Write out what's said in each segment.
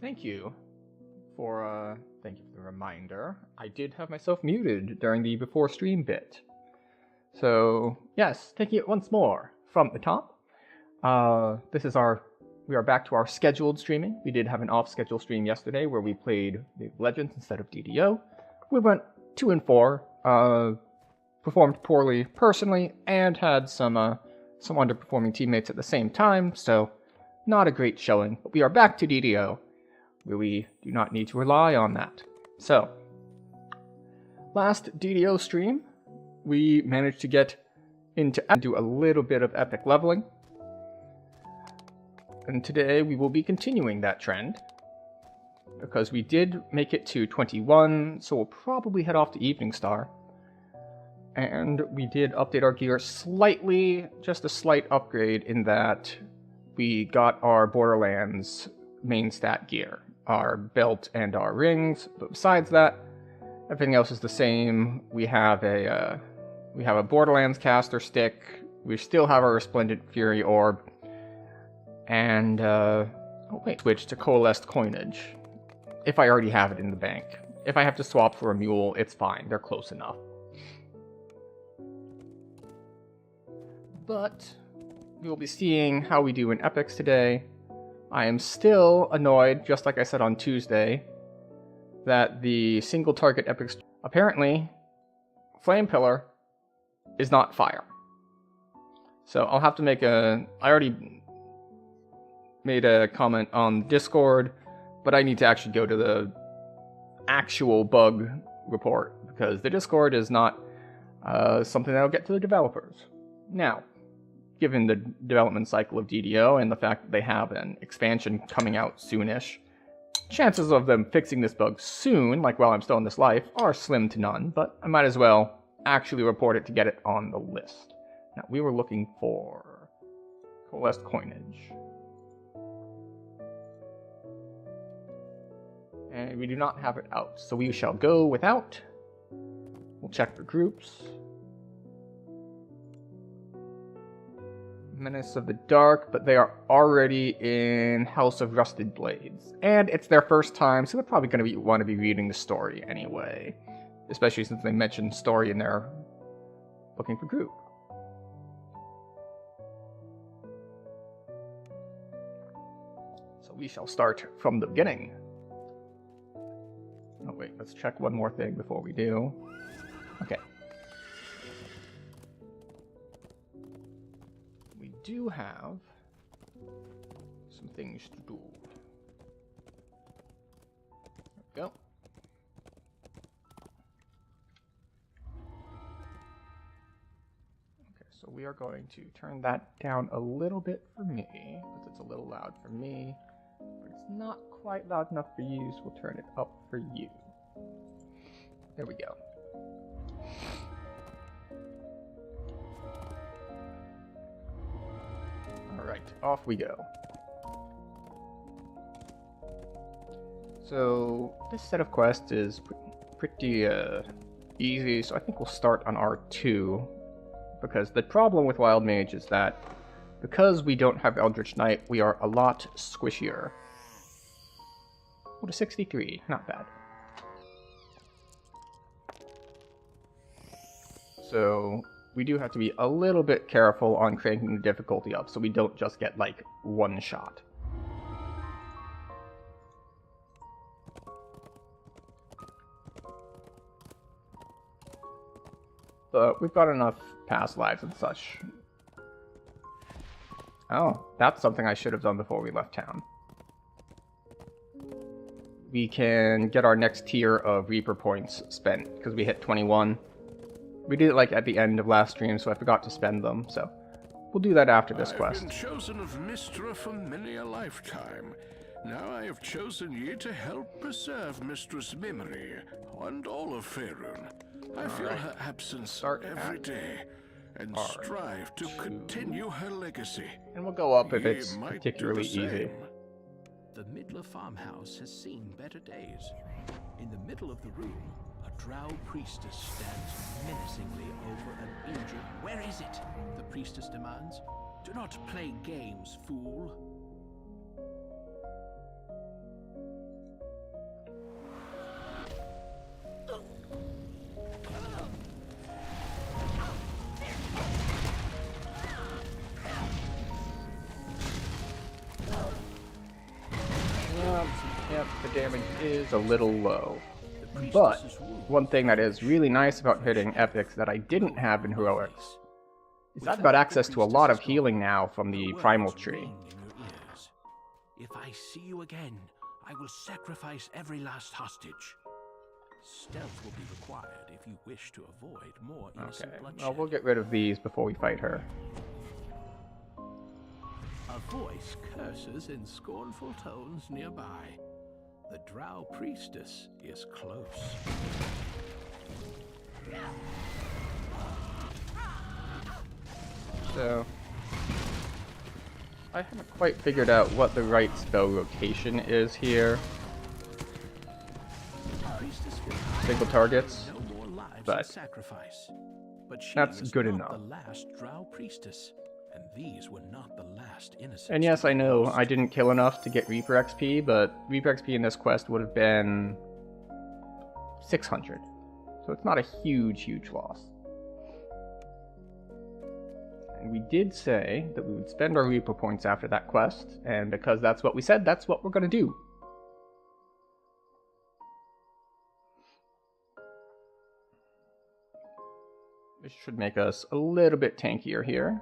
thank you thank you for the reminder. I did have myself muted during the before stream bit. So, yes, taking it once more from the top. We are back to our scheduled streaming. We did have an off-schedule stream yesterday where we played League of Legends instead of DDO. We went 2 and 4, performed poorly personally, and had some underperforming teammates at the same time, so not a great showing. But we are back to DDO, where we do not need to rely on that. So, last DDO stream, we managed to get into do a little bit of epic leveling. And today we will be continuing that trend, because we did make it to 21, so we'll probably head off to Evening Star. And we did update our gear slightly, just a slight upgrade in that we got our Borderlands main stat gear, our belt and our rings, but besides that, everything else is the same. We have a Borderlands caster stick, we still have our Resplendent Fury orb, and, switch to coalesced coinage, if I already have it in the bank. If I have to swap for a mule, it's fine, they're close enough. But we will be seeing how we do in epics today. I am still annoyed, just like I said on Tuesday, that the single target epics, apparently, Flame Pillar is not fire. So I'll have to make I already made a comment on Discord, but I need to actually go to the actual bug report, because the Discord is not something that'll get to the developers. Now, given the development cycle of DDO and the fact that they have an expansion coming out soonish, chances of them fixing this bug soon, like while I'm still in this life, are slim to none, but I might as well actually report it to get it on the list. Now, we were looking for coalesced coinage. And we do not have it out, so we shall go without. We'll check for groups. Menace of the Dark, but they are already in House of Rusted Blades. And it's their first time, so they're probably going to want to be reading the story anyway. Especially since they mentioned story in their looking for group. So we shall start from the beginning. Oh wait, let's check one more thing before we do. Okay. We do have some things to do. There we go. Okay, so we are going to turn that down a little bit for me, because it's a little loud for me, but it's not quite loud enough for you, so we'll turn it up for you. There we go. Alright, off we go. So, this set of quests is pretty easy, so I think we'll start on R2, because the problem with Wild Mage is that because we don't have Eldritch Knight, we are a lot squishier. What a 63, not bad. So, we do have to be a little bit careful on cranking the difficulty up so we don't just get, like, one shot. But we've got enough past lives and such. Oh, that's something I should have done before we left town. We can get our next tier of Reaper points spent, because we hit 21. We did it like at the end of last stream, so I forgot to spend them, so we'll do that after this quest. I've been chosen of Mystra for many a lifetime. Now I have chosen ye to help preserve Mistress' memory, and all of Faerun. I feel her absence every day, and strive to continue her legacy. And we'll go up if it's particularly easy. The Midler farmhouse has seen better days. In the middle of the room, a drow priestess stands menacingly over an injured... Where is it? The priestess demands. Do not play games, fool. is a little low. The But priestess's wounds one thing that is really nice about hitting epics that I didn't have in heroics is I've got access to a lot of healing now from the primal tree. ring in your ears. If I see you again, I will sacrifice every last hostage. Stealth will be required if you wish to avoid more innocent Okay, bloodshed. well, we'll get rid of these before we fight her. A voice curses in scornful tones nearby. The drow priestess is close. So, I haven't quite figured out what the right spell rotation is here. Priestess Single targets. no more lives But of sacrifice. But she that's was good not enough. the last drow priestess, and these were not the last innocents. And yes, to be I know lost. I didn't kill enough to get Reaper XP, but Reaper XP in this quest would have been 600. So it's not a huge loss. And we did say that we would spend our Reaper points after that quest, and because that's what we said, that's what we're going to do. This should make us a little bit tankier here.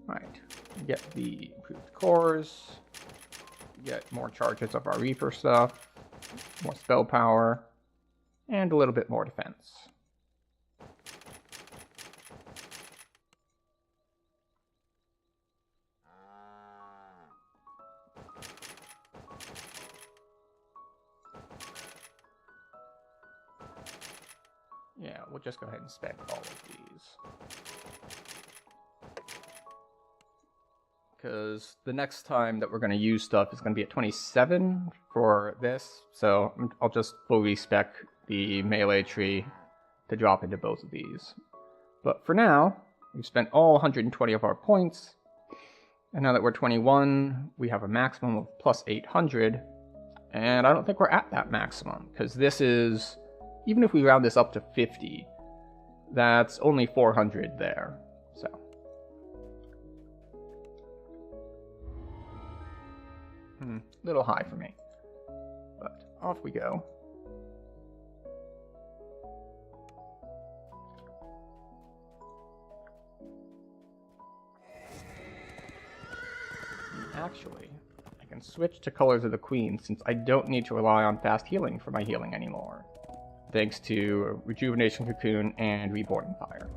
Alright, get the improved cores, get more charges of our Reaper stuff, more spell power, and a little bit more defense. Yeah, we'll just go ahead and spend all of these. Because the next time that we're going to use stuff is going to be at 27 for this, so I'll just fully spec the melee tree to drop into both of these. But for now, we've spent all 120 of our points, and now that we're 21, we have a maximum of plus 800, and I don't think we're at that maximum, because this is, even if we round this up to 50, that's only 400 there, so. Little high for me, but off we go. Actually, I can switch to Colors of the Queen since I don't need to rely on fast healing for my healing anymore, thanks to Rejuvenation Cocoon and Reborn Fire.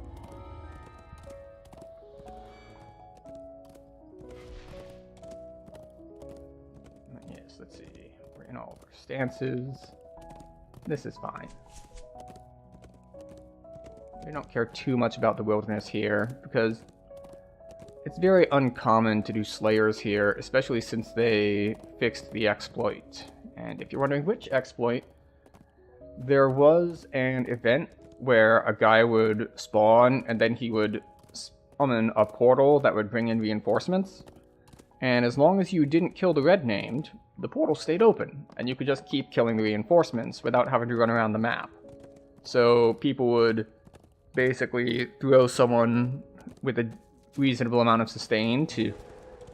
Yes, let's see. We're in all of our stances. This is fine. We don't care too much about the wilderness here, because it's very uncommon to do Slayers here, especially since they fixed the exploit. And if you're wondering which exploit, there was an event where a guy would spawn and then he would summon a portal that would bring in reinforcements. And as long as you didn't kill the red named, the portal stayed open, and you could just keep killing the reinforcements without having to run around the map. So people would basically throw someone with a reasonable amount of sustain to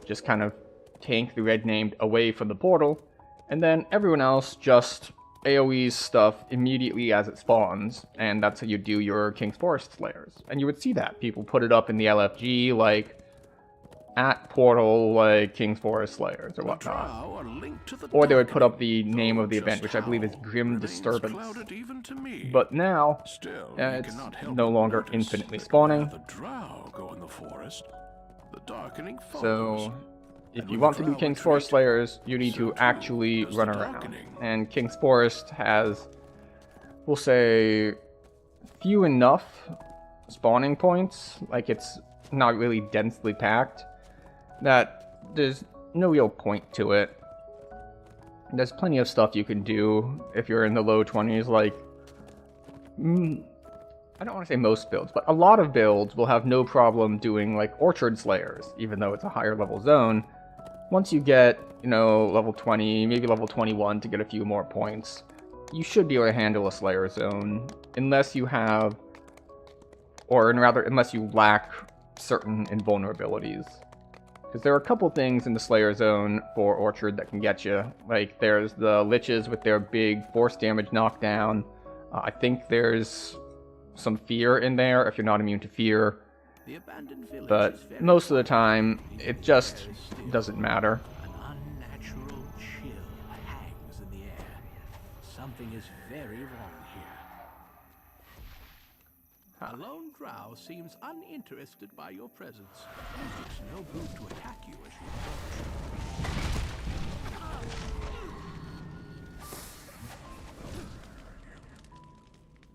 just kind of tank the red named away from the portal, and then everyone else just AoEs stuff immediately as it spawns, and that's how you do your King's Forest Slayers. And you would see that. People put it up in the LFG, like, at portal, like, King's Forest Slayers or whatnot. Or they would put up the name of the event, which I believe is Grim Disturbance. But now, it's no longer infinitely spawning. So, if you want to do King's Forest Slayers, you need to actually run around. And King's Forest has, we'll say, few enough spawning points, like it's not really densely packed, that there's no real point to it. There's plenty of stuff you can do if you're in the low 20s, like, I don't want to say most builds, but a lot of builds will have no problem doing, like, Orchard Slayers, even though it's a higher level zone. Once you get, you know, level 20, maybe level 21 to get a few more points, you should be able to handle a Slayer zone, unless you have, or rather, unless you lack certain invulnerabilities. Because there are a couple things in the Slayer Zone for Orchard that can get you. Like, there's the Liches with their big force damage knockdown. I think there's some fear in there if you're not immune to fear. But most of the time, it just doesn't matter. An unnatural chill hangs in the air. Something is very wrong here. A lone drow seems uninterested by your presence. It's no good to attack you as you approach.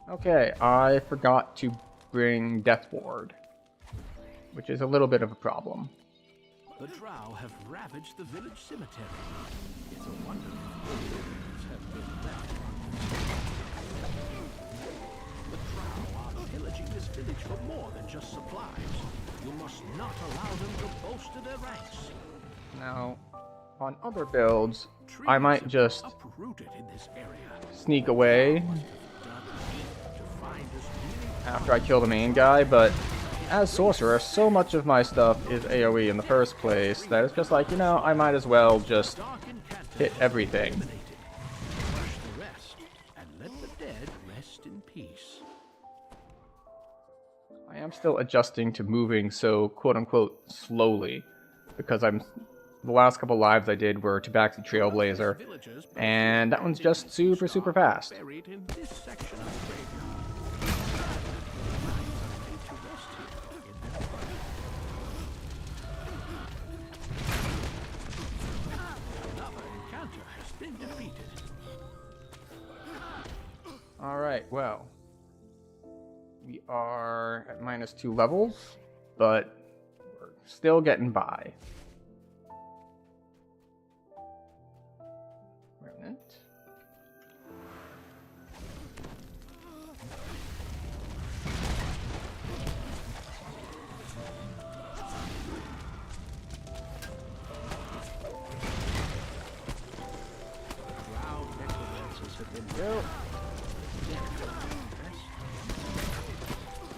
Okay, I forgot to bring Death Ward, which is a little bit of a problem. The drow have ravaged the village cemetery. It's a wonder if have been left. The drow are pillaging this village for more than just supplies. You must not allow them to bolster their ranks. Now, on other builds, I might just uprooted in this area. sneak away after I kill the main guy, but as sorcerer, so much of my stuff is AoE in the first place that it's just like, you know, I might as well just hit everything. Crush the rest and let the dead rest in peace. I am still adjusting to moving so quote-unquote slowly, because the last couple lives I did were Tabaxi Trailblazer, and that one's just super fast. Buried in this section of the graveyard. Alright, well, we are at -2 levels, but we're still getting by. Wait a minute. Drow necromancers have been Go.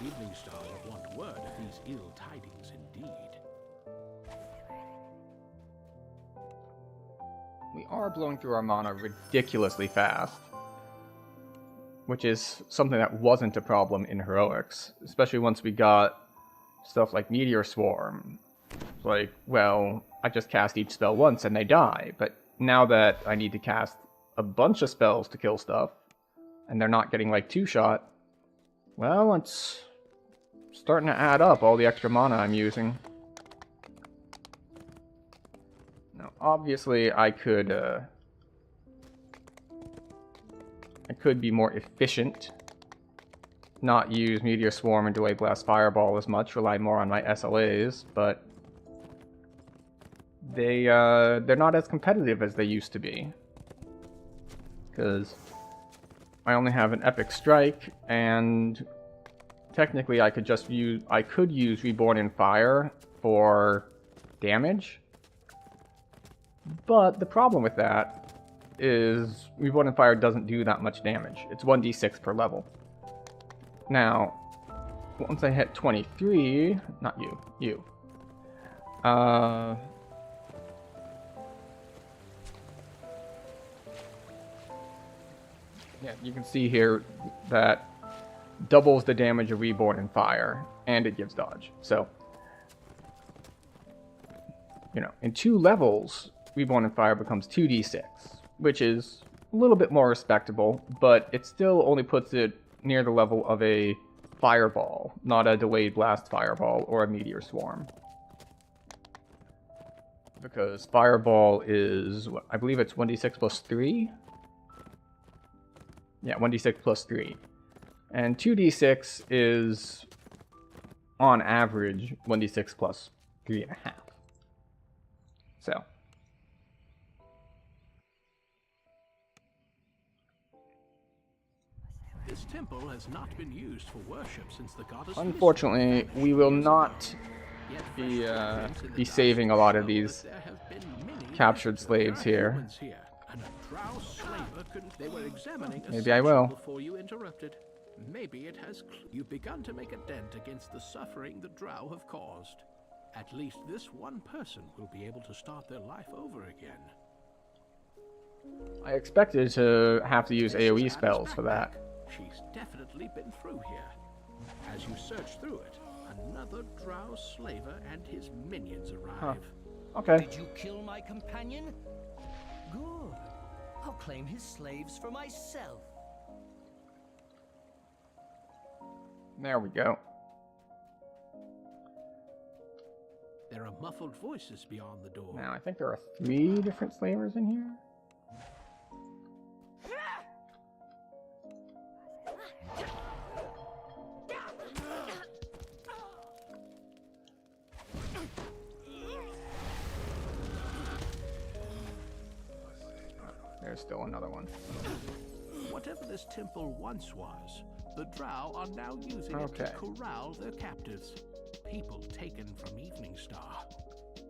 Evening Star will want word of these ill tidings indeed. We are blowing through our mana ridiculously fast, which is something that wasn't a problem in Heroics, especially once we got stuff like Meteor Swarm. It's like, well, I just cast each spell once and they die, but now that I need to cast a bunch of spells to kill stuff, and they're not getting like 2-shot, well, it's starting to add up, all the extra mana I'm using. Now, obviously, I could be more efficient, not use Meteor Swarm and Delay Blast Fireball as much, rely more on my SLAs, but they're not as competitive as they used to be. Because I only have an Epic Strike, and technically I could use Reborn in Fire for damage. But the problem with that is Reborn in Fire doesn't do that much damage. It's 1d6 per level. Now, once I hit 23, not you. Yeah, you can see here that doubles the damage of Reborn in Fire, and it gives dodge. So, you know, in 2 levels, Reborn in Fire becomes 2d6, which is a little bit more respectable, but it still only puts it near the level of a Fireball, not a Delayed Blast Fireball or a Meteor Swarm. Because Fireball is, I believe it's 1d6 plus 3? Yeah, 1d6 plus 3. And 2d6 is, on average, 1d6 plus 3.5. So. This temple has not been used for worship since the goddess. Unfortunately, we will not be saving a lot of these captured slaves here. Maybe I will. Before you interrupted. Maybe it has. You've begun to make a dent against the suffering the drow have caused. At least this one person will be able to start their life over again. I expected to have to use AoE spells for that. She's definitely been through here. As you search through it, another drow slaver and his minions arrive. Okay. Did you kill my companion? Good. I'll claim his slaves for myself. There we go. There are muffled voices beyond the door. Now, I think there are 3 different slavers in here. There's still another one. Whatever this temple once was, the drow are now using it to corral their captives. People taken from Evening Star.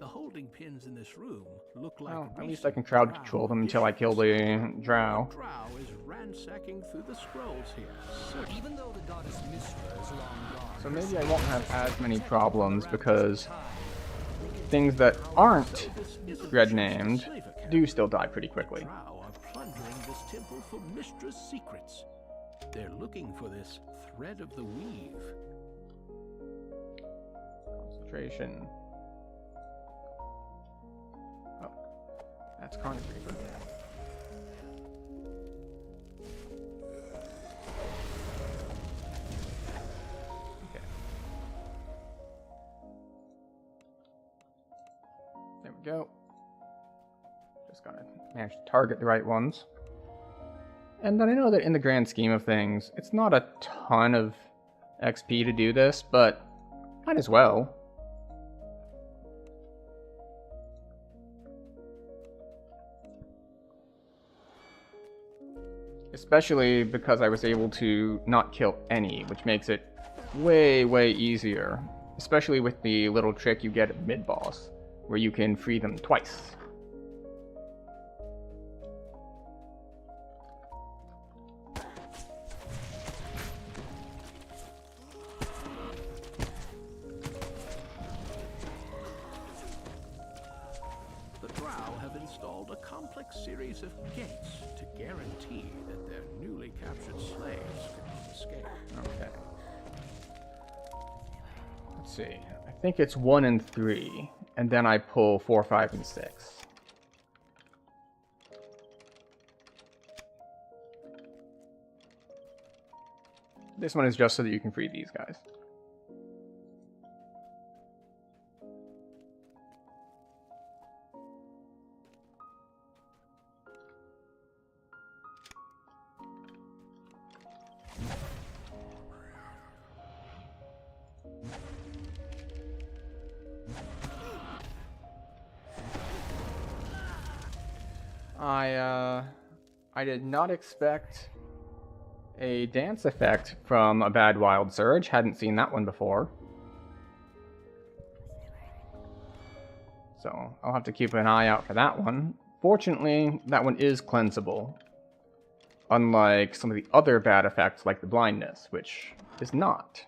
The holding pins in this room look like at least I can crowd control them until I kill the drow. The drow is ransacking through the scrolls here. Even though the goddess Mistra is long gone. So maybe I won't have as many problems because things that aren't red named do still die pretty quickly. The drow are plundering this temple for Mistra's secrets. They're looking for this thread of the weave. Concentration. Oh, that's Carnage Reaper. Okay. There we go. Just gotta manage to target the right ones. And then I know that in the grand scheme of things, it's not a ton of XP to do this, but might as well. Especially because I was able to not kill any, which makes it way, way easier. Especially with the little trick you get at mid-boss, where you can free them twice. Series of gates to guarantee that their newly captured slaves cannot escape. Okay. Let's see. I think it's 1 and 3, and then I pull 4, 5, and 6. This one is just so that you can free these guys. I did not expect a dance effect from a bad wild surge. Hadn't seen that one before. So I'll have to keep an eye out for that one. Fortunately, that one is cleansable. Unlike some of the other bad effects like the blindness, which is not.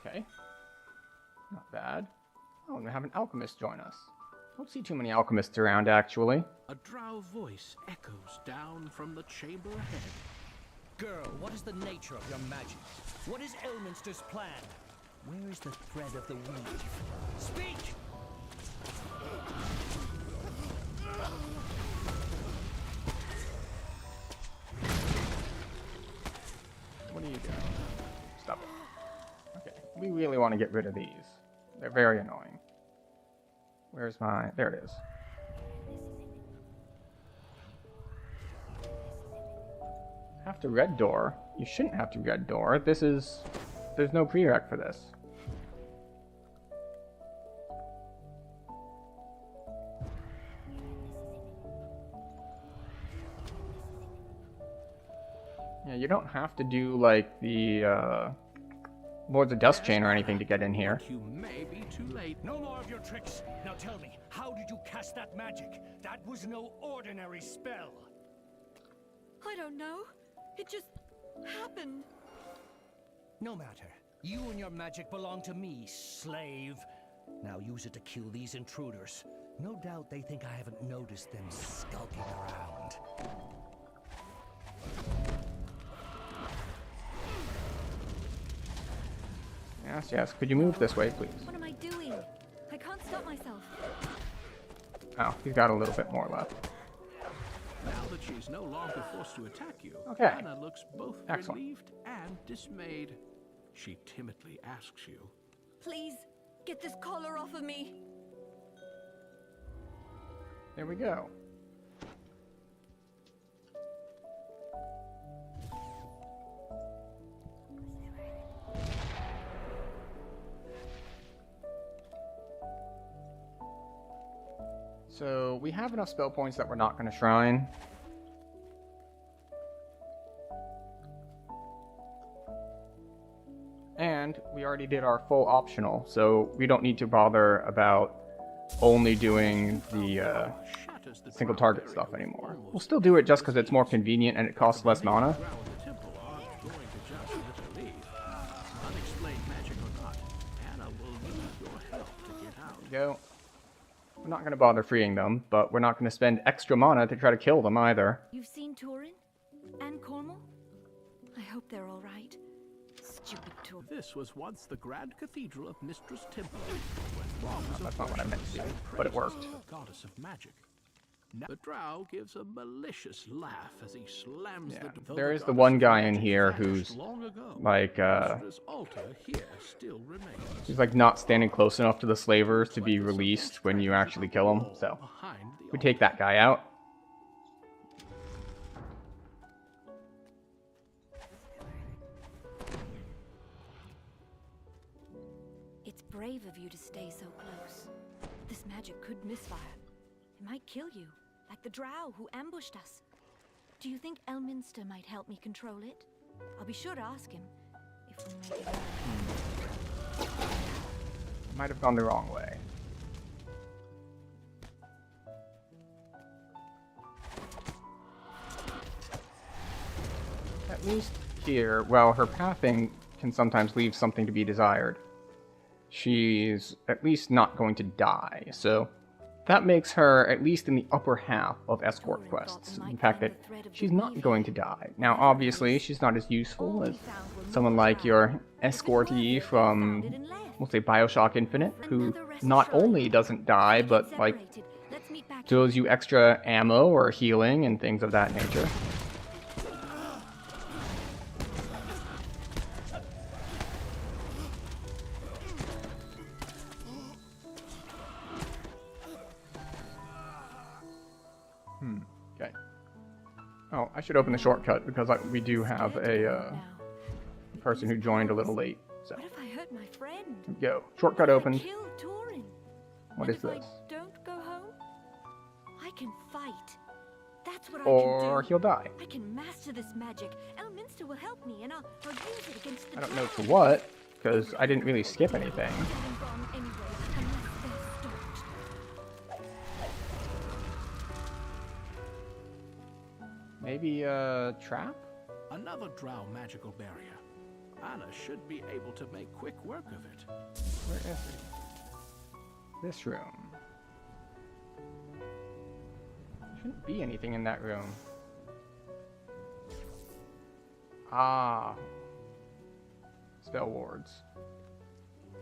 Okay. Not bad. Oh, and we have an alchemist join us. Don't see too many alchemists around, actually. A drow voice echoes down from the chamber ahead. Girl, what is the nature of your magic? What is Elminster's plan? Where is the thread of the weave? Speak! What are you doing? Stop it. Okay, we really want to get rid of these. They're very annoying. Where's my... There it is. Have to red door? You shouldn't have to red door. This is... There's no prereq for this. Yeah, you don't have to do, like, the boards a dust chain or anything to get in here. You may be too late. No more of your tricks. Now tell me, how did you cast that magic? That was no ordinary spell. I don't know. It just happened. No matter. You and your magic belong to me, slave. Now use it to kill these intruders. No doubt they think I haven't noticed them skulking around. Yes, yes. Could you move this way, please? What am I doing? I can't stop myself. Oh, he's got a little bit more left. Now that she's no longer forced to attack you, Okay. Anna looks both Excellent. relieved and dismayed. She timidly asks you, Please, get this collar off of me. There we go. So we have enough spell points that we're not going to shrine. And we already did our full optional, so we don't need to bother about only doing the shatters the single drow target barrier stuff with anymore. almost We'll still do it just because it's more convenient and it costs less mana. drow in the temple aren't going to just let her leave. Unexplained magic or not, Anna will need your help to get out. Go. We're not going to bother freeing them, but we're not going to spend extra mana to try to kill them either. You've seen Turin? And Cornwall? I hope they're all right. Stupid Turin. This was once the grand cathedral of Mistress Temple, where throngs That's of not what I meant to do, worshippers but it praised worked. the goddess of magic. Now, the drow gives a malicious laugh as he slams Yeah, the there is the goddess one of guy in magic here vanished who's long ago. like, Mistress' altar here still remains. he's like not standing close enough to the slavers to be released when you actually kill him, so Behind the we take that guy out. It's brave of you to stay so close. This magic could misfire. It might kill you, like the drow who ambushed us. Do you think Elminster might help me control it? I'll be sure to ask him, if we make it early. Might have gone the wrong way. At least here, well, her pathing can sometimes leave something to be desired. She's at least not going to die, so that makes her at least in the upper half of escort quests. In fact, that she's not going to die. Now, obviously, she's not as useful as someone like your escortee from, we'll say, Bioshock Infinite, who not only doesn't die, but, like, deals you extra ammo or healing and things of that nature. Okay. Oh, I should open the shortcut because we do have a person who joined a little late. So, What if I hurt my friend? go. Shortcut What if I opened. kill Turin? What And is if this? I don't go home? I can fight. That's what I Or can do. he'll die. I can master this magic. Elminster will help me, and I'll use it against the I don't know for drow. what, because I didn't really skip anything. I'm gone anyway, unless they're stopped. Maybe a trap? Another drow magical barrier. Anna should be able to make quick work of it. Where is it? This room. There shouldn't be anything in that room. Ah. Spell wards.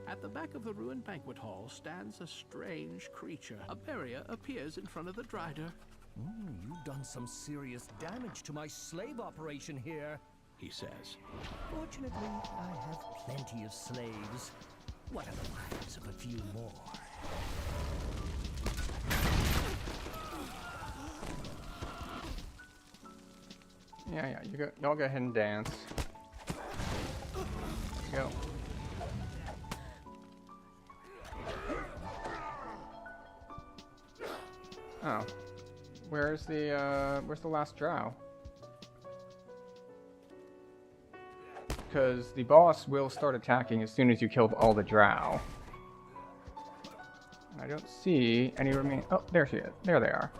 At the back of the ruined banquet hall stands a strange creature. A barrier appears in front of the Drider. You've done some serious damage to my slave operation here. He says, Fortunately, I have plenty of slaves. What are the lives of a few more? Yeah, you go. Y'all go ahead and dance. There you go. Oh, where's the last drow? because the boss will start attacking as soon as you kill all the drow. I don't see any remaining. Oh, there she is. There they are.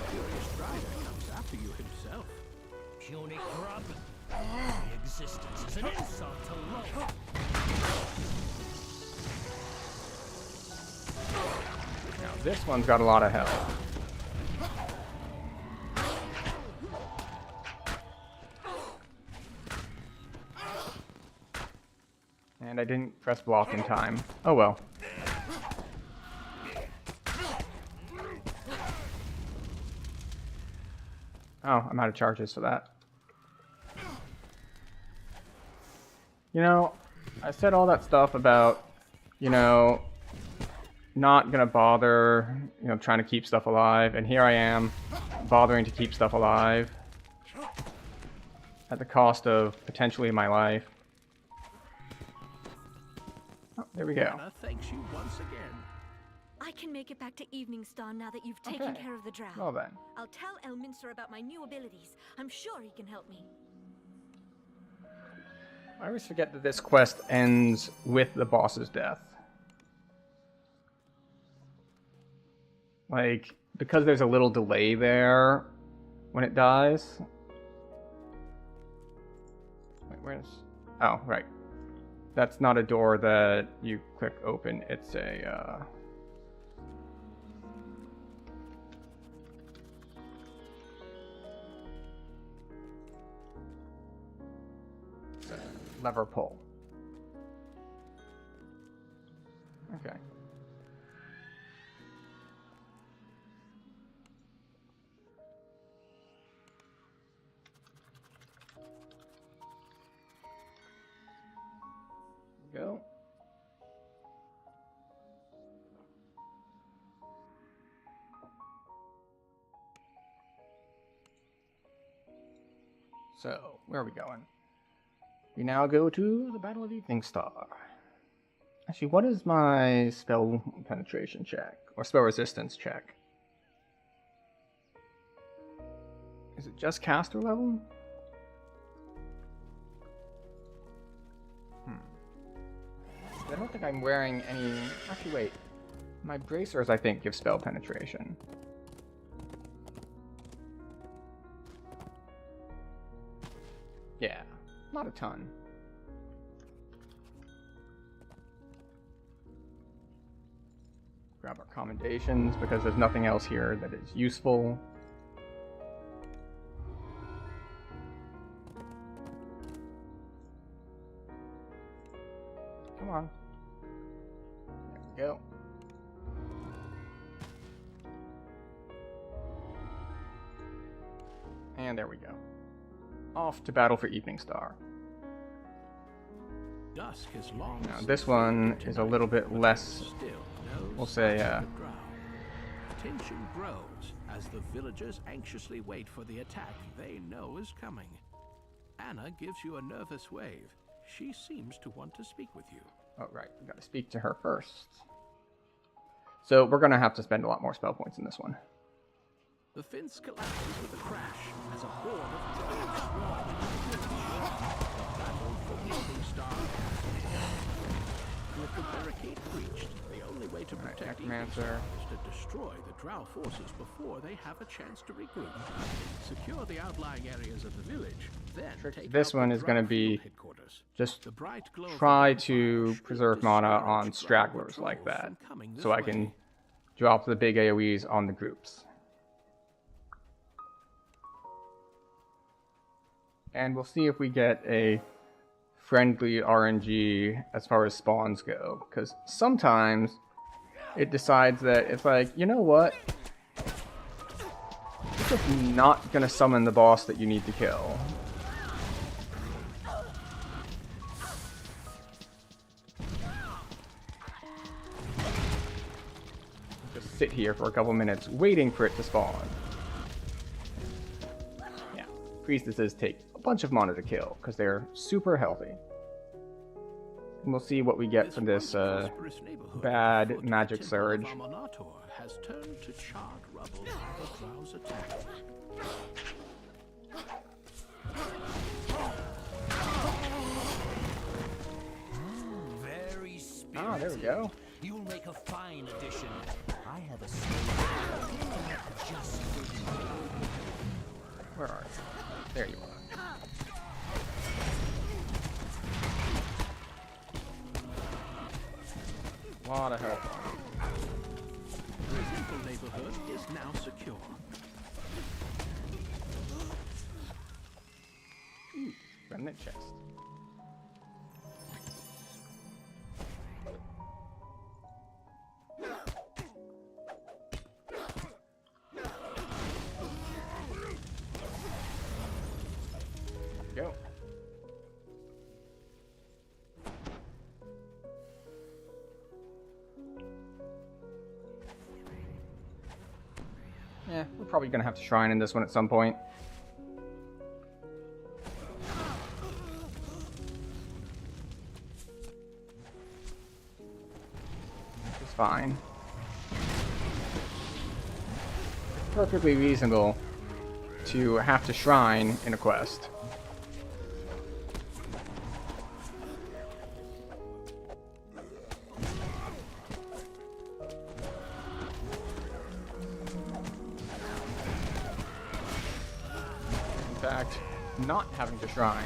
Furious Strider comes after you himself. Puny grub. The existence is an insult to life. Now this one's got a lot of health. And I didn't press block in time. Oh well. Oh, I'm out of charges for that. You know, I said all that stuff about, you know, not gonna bother, you know, trying to keep stuff alive, and here I am, bothering to keep stuff alive at the cost of potentially my life. Oh, there we go. Anna thanks you once again. I can make it back to Evening Star now that you've taken Okay. care of the drow. Well then. I'll tell Elminster about my new abilities. I'm sure he can help me. I always forget that this quest ends with the boss's death. Like, because there's a little delay there when it dies. Wait, where's... Oh, right. That's not a door that you click open. It's a, it's a lever pull. Okay. Go. So, where are we going? We now go to the Battle of Evening Star. Actually, what is my spell penetration check? Or spell resistance check? Is it just caster level? I don't think I'm wearing any... Actually, wait. My bracers, I think, give spell penetration. Yeah, not a ton. Grab our commendations, because there's nothing else here that is useful. Come on. There we go. And there we go. Off to battle for Evening Star. Dusk is long. Now this one is a little bit less, we'll say, Tension grows as the villagers anxiously wait for the attack they know is coming. Anna gives you a nervous wave. She seems to want to speak with you. Oh, right. We gotta speak to her first. So we're gonna have to spend a lot more spell points in this one. The fence collapses with a crash as a horde of trolls swarm into the village. The battle for Evening Star. With the barricade breached, the only way to protect Evening Star is to destroy the Drow forces before they have a chance to regroup. Secure the outlying areas of the village, then take This out one the is Drow going to be field headquarters. just The bright glow of try the to bonfire preserve should mana discourage on Drow stragglers like patrols that, from coming this so I way. can drop the big AoEs on the groups. And we'll see if we get a friendly RNG as far as spawns go, because sometimes it decides that it's like, you know what? It's just not gonna summon the boss that you need to kill. Just sit here for a couple minutes waiting for it to spawn. Yeah, priestesses take a bunch of mana to kill because they're super healthy. And we'll see what we get from this bad magic surge. Has turned to charred rubble of the Drow's attack. Ah, there we go. You'll make a fine addition. I have a slave just for you. Where are you? There you are. Lot of help. The central neighborhood is now secure. Remnant chest. Go. Yeah, we're probably gonna have to shrine in this one at some point. Which is fine. It's perfectly reasonable to have to shrine in a quest. In fact, not having to shrine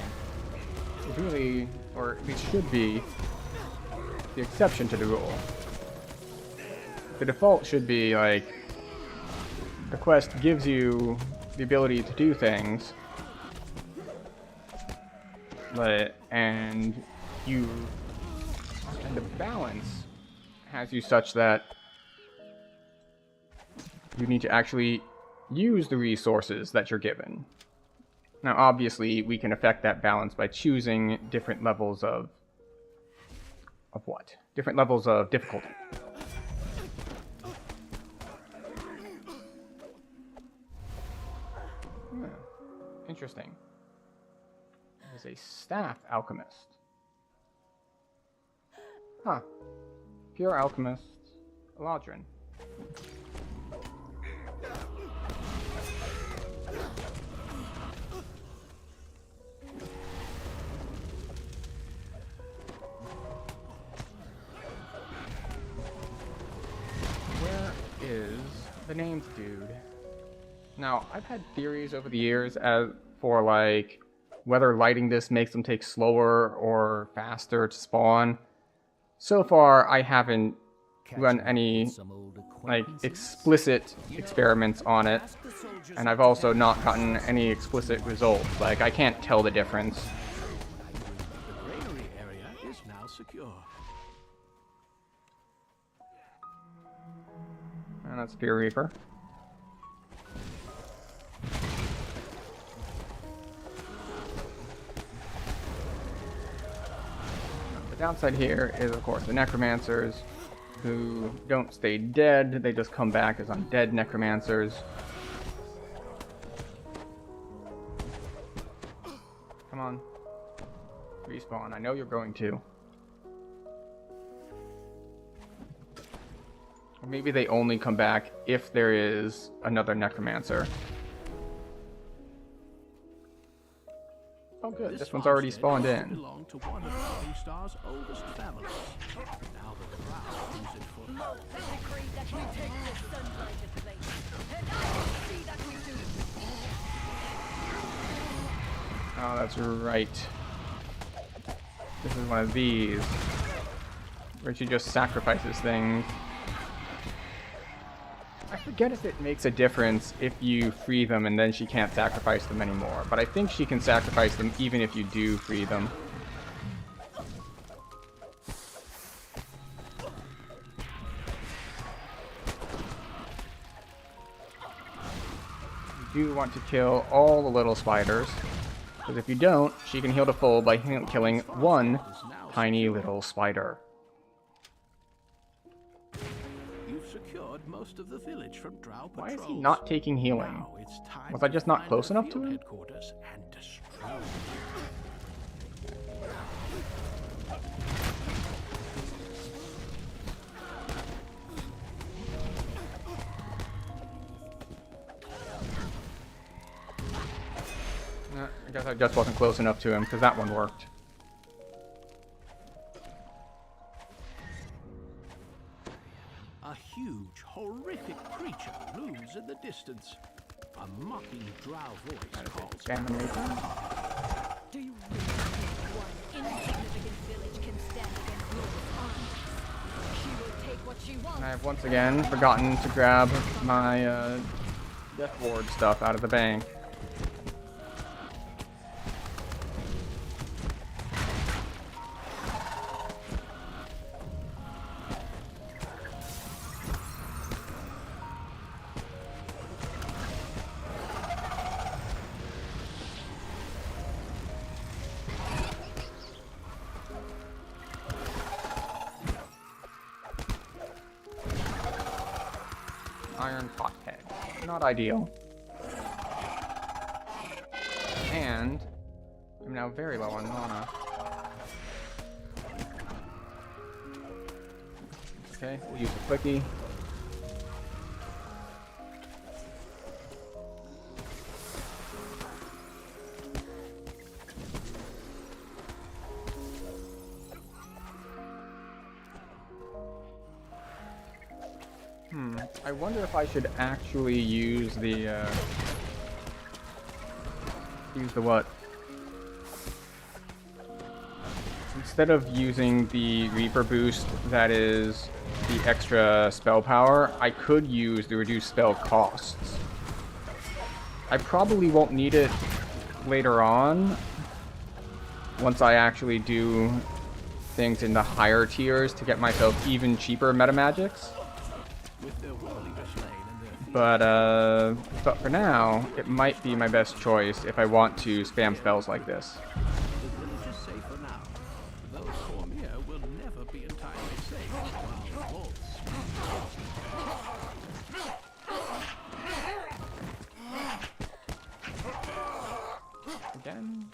is really, or at least should be, the exception to the rule. The default should be like, the quest gives you the ability to do things, and the balance has you such that you need to actually use the resources that you're given. Now, obviously, we can affect that balance by choosing different levels of what? Different levels of difficulty. Interesting. There's a staff alchemist. Huh. Pure alchemist, Eladrin. Where is the named dude? Now, I've had theories over the years as for like whether lighting this makes them take slower or faster to spawn. So far, I haven't run any like explicit experiments on it, and I've also not gotten any explicit results. Like, I can't tell the difference. The granary area is now secure. And that's Fear Reaper. The downside here is, of course, the necromancers, who don't stay dead, they just come back as undead necromancers. Come on. Respawn, I know you're going to. Or maybe they only come back if there is another necromancer. Oh good, this one's already spawned in. Belonged to one of Morningstar's oldest families. Now the Drow use it for Oh, that's right. This is one of these, where she just sacrifices things. I forget if it makes a difference if you free them and then she can't sacrifice them anymore, but I think she can sacrifice them even if you do free them. You do want to kill all the little spiders, because if you don't, she can heal to full by killing one tiny little spider. You've secured most of the village from Drow patrols. Why is he not taking healing? Now it's time Was I just not to close find enough the to field him? headquarters and destroy it. I guess I just wasn't close enough to him, because that one worked. huge, horrific creature looms in the distance. A mocking drow voice calls. Do you really think one insignificant village can stand against Lord's armies? She will take what she wants. And I've once again forgotten to grab my Death Ward stuff out of the bank. Iron pothead. Not ideal. And I'm now very low on mana. Okay, we'll use a quickie. I wonder if I should actually use the what? Instead of using the Reaper boost that is the extra spell power, I could use the reduced spell costs. I probably won't need it later on, once I actually do things in the higher tiers to get myself even cheaper meta magics. But for now, it might be my best choice if I want to spam spells like this. The village is safer now. Those Formia will never be entirely safe while wolves. Again?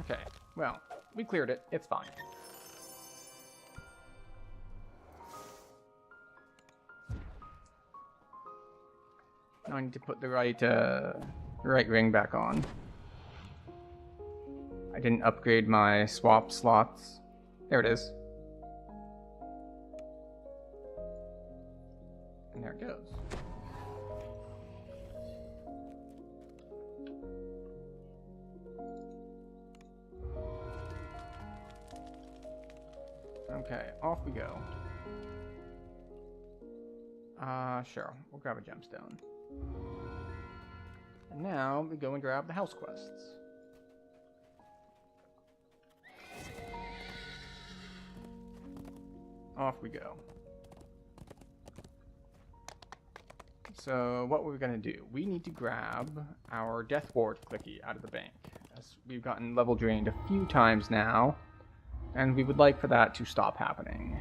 Okay, well, we cleared it. It's fine. Now I need to put the right ring back on. I didn't upgrade my swap slots. There it is. And there it goes. Okay, off we go. Sure, we'll grab a gemstone. And now we go and grab the house quests. Off we go. So what we're gonna do, we need to grab our Death Ward clicky out of the bank, as we've gotten level drained a few times now, and we would like for that to stop happening.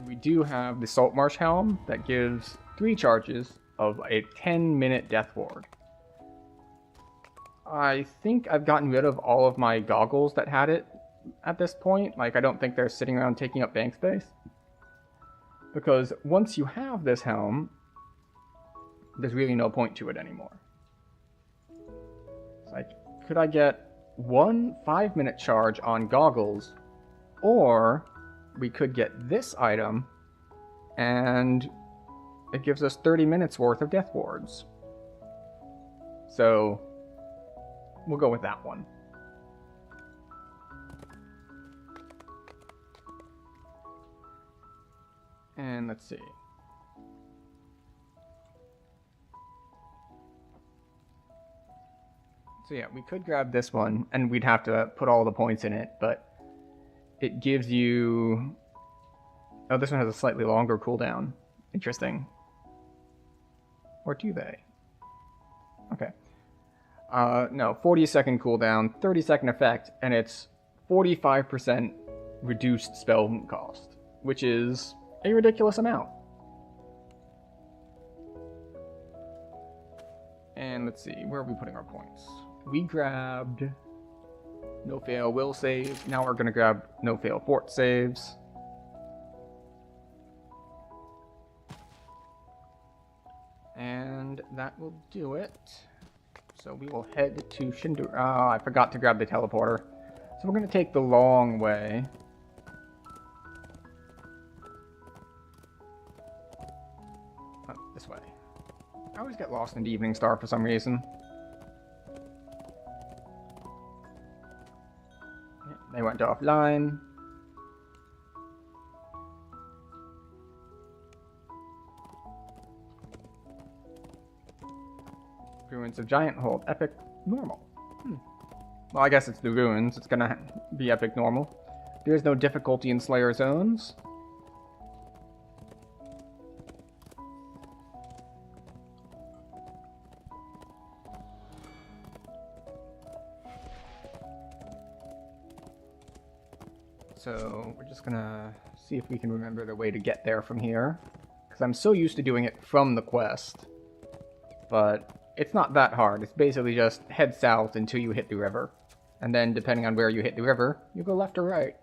We do have the Saltmarsh Helm that gives 3 charges of a 10-minute Death Ward. I think I've gotten rid of all of my goggles that had it at this point. Like, I don't think they're sitting around taking up bank space. Because once you have this helm, there's really no point to it anymore. It's like, could I get 1 5-minute charge on goggles, or we could get this item, and it gives us 30 minutes worth of Death Wards. So, we'll go with that one. And let's see. So yeah, we could grab this one, and we'd have to put all the points in it, but it gives you... Oh, this one has a slightly longer cooldown. Interesting. Or do they? Okay. No, 40-second cooldown, 30-second effect, and it's 45% reduced spell cost, which is a ridiculous amount. And let's see, where are we putting our points? We grabbed no fail will saves. Now we're going to grab no fail fort saves. And that will do it. So we will head to Shindu. Oh, I forgot to grab the teleporter. So we're going to take the long way. Oh, this way. I always get lost in the Evening Star for some reason. Yeah, they went offline. Ruins of Giant Hold. Epic normal. Well, I guess it's the ruins. It's gonna be epic normal. There's no difficulty in Slayer zones. So we're just gonna see if we can remember the way to get there from here. Because I'm so used to doing it from the quest. But it's not that hard. It's basically just head south until you hit the river. And then, depending on where you hit the river, you go left or right.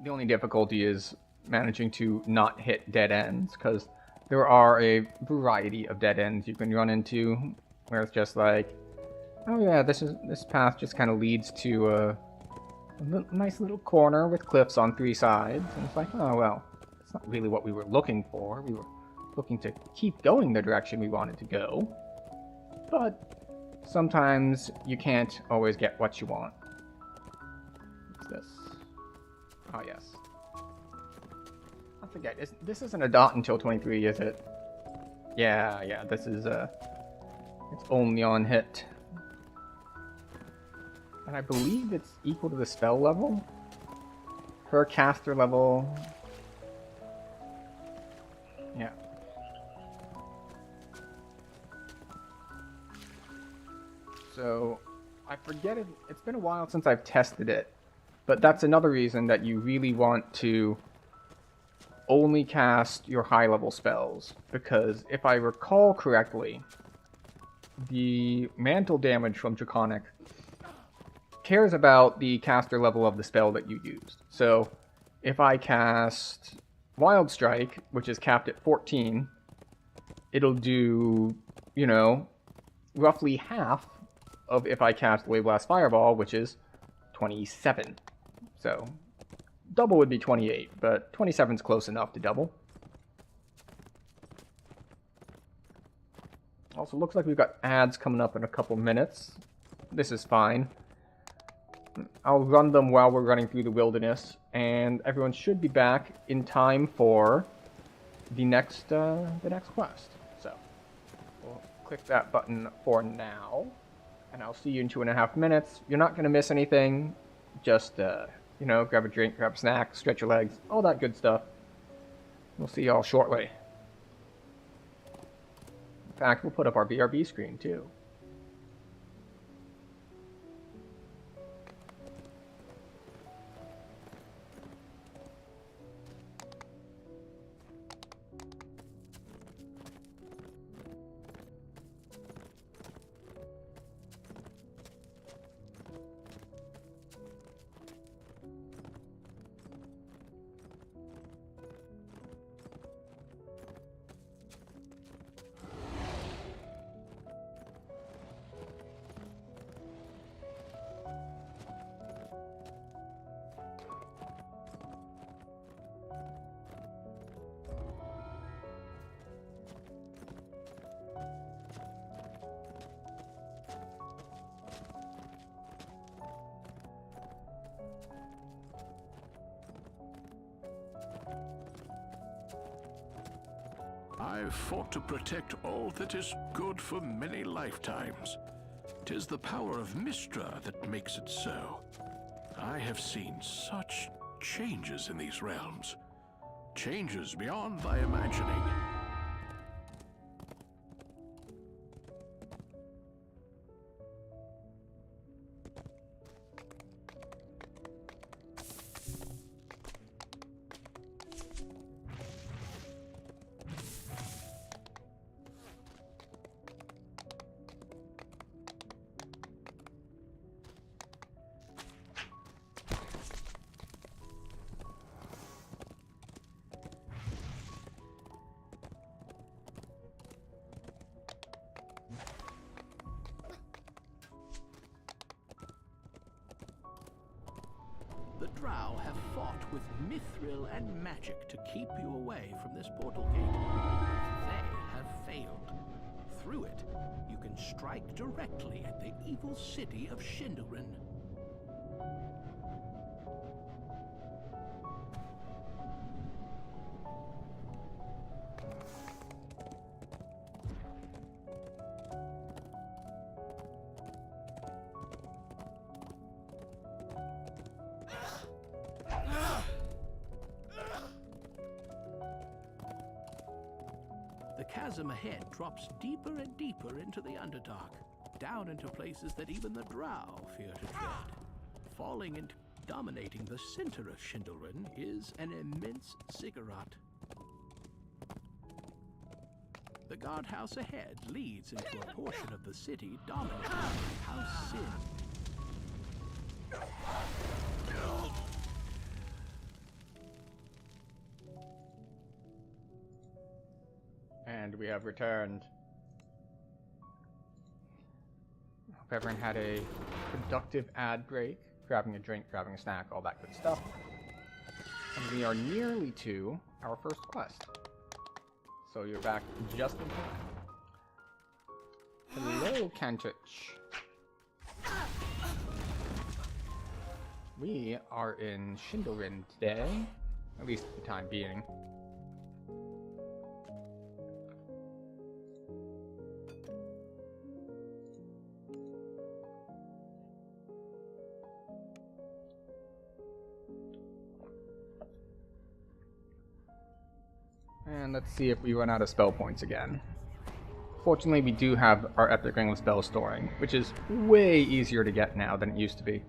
The only difficulty is managing to not hit dead ends, because there are a variety of dead ends you can run into, where it's just like, oh yeah, this path just kind of leads to a nice little corner with cliffs on 3 sides, and it's like, oh well, it's not really what we were looking for. We were looking to keep going the direction we wanted to go, but sometimes you can't always get what you want. What's this? Oh yes. I forget, this isn't a dot until 23, is it? Yeah, this is it's only on hit. And I believe it's equal to the spell level? Her caster level... Yeah. So, I forget if it's been a while since I've tested it, but that's another reason that you really want to only cast your high level spells, because if I recall correctly, the mantle damage from Draconic cares about the caster level of the spell that you used. So, if I cast Wild Strike, which is capped at 14, it'll do, you know, roughly half of if I cast Wave Blast Fireball, which is 27. So, double would be 28, but 27's close enough to double. Also, looks like we've got ads coming up in a couple minutes. This is fine. I'll run them while we're running through the wilderness, and everyone should be back in time for the next quest. So, we'll click that button for now, and I'll see you in 2.5 minutes. You're not going to miss anything. Just, you know, grab a drink, grab a snack, stretch your legs, all that good stuff. We'll see y'all shortly. In fact, we'll put up our BRB screen, too. I've fought to protect all that is good for many lifetimes. 'Tis the power of Mystra that makes it so. I have seen such changes in these realms. Changes beyond thy imagining. The Drow have fought with mithril and magic to keep you away from this portal gate. They have failed. Through it, you can strike directly at the evil city of Shindelrin. The chasm ahead drops deeper and deeper into the Underdark, down into places that even the Drow fear to tread. Falling into dominating the center of Shindelrin is an immense ziggurat. The guardhouse ahead leads into a portion of the city dominated by House Sin. And we have returned. Hope everyone had a productive ad break, grabbing a drink, grabbing a snack, all that good stuff. And we are nearly to our first quest. So you're back just in time. Hello, Cantich. We are in Shindelrin today, at least for the time being. And let's see if we run out of spell points again. Fortunately, we do have our Epic Ring of Spell Storing, which is way easier to get now than it used to be.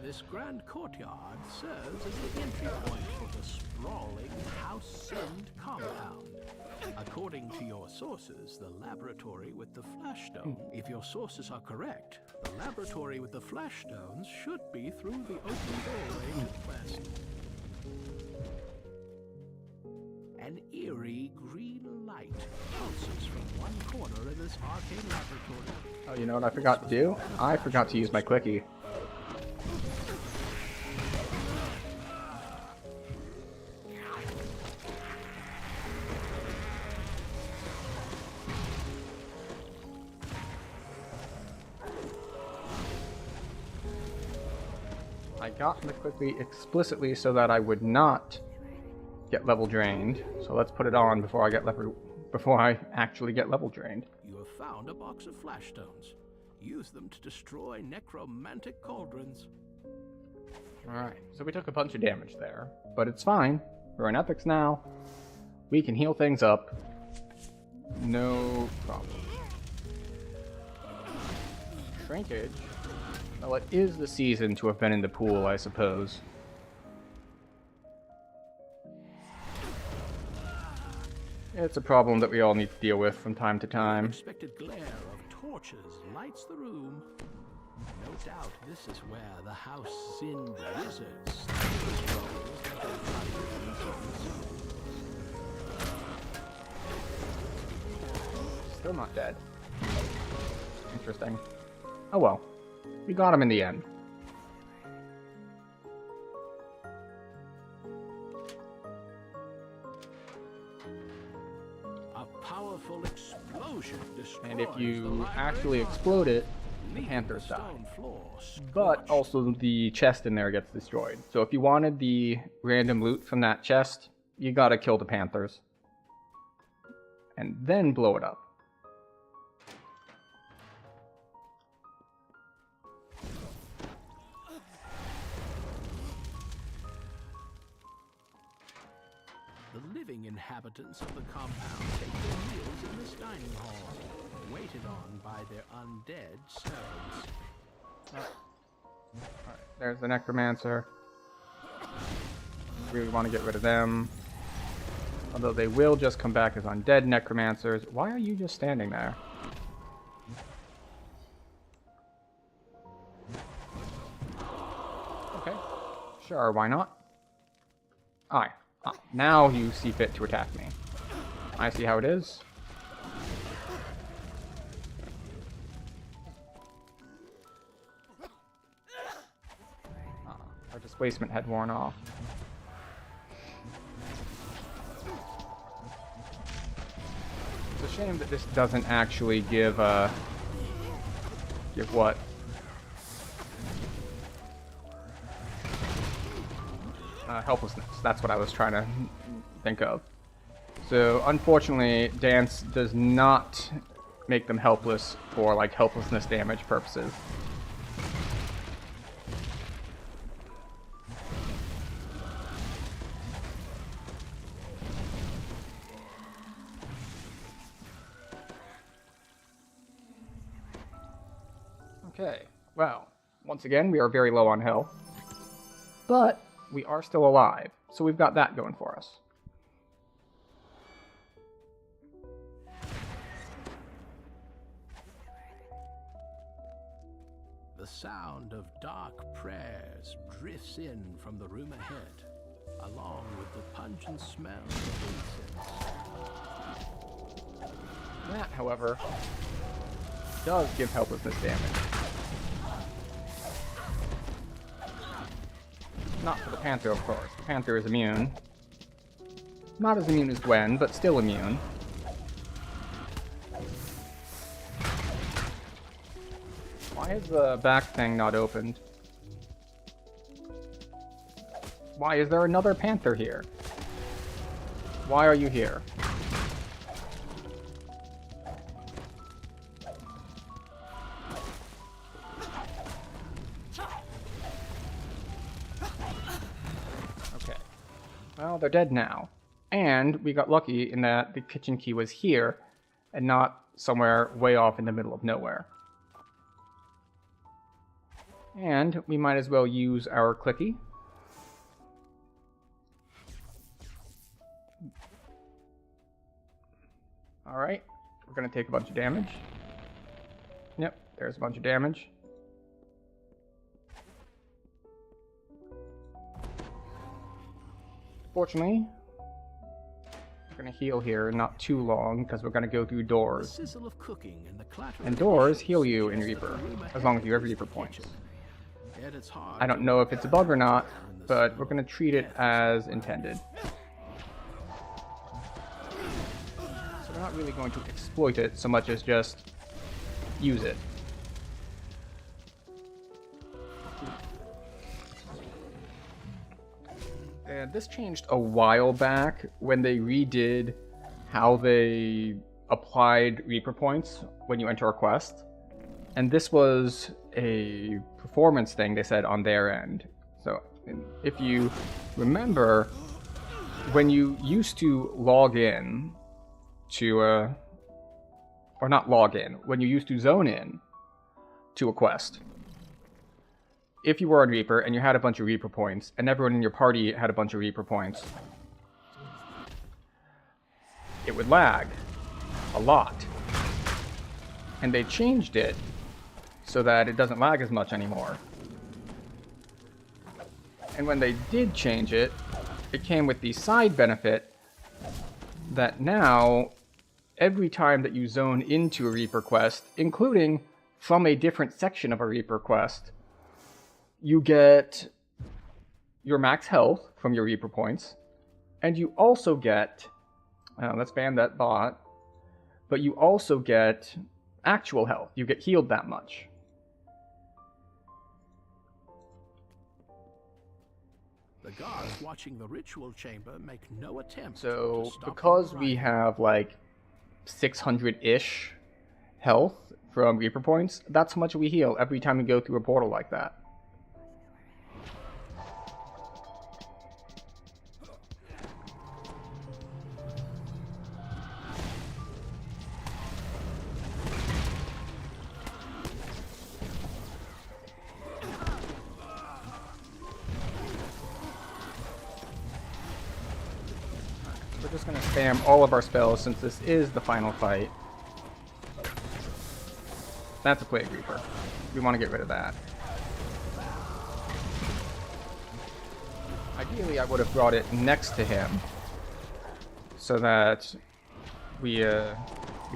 This grand courtyard serves as the entry point for the sprawling House Sind compound. According to your sources, the laboratory with the flashstone. If your sources are correct, the laboratory with the flashstones should be through the open doorway to the west. An eerie green light pulses from one corner in this arcane laboratory. Oh, you know what I forgot to do? I forgot to use my clicky. I got the quickly explicitly so that I would not get level drained. So let's put it on before I actually get level drained. You have found a box of flashstones. Use them to destroy necromantic cauldrons. Alright, so we took a bunch of damage there, but it's fine. We're in epics now. We can heal things up. No problem. Shrinkage. Well, it is the season to have been in the pool, I suppose. It's a problem that we all need to deal with from time to time. Unexpected glare of torches lights the room. No doubt this is where the House Sind wizards Still not dead. Interesting. Oh well. We got him in the end. A powerful explosion destroys And if the you library actually vault, explode it, the leaving Panthers the die. stone floor But scorched. also the chest in there gets destroyed. So if you wanted the random loot from that chest, you gotta kill the Panthers. And then blow it up. The living inhabitants of the compound take their meals in this dining hall, waited on by their undead servants. Alright, there's the Necromancer. Really want to get rid of them. Although they will just come back as undead Necromancers. Why are you just standing there? Okay. Sure, why not? Aye. Ah, now you see fit to attack me. I see how it is. I'll just displacement had worn off. It's a shame that this doesn't actually give what? Helplessness. That's what I was trying to think of. So unfortunately, dance does not make them helpless for like helplessness damage purposes. Okay, well, once again, we are very low on health, but we are still alive, so we've got that going for us. The sound of dark prayers drifts in from the room ahead, along with the pungent smell of incense. That, however, does give helplessness damage. Not for the Panther, of course. The Panther is immune. Not as immune as Gwen, but still immune. Why is the back thing not opened? Why is there another Panther here? Why are you here? Okay. Well, they're dead now. And we got lucky in that the kitchen key was here and not somewhere way off in the middle of nowhere. And we might as well use our clicky. Alright, we're going to take a bunch of damage. Yep, there's a bunch of damage. Fortunately, we're going to heal here not too long because we're going to go through doors. The sizzle of cooking and the clatter And of doors dishes heal you in fills the Reaper, room as ahead long as you have of Reaper the points. kitchen. Yet it's hard I don't to know if it's a bug or not, when the but smell we're going to of treat it death as intended. So we're not really going to exploit it so much as just use it. And this changed a while back when they redid how they applied Reaper points when you enter a quest. And this was a performance thing they said on their end. So if you remember, when you used to log in to or not log in, when you used to zone in to a quest, if you were on Reaper and you had a bunch of Reaper points, and everyone in your party had a bunch of Reaper points, it would lag a lot. And they changed it so that it doesn't lag as much anymore. And when they did change it, it came with the side benefit that now, every time that you zone into a Reaper quest, including from a different section of a Reaper quest, you get your max health from your Reaper points, and you also get, let's ban that bot, but you also get actual health. You get healed that much. The guards watching the ritual chamber make no attempt So, to stop because the we riot. have like 600-ish health from Reaper points, that's how much we heal every time we go through a portal like that. We're just going to spam all of our spells since this is the final fight. That's a Plague Reaper. We want to get rid of that. Ideally, I would have brought it next to him so that we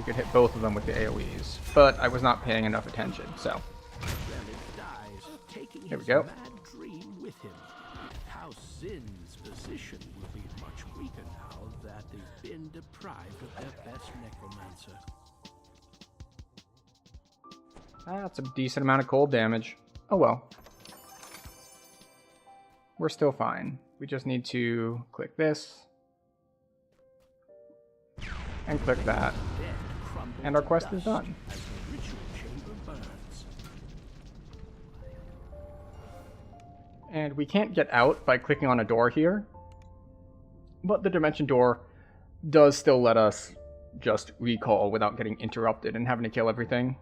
could hit both of them with the AoEs. But I was not paying enough attention, so. Relic dies, taking Here we his go. mad dream with him. House Sin's position will be much weaker now that they've been deprived of their best necromancer. That's a decent amount of cold damage. Oh well. We're still fine. We just need to click this. And click that. And our quest is done. And we can't get out by clicking on a door here. But the dimension door does still let us just recall without getting interrupted and having to kill everything.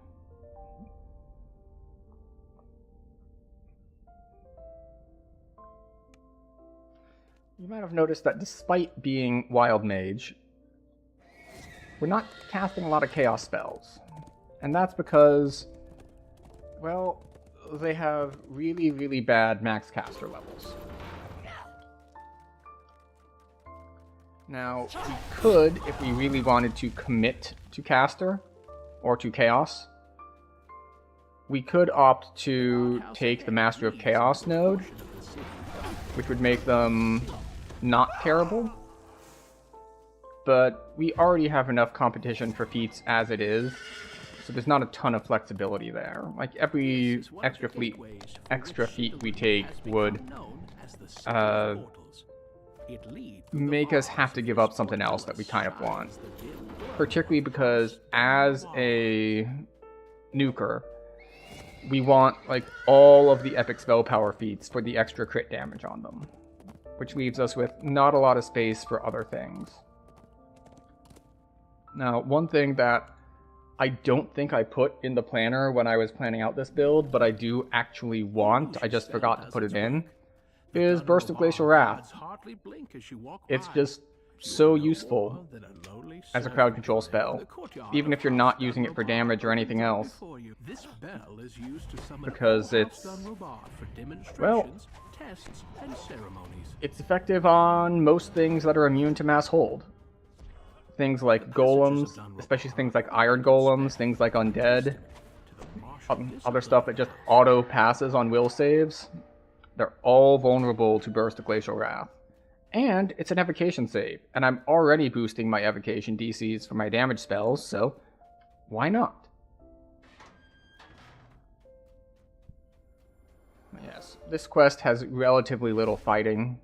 You might have noticed that despite being Wild Mage, we're not casting a lot of chaos spells. And that's because, well, they have really, really bad max caster levels. Now, we could, if we really wanted to commit to caster, or to chaos, we could opt to take the Master of Chaos node, which would make them not terrible. But we already have enough competition for feats as it is, so there's not a ton of flexibility there. Like, every extra feat we take would make us have to give up something else that we kind of want. Particularly because as a nuker, we want like all of the epic spell power feats for the extra crit damage on them, which leaves us with not a lot of space for other things. Now, one thing that I don't think I put in the planner when I was planning out this build, but I do actually want, I just forgot to put it in, is Burst of Glacial Wrath. It's just so useful as a crowd control spell, even if you're not using it for damage or anything else, because it's, well, it's effective on most things that are immune to mass hold. Things like golems, especially things like iron golems, things like undead, other stuff that just auto passes on will saves. They're all vulnerable to Burst of Glacial Wrath. And it's an evocation save, and I'm already boosting my evocation DCs for my damage spells, so why not? Yes, this quest has relatively little fighting.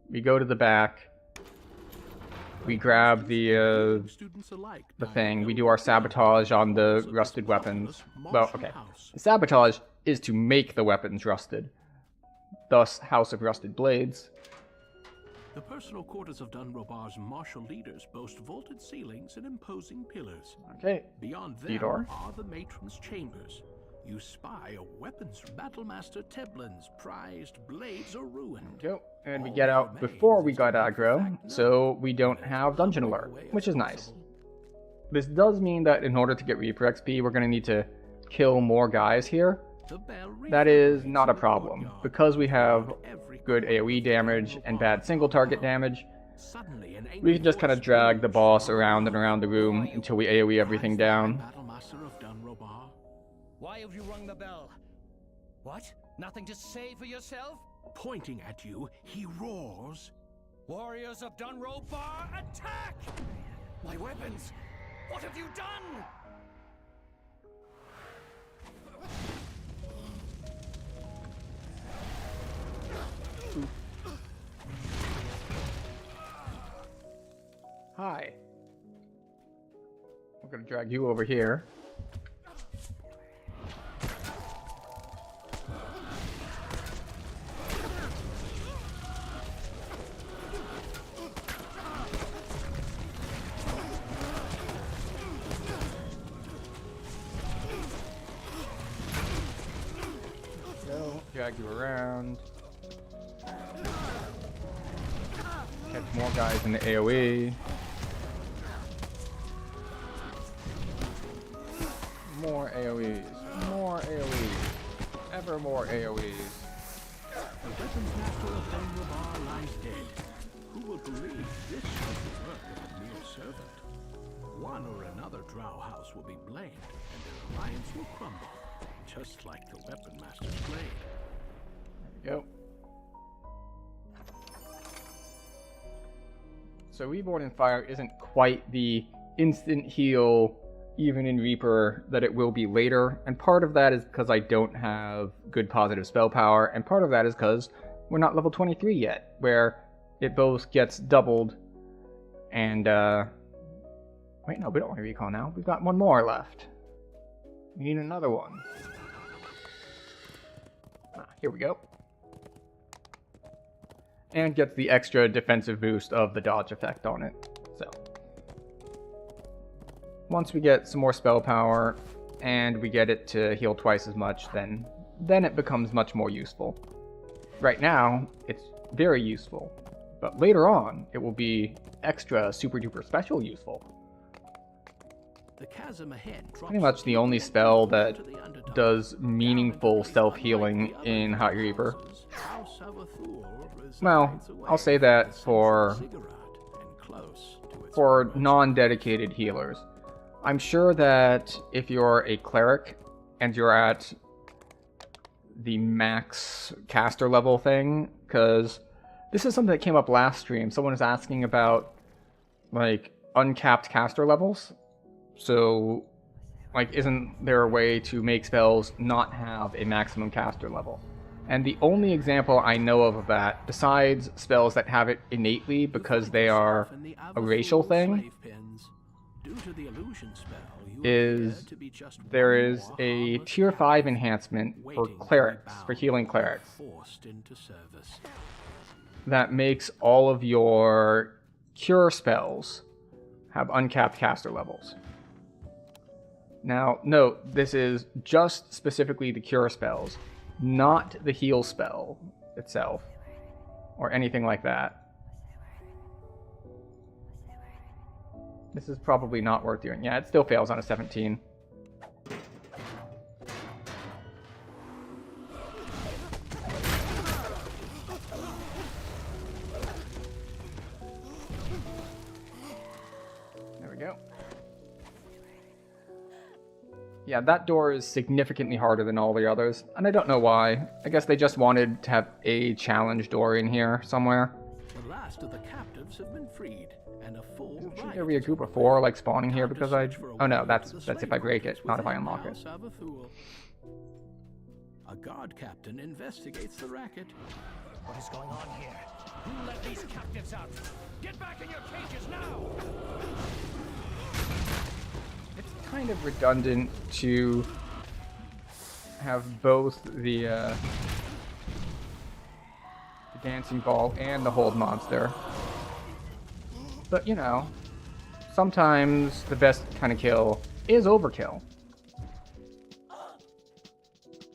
We go to the back. We grab the thing. We do our sabotage on the rusted weapons. Well, okay. The sabotage is to make the weapons rusted. Thus, House of Rusted Blades. The personal quarters of Dunrobar's martial leaders boast vaulted ceilings and imposing pillars. Okay. Beyond them Theodore. are the matron's chambers. You spy a weapons battlemaster Teblin's prized blades are ruined. Go. And we get out before we got aggro, so we don't have dungeon alert, which is nice. This does mean that in order to get Reaper XP, we're going to need to kill more guys here. That is not a problem, because we have good AoE damage and bad single target damage. We can just kind of drag the boss around and around the room until we AoE everything down. Why have you rung the bell? What? Nothing to say for yourself? Pointing at you, he roars. Warriors of Dunrobar, attack! My weapons! What have you done? Hi. I'm gonna drag you over here. Drag you around. Catch more guys in the AoE. More AoEs. More AoEs. Ever more AoEs. The weapons master of Dunrobar lies dead. Who will believe this was the work of a mere servant? One or another drow house will be blamed, and their alliance will crumble, just like the weapon master's blade. Go. So Reborn in Fire isn't quite the instant heal, even in Reaper, that it will be later. And part of that is because I don't have good positive spell power, and part of that is because we're not level 23 yet, where it both gets doubled and, wait, no, we don't want to recall now. We've got one more left. We need another one. Here we go. And gets the extra defensive boost of the dodge effect on it. So, once we get some more spell power and we get it to heal twice as much, then it becomes much more useful. Right now, it's very useful, but later on, it will be extra super duper special useful. The chasm ahead Pretty much the only spell that does meaningful self-healing in Hot Reaper. Well, I'll say that for non-dedicated healers. I'm sure that if you're a cleric and you're at the max caster level thing, because this is something that came up last stream. Someone was asking about, like, uncapped caster levels. So, like, isn't there a way to make spells not have a maximum caster level? And the only example I know of that, besides spells that have it innately because they are a racial thing, is there is a tier 5 enhancement for clerics, for healing clerics, that makes all of your cure spells have uncapped caster levels. Now, note, this is just specifically the cure spells, not the heal spell itself, or anything like that. This is probably not worth doing. Yeah, it still fails on a 17. There we go. Yeah, that door is significantly harder than all the others, and I don't know why. I guess they just wanted to have a challenge door in here somewhere. The last of the captives have been freed, and a full Shouldn't there be a group of 4 like spawning here because I... Oh no, that's if I break it, not if I unlock it. A guard captain investigates the racket. What is going on here? Who let these captives out? Get back in your cages now! It's kind of redundant to have both the dancing ball and the hold monster. But, you know, sometimes the best kind of kill is overkill.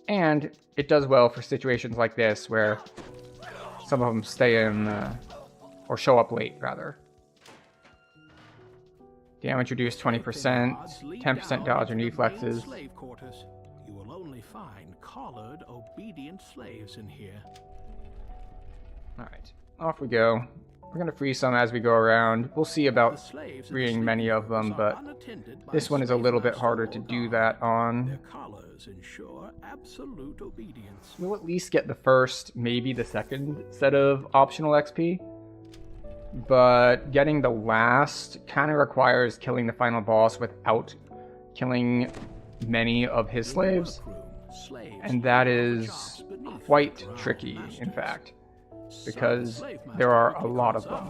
And it does well for situations like this where some of them stay in, or show up late, rather. Damage reduced 20%, 10% dodge and reflexes. You will only find collared, obedient slaves in here. Alright, off we go. We're going to free some as we go around. We'll see about freeing many of them, but this one is a little bit harder to do that on. Their collars ensure absolute obedience. We'll at least get the first, maybe the second set of optional XP. But getting the last kind of requires killing the final boss without killing many of his slaves. And that is quite tricky, in fact, because there are a lot of them.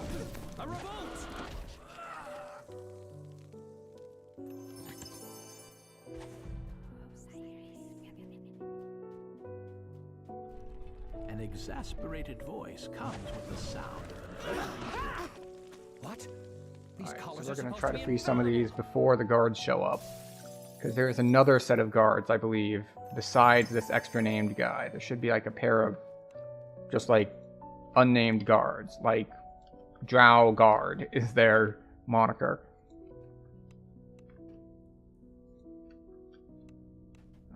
An exasperated voice comes with the sound of What? Alright, so we're going to try to free some of these before the guards show up. Because there is another set of guards, I believe, besides this extra named guy. There should be like a pair of just like unnamed guards. Like Drow Guard is their moniker.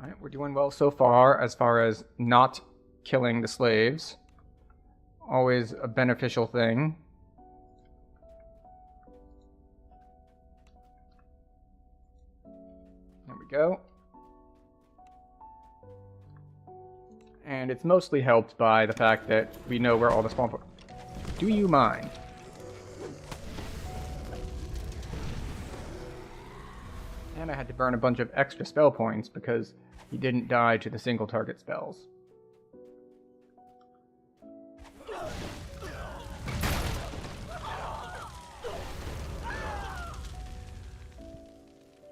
Alright, we're doing well so far as not killing the slaves. Always a beneficial thing. There we go. And it's mostly helped by the fact that we know where all the spawn points. Do you mind? And I had to burn a bunch of extra spell points because he didn't die to the single target spells.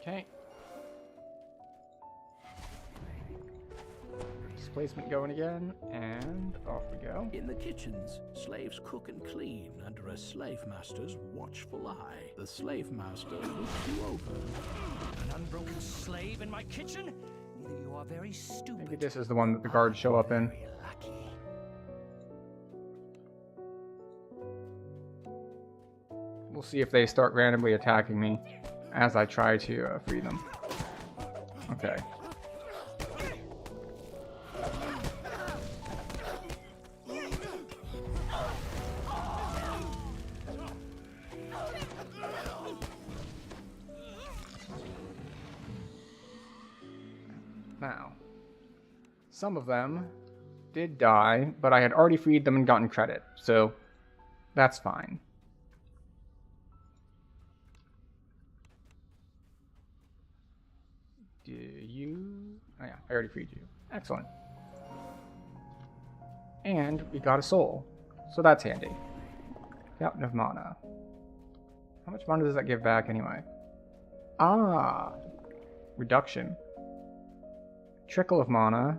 Okay. Displacement going again, and off we go. In the kitchens, slaves cook and clean under a slave master's watchful eye. The slave master looks you over. An unbroken slave in my kitchen? Either you are very stupid. Maybe this is the one that the guards show up in. Very lucky. We'll see if they start randomly attacking me as I try to free them. Okay. Now, some of them did die, but I had already freed them and gotten credit, so that's fine. Do you... Oh yeah, I already freed you. Excellent. And we got a soul, so that's handy. Fountain of mana. How much mana does that give back anyway? Ah! Reduction. Trickle of mana.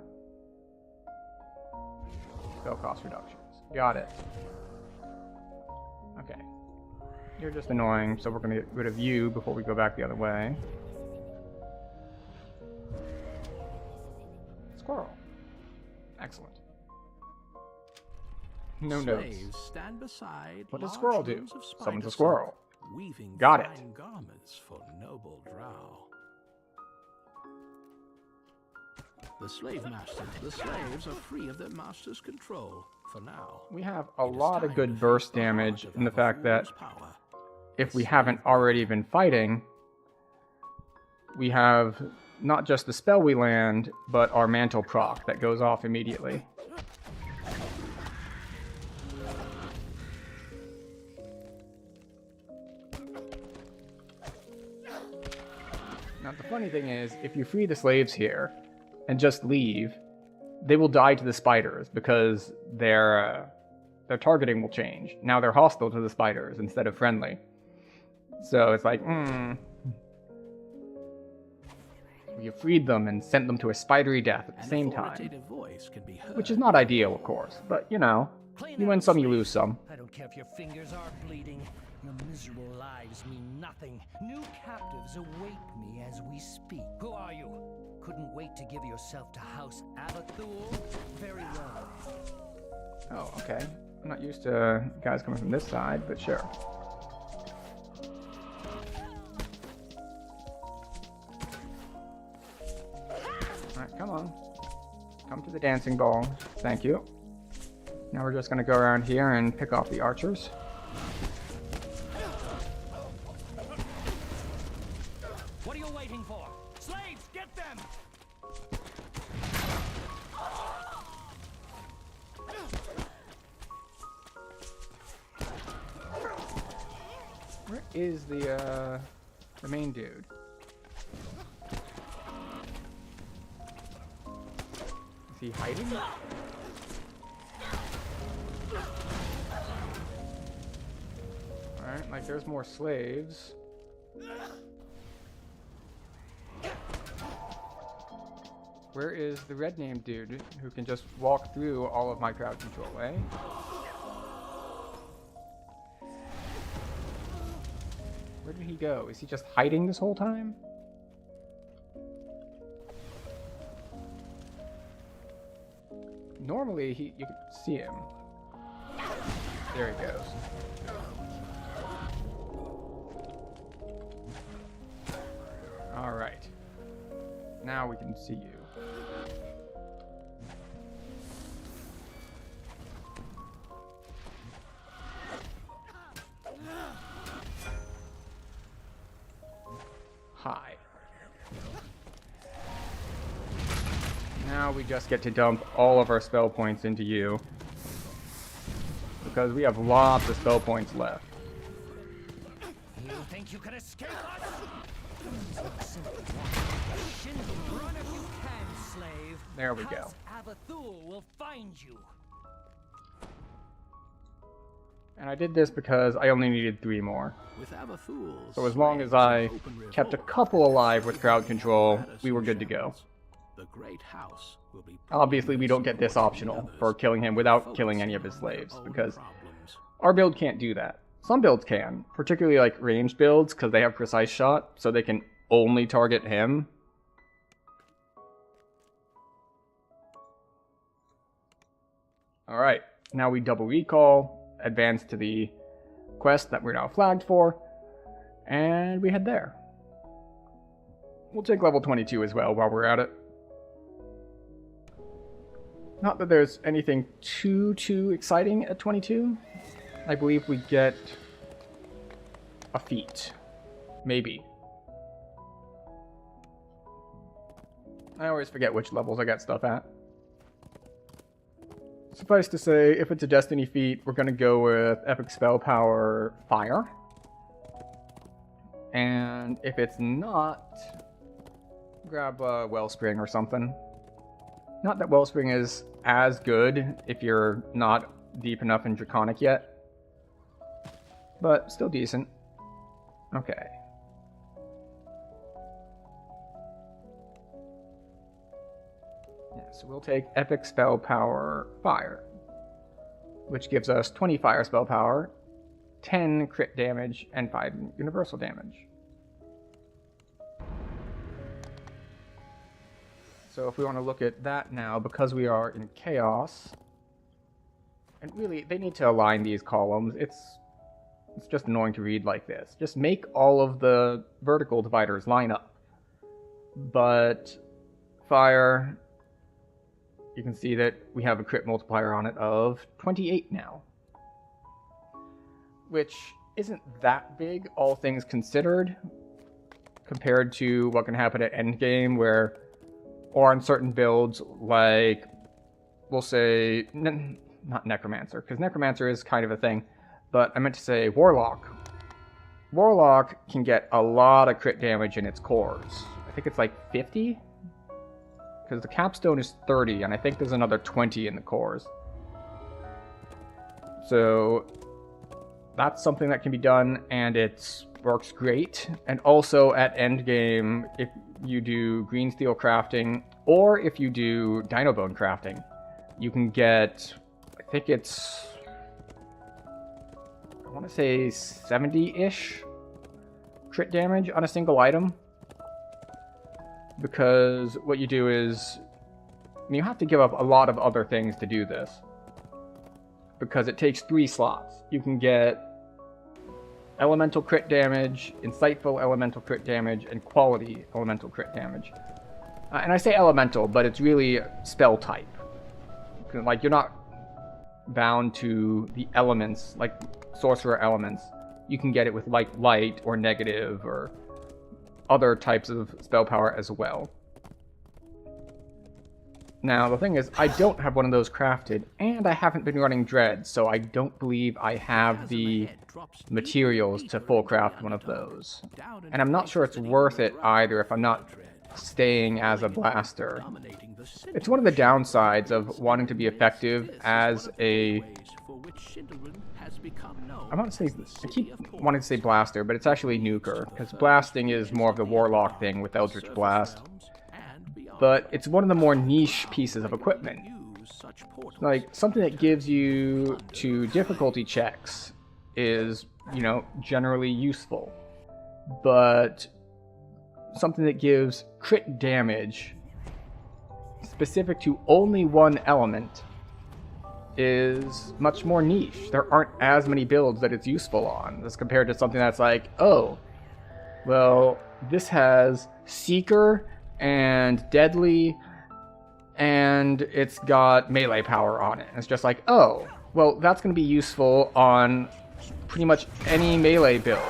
Spell cost reductions. Got it. Okay. You're just annoying, so we're going to get rid of you before we go back the other way. Squirrel. Excellent. No notes. Slaves stand beside What does large squirrel do? rows of spider Summons a silk, squirrel. Weaving Got it. fine garments for noble drow. The slaves are free of their master's control for now. We have a It is lot of time good to burst face the heart damage of in the our fact that fool's power. if we haven't already been fighting, we have not just the spell we land, but our mantle proc that goes off immediately. Now the funny thing is, if you free the slaves here and just leave, they will die to the spiders because their targeting will change. Now they're hostile to the spiders instead of friendly. So it's like, you freed them and sent them to a spidery death at the same time. Voice can be heard. Which is not ideal, of course, but you know, you win some, you lose some. I don't care if your fingers are bleeding. Your miserable lives mean nothing. New captives await me as we speak. Who are you? Couldn't wait to give yourself to House Abathul? Very well. Oh, okay. I'm not used to guys coming from this side, but sure. Alright, come on. Come to the dancing ball. Thank you. Now we're just gonna go around here and pick off the archers. What are you waiting for? Slaves, get them! Where is the main dude? Is he hiding? Alright, like there's more slaves. Where is the red named dude who can just walk through all of my crowd control, eh? Where did he go? Is he just hiding this whole time? Normally, you could see him. There he goes. Alright. Now we can see you. Hi. Now we just get to dump all of our spell points into you. Because we have lots of spell points left. You think you can escape us? Run if you can, slave. There we go. House Avathul will find you. And I did this because I only needed 3 more. With Avathul's So as long as slaves I and open kept a revolt, couple alive with crowd control, Madison we were good to go. shells, the great house will be Obviously, we don't get this optional for killing him without killing any of his slaves, because our build can't do that. Some builds can, particularly like ranged builds, because they have precise shot, so they can only target him. Alright, now we double recall, advance to the quest that we're now flagged for, and we head there. We'll take level 22 as well while we're at it. Not that there's anything too exciting at 22. I believe we get a feat. Maybe. I always forget which levels I got stuff at. Suffice to say, if it's a Destiny feat, we're going to go with Epic Spell Power Fire. And if it's not, grab a Wellspring or something. Not that Wellspring is as good if you're not deep enough in Draconic yet, but still decent. Okay. Yeah, so we'll take Epic Spell Power Fire, which gives us 20 Fire Spell Power, 10 crit damage, and 5 universal damage. So if we want to look at that now, because we are in Chaos, and really, they need to align these columns. It's just annoying to read like this. Just make all of the vertical dividers line up. But Fire, you can see that we have a crit multiplier on it of 28 now. Which isn't that big, all things considered, compared to what can happen at endgame, where, or on certain builds, like, we'll say, not Necromancer, because Necromancer is kind of a thing, but I meant to say Warlock. Warlock can get a lot of crit damage in its cores. I think it's like 50? Because the capstone is 30, and I think there's another 20 in the cores. So that's something that can be done, and it works great. And also at endgame, if you do green steel crafting, or if you do dino bone crafting, you can get, I think it's, I want to say 70-ish crit damage on a single item. Because what you do is, you have to give up a lot of other things to do this. Because it takes 3 slots. You can get elemental crit damage, insightful elemental crit damage, and quality elemental crit damage. And I say elemental, but it's really spell type. Like, you're not bound to the elements, like sorcerer elements. You can get it with like light or negative or other types of spell power as well. Now, the thing is, I don't have one of those crafted, and I haven't been running Dread, so I don't believe I have the materials to full craft one of those. And I'm not sure it's worth it either if I'm not staying as a blaster. It's one of the downsides of wanting to be effective as a... I keep wanting to say blaster, but it's actually nuker, because blasting is more of the warlock thing with Eldritch Blast. But it's one of the more niche pieces of equipment. Like, something that gives you to difficulty checks is, you know, generally useful. But something that gives crit damage specific to only one element is much more niche. There aren't as many builds that it's useful on as compared to something that's like, oh, well, this has Seeker and Deadly, and it's got melee power on it. And it's just like, oh, well, that's going to be useful on pretty much any melee build,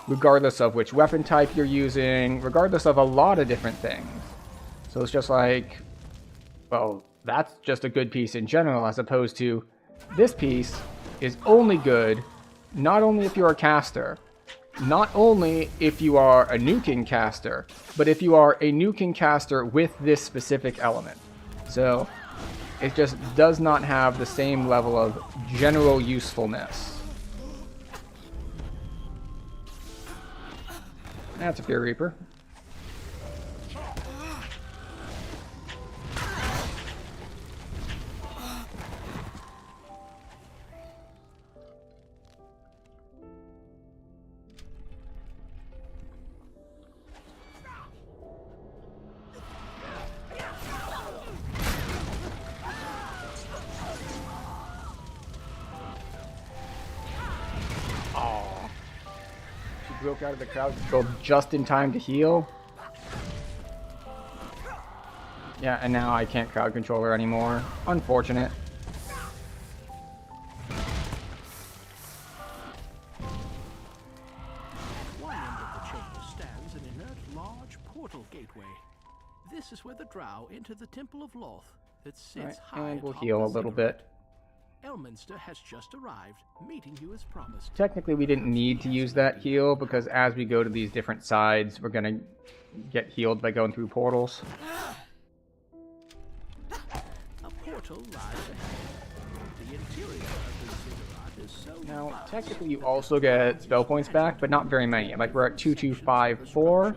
regardless of which weapon type you're using, regardless of a lot of different things. So it's just like, well, that's just a good piece in general, as opposed to this piece is only good, not only if you're a caster, not only if you are a nuking caster, but if you are a nuking caster with this specific element. So it just does not have the same level of general usefulness. That's a Fear Reaper. Broke out of the crowd control just in time to heal. Yeah, and now I can't crowd control her anymore. Unfortunate. One end of the chamber stands an inert large portal gateway. This is where the drow enter the Temple of Loth that sits high and we'll atop heal a the little ziggurat. bit. Elminster has just arrived, meeting you as promised. Technically, we didn't need to use that heal because as we go to these different sides, we're going to get healed by going through portals. A portal lies ahead. The interior of the ziggurat is so Now, vast technically, you also get spell points back, but not very many. Like, we're at 2254.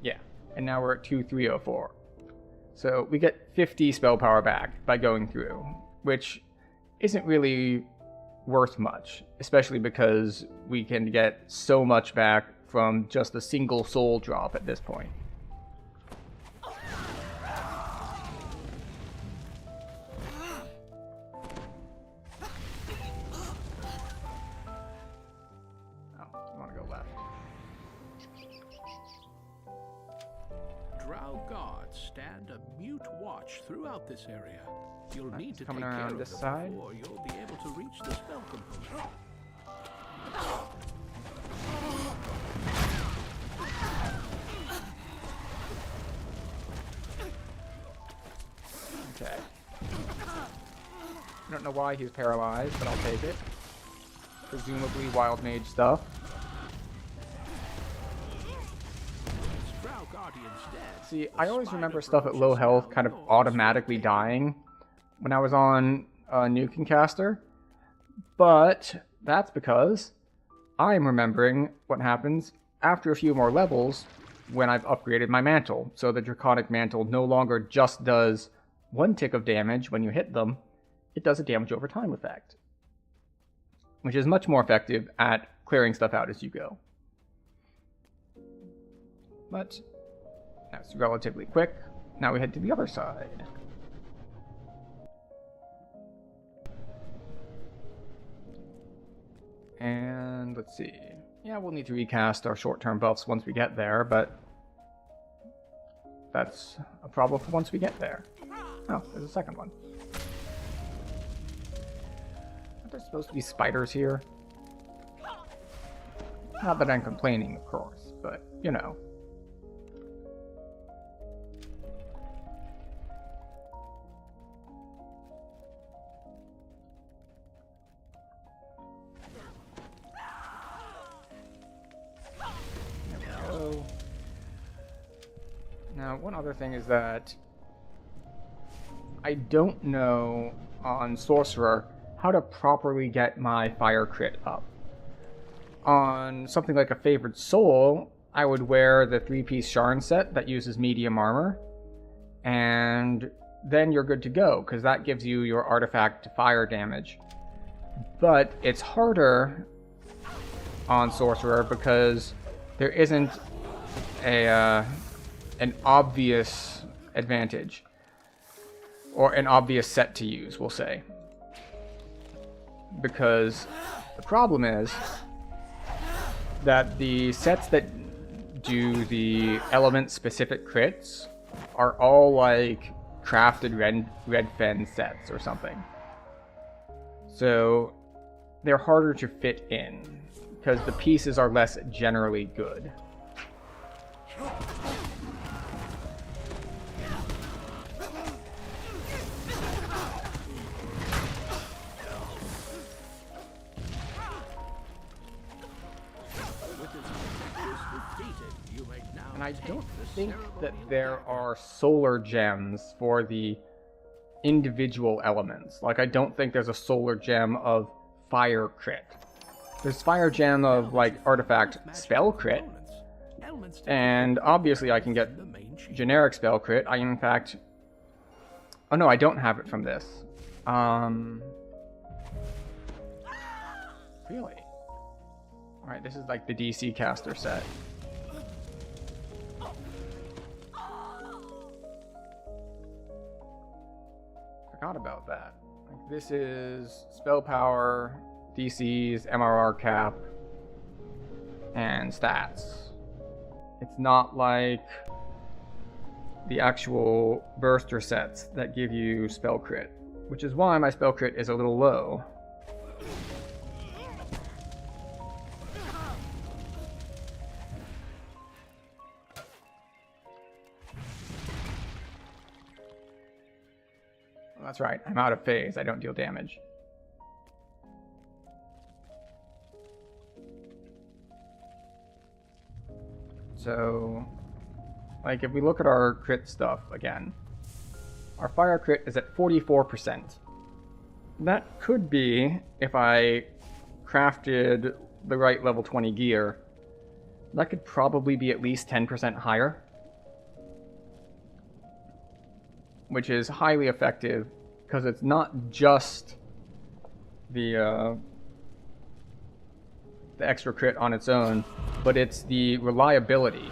Yeah, and now we're at 2304. So we get 50 spell power back by going through, which isn't really worth much, especially because we can get so much back from just a single soul drop at this point. Oh, I want to go left. Drow guards stand a mute watch throughout this area. You'll need to coming take around care this of them side. before you'll be able to reach the spell component. Okay. I don't know why he's paralyzed, but I'll take it. Presumably wild mage stuff. Drow guardians dead. See, I always remember stuff at low health kind of automatically dying when I was on Nuking Caster, but that's because I'm remembering what happens after a few more levels when I've upgraded my mantle. So the Draconic Mantle no longer just does one tick of damage when you hit them, it does a damage over time effect, which is much more effective at clearing stuff out as you go. But that's relatively quick. Now we head to the other side. And let's see. Yeah, we'll need to recast our short-term buffs once we get there, but that's a problem for once we get there. Oh, there's a second one. Aren't there supposed to be spiders here? Not that I'm complaining, of course, but, you know. Now, one other thing is that I don't know on Sorcerer how to properly get my fire crit up. On something like a Favored Soul, I would wear the 3-piece Sharn set that uses medium armor, and then you're good to go, because that gives you your artifact fire damage. But it's harder on Sorcerer because there isn't an obvious advantage, or an obvious set to use, we'll say. Because the problem is that the sets that do the element-specific crits are all like crafted red fen sets or something. So they're harder to fit in, because the pieces are less generally good. I don't think that there are solar gems for the individual elements. Like, I don't think there's a solar gem of fire crit. There's fire gem of, like, artifact spell crit. And obviously I can get generic spell crit. I, in fact... Oh no, I don't have it from this. Really? Alright, this is like the DC caster set. Forgot about that. Like, this is spell power, DCs, MRR cap, and stats. It's not like the actual burster sets that give you spell crit, which is why my spell crit is a little low. Well, that's right, I'm out of phase, I don't deal damage. So, like, if we look at our crit stuff again, our fire crit is at 44%. That could be, if I crafted the right level 20 gear, that could probably be at least 10% higher. Which is highly effective, because it's not just the extra crit on its own, but it's the reliability.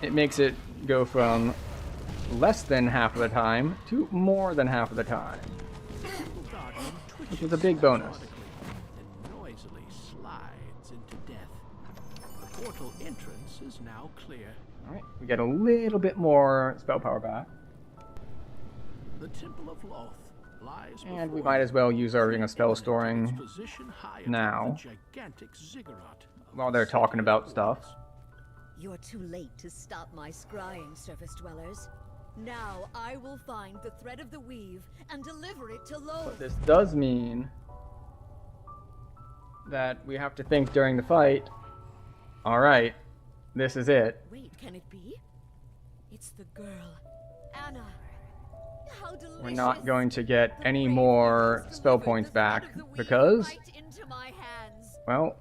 It makes it go from less than half of the time to more than half of the time, which is a big bonus. And noisily slides into death. The portal entrance is now clear. Alright, we get a little bit more spell power back. The Temple of Loth lies And we before might as well use our Ring of Spell Storing position high atop now, the gigantic ziggurat of while they're talking about stuff. You're too late to stop my scrying, surface dwellers. Now I will find the thread of the weave and deliver it to Loth. But this does mean that we have to think during the fight, alright, this is it. Wait, can it be? It's the girl, Anna. How delicious. We're not going to get The any brave more has spell delivered points the thread back, of the weave because, right into my hands. well,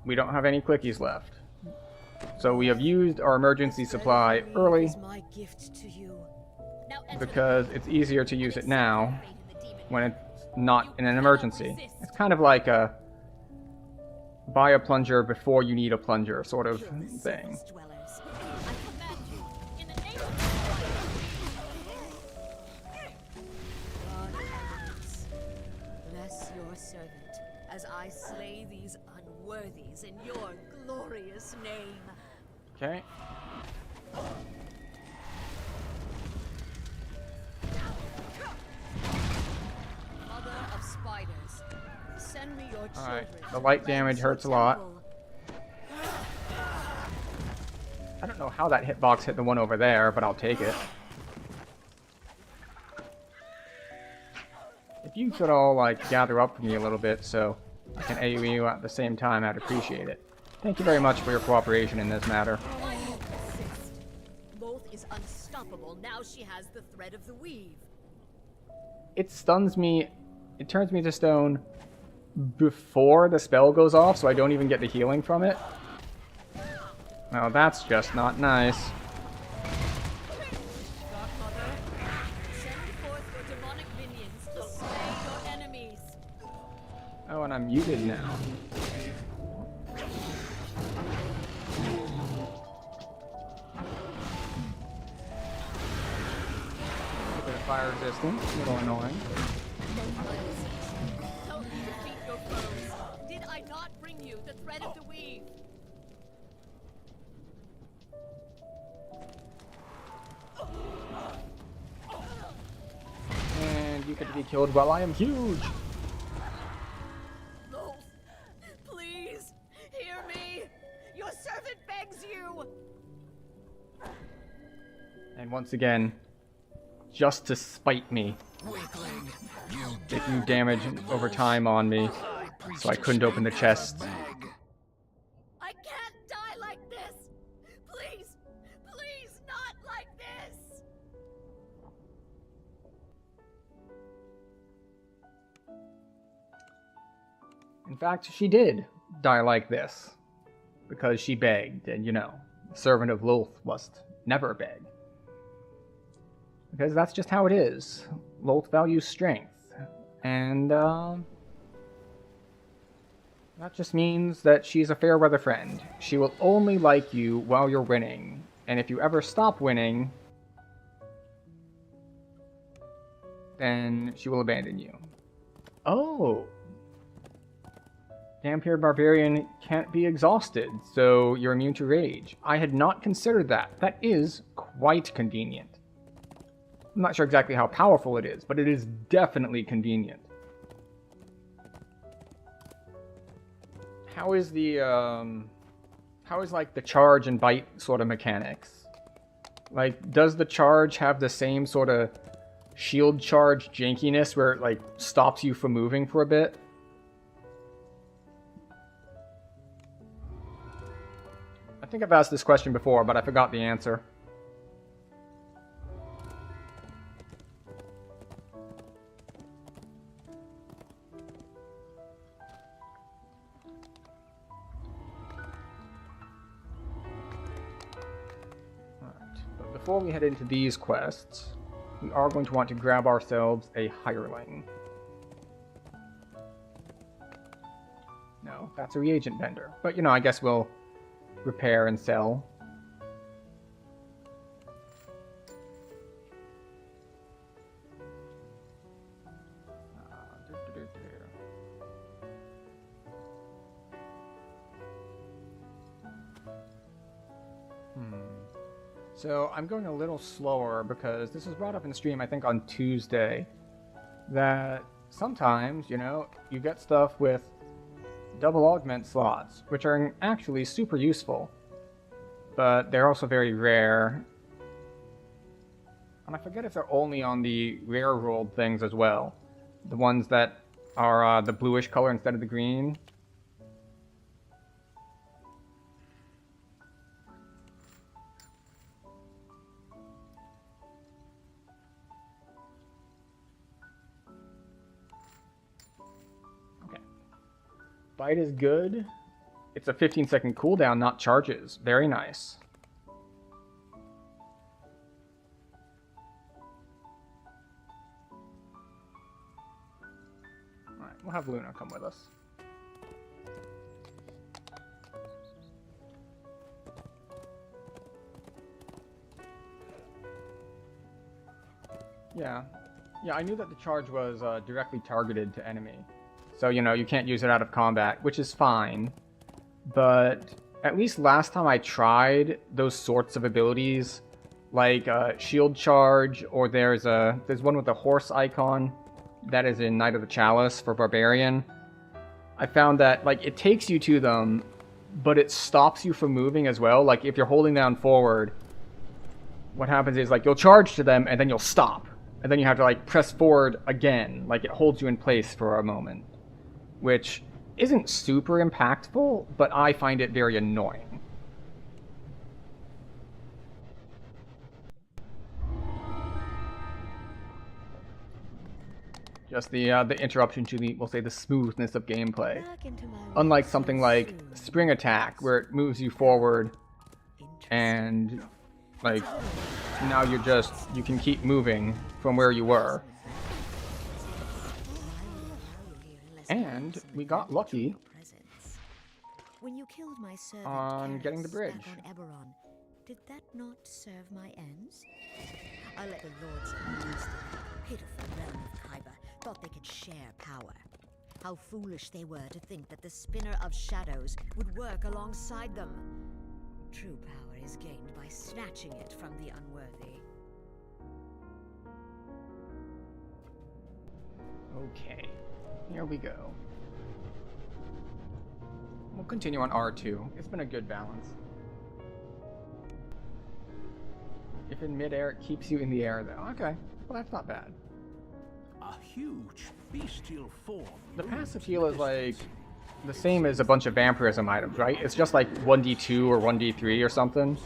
we don't have any quickies left. So we have used our emergency supply Thread of the weave early, is my gift to you. Now enter because it's easier to use it now when it's not in an emergency. It's kind of like a buy a plunger before you need a plunger sort of thing. surface dwellers. I command you, in the name of God heavens, bless your servant as I slay these unworthies in your glorious name. Okay. Mother of spiders, send me your children. Alright, the to light cleanse damage your hurts a lot. temple. I don't know how that hitbox hit the one over there, but I'll take it. If you could all, like, gather up for me a little bit so I can AoE you at the same time, I'd appreciate it. Thank you very much for your cooperation in this matter. I will persist. Loth is unstoppable now she has the thread of the weave. It stuns me, it turns me to stone before the spell goes off, so I don't even get the healing from it. Well, that's just not nice. Godmother, send forth your demonic minions to slay your enemies. Oh, and I'm muted now. A bit of fire resistance, a little annoying. Help me defeat your foes. Did I not bring you the thread of the weave? And you get to be killed while I am huge! Loth, please, hear me. Your servant begs you. And once again, just to spite me, Weakling, you taking damage over time on me, so I couldn't open the chest. I can't die like this. In fact, she did die like this, because she begged, and the servant of Lolth must never beg. Because that's just how it is. Lolth values strength, and that just means that she's a fair weather friend. She will only like you while you're winning, and if you ever stop winning, then she will abandon you. Oh! Vampire Barbarian can't be exhausted, so you're immune to rage. I had not considered that. That is quite convenient. I'm not sure exactly how powerful it is, but it is definitely convenient. How is the, like, the charge and bite sort of mechanics? Like, does the charge have the same sort of shield charge jankiness where it, like, stops you from moving for a bit? I think I've asked this question before, but I forgot the answer. Before we head into these quests, we are going to want to grab ourselves a hireling. No, that's a reagent vendor. But, I guess we'll repair and sell. So I'm going a little slower because this was brought up in the stream, I think, on Tuesday, that sometimes, you get stuff with double augment slots, which are actually super useful, but they're also very rare. And I forget if they're only on the rare rolled things as well. The ones that are the bluish color instead of the green. Bite is good. It's a 15-second cooldown, not charges. Very nice. Alright, we'll have Luna come with us. Yeah, I knew that the charge was directly targeted to enemy. So, you can't use it out of combat, which is fine. But at least last time I tried those sorts of abilities, like shield charge, or there's one with a horse icon that is in Knight of the Chalice for Barbarian. I found that, like, it takes you to them, but it stops you from moving as well. Like, if you're holding down forward, what happens is, like, you'll charge to them, and then you'll stop. And then you have to, like, press forward again. Like, it holds you in place for a moment. Which isn't super impactful, but I find it very annoying. Just the interruption to the, we'll say, the smoothness of gameplay. Unlike something like Spring Attack, where it moves you forward, and, like, now you can keep moving from where you were. And we got lucky when you killed my servant on getting the bridge. On Eberron, did that not serve my ends? I let the lords use the pitiful realm of Khyber thought they could share power. How foolish they were to think that the Spinner of Shadows would work alongside them. True power is gained by snatching it from the unworthy. Okay. Here we go. We'll continue on R2. It's been a good balance. If in midair, it keeps you in the air, though. Okay. Well, that's not bad. A huge bestial form. The passive heal is like the same as a bunch of vampirism items, right? It's just like 1d2 or 1d3 or something.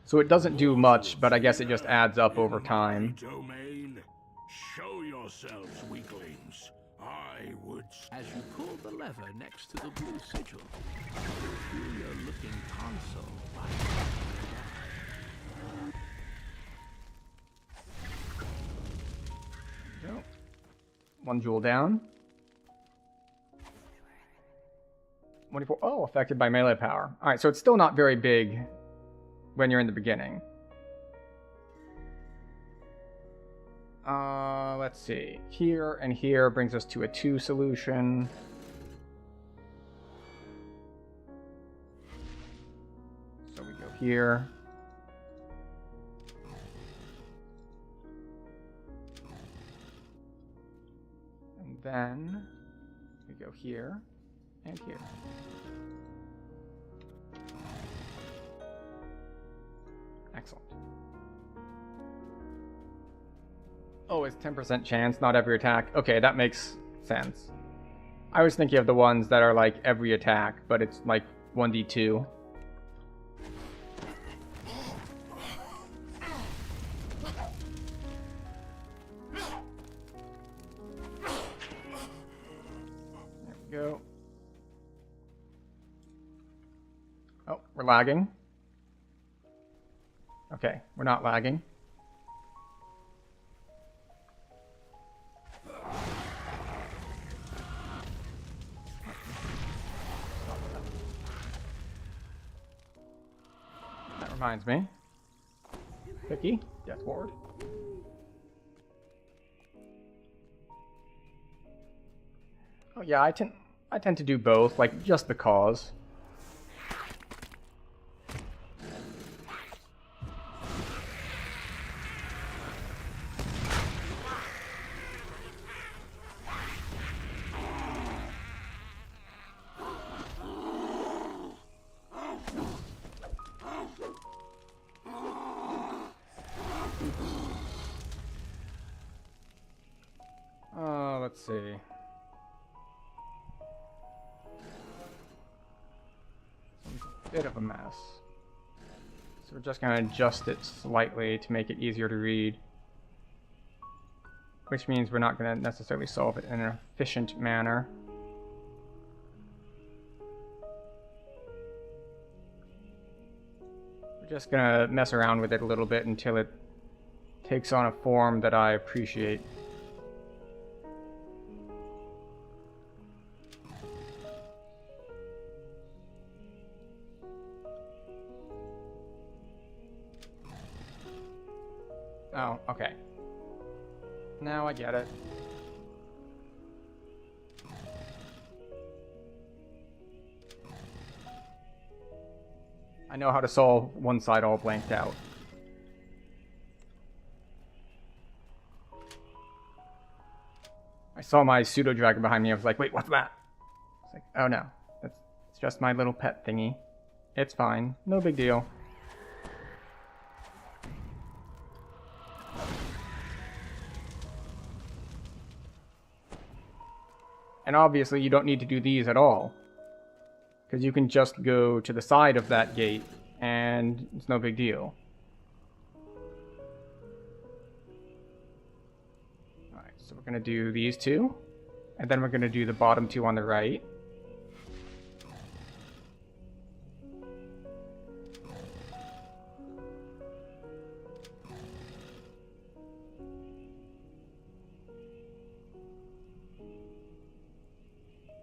So it doesn't do much, but I guess it just adds up over time. Domain, show yourselves, weaklings. I would words as you pull the lever next to the blue sigil. A peculiar-looking console lights up Go. One jewel down. 24. Oh, affected by melee power. Alright, so it's still not very big when you're in the beginning. Let's see. Here and here brings us to a 2 solution. So we go here. And then we go here and here. Excellent. Oh, it's 10% chance, not every attack. Okay, that makes sense. I was thinking of the ones that are like every attack, but it's like 1d2. There we go. Oh, we're lagging. Okay, we're not lagging. That reminds me. Vicky, Death Ward. Oh yeah, I tend to do both, like just because. Let's see. It's a bit of a mess. So we're just going to adjust it slightly to make it easier to read. Which means we're not going to necessarily solve it in an efficient manner. We're just going to mess around with it a little bit until it takes on a form that I appreciate. Oh, okay. Now I get it. I know how to solve one side all blanked out. I saw my pseudo dragon behind me. I was like, wait, what's that? It's like, oh no, it's just my little pet thingy. It's fine, no big deal. And obviously you don't need to do these at all, because you can just go to the side of that gate and it's no big deal. Alright, so we're going to do these two, and then we're going to do the bottom two on the right.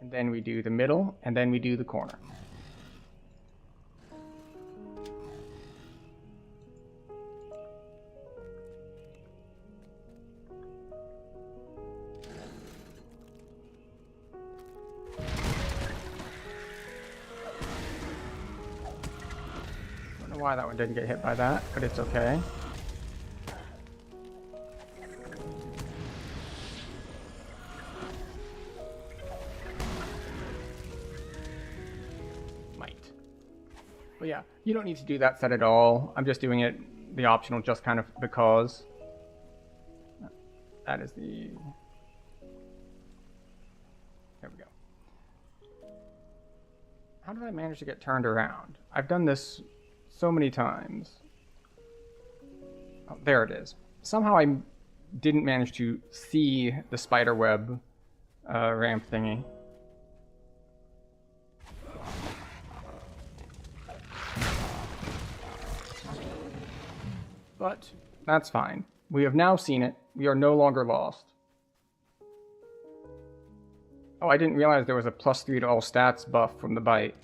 And then we do the middle, and then we do the corner. Don't know why that one didn't get hit by that, but it's okay. But yeah, you don't need to do that set at all. I'm just doing it the optional just kind of because. That is the... There we go. How did I manage to get turned around? I've done this so many times. Oh, there it is. Somehow I didn't manage to see the spider web ramp thingy. But that's fine. We have now seen it. We are no longer lost. Oh, I didn't realize there was a +3 to all stats buff from the bite.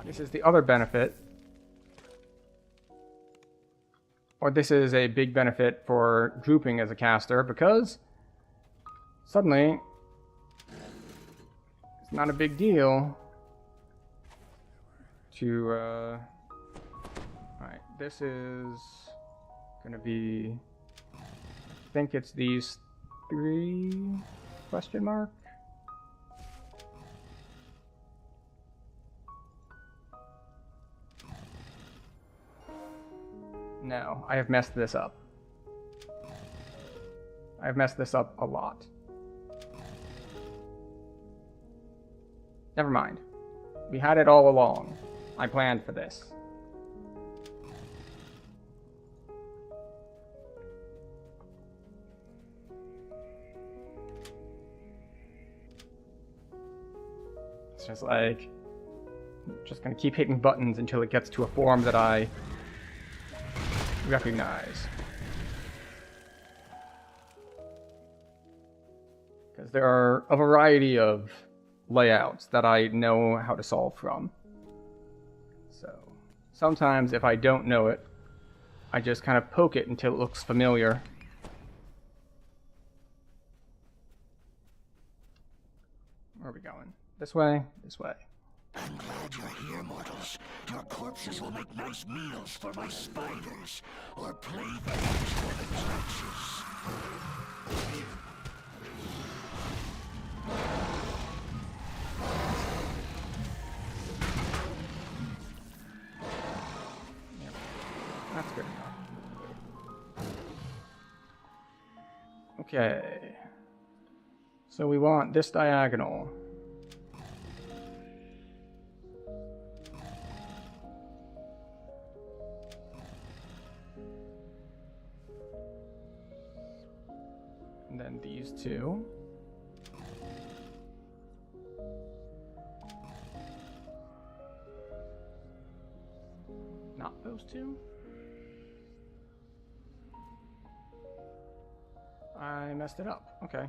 This is the other benefit. Or this is a big benefit for grouping as a caster, because suddenly it's not a big deal to alright, this is gonna be, I think it's these 3 question mark. No, I have messed this up. I've messed this up a lot. Never mind. We had it all along. I planned for this. It's just like, I'm just gonna keep hitting buttons until it gets to a form that I recognize. Because there are a variety of layouts that I know how to solve from. So sometimes if I don't know it, I just kind of poke it until it looks familiar. Where are we going? This way? This way. I'm glad you're here, mortals. Your corpses will make nice meals for my spiders, or playthings for the trenches. That's good enough. Okay. So we want this diagonal. And then these two. Not those two? I messed it up. Okay.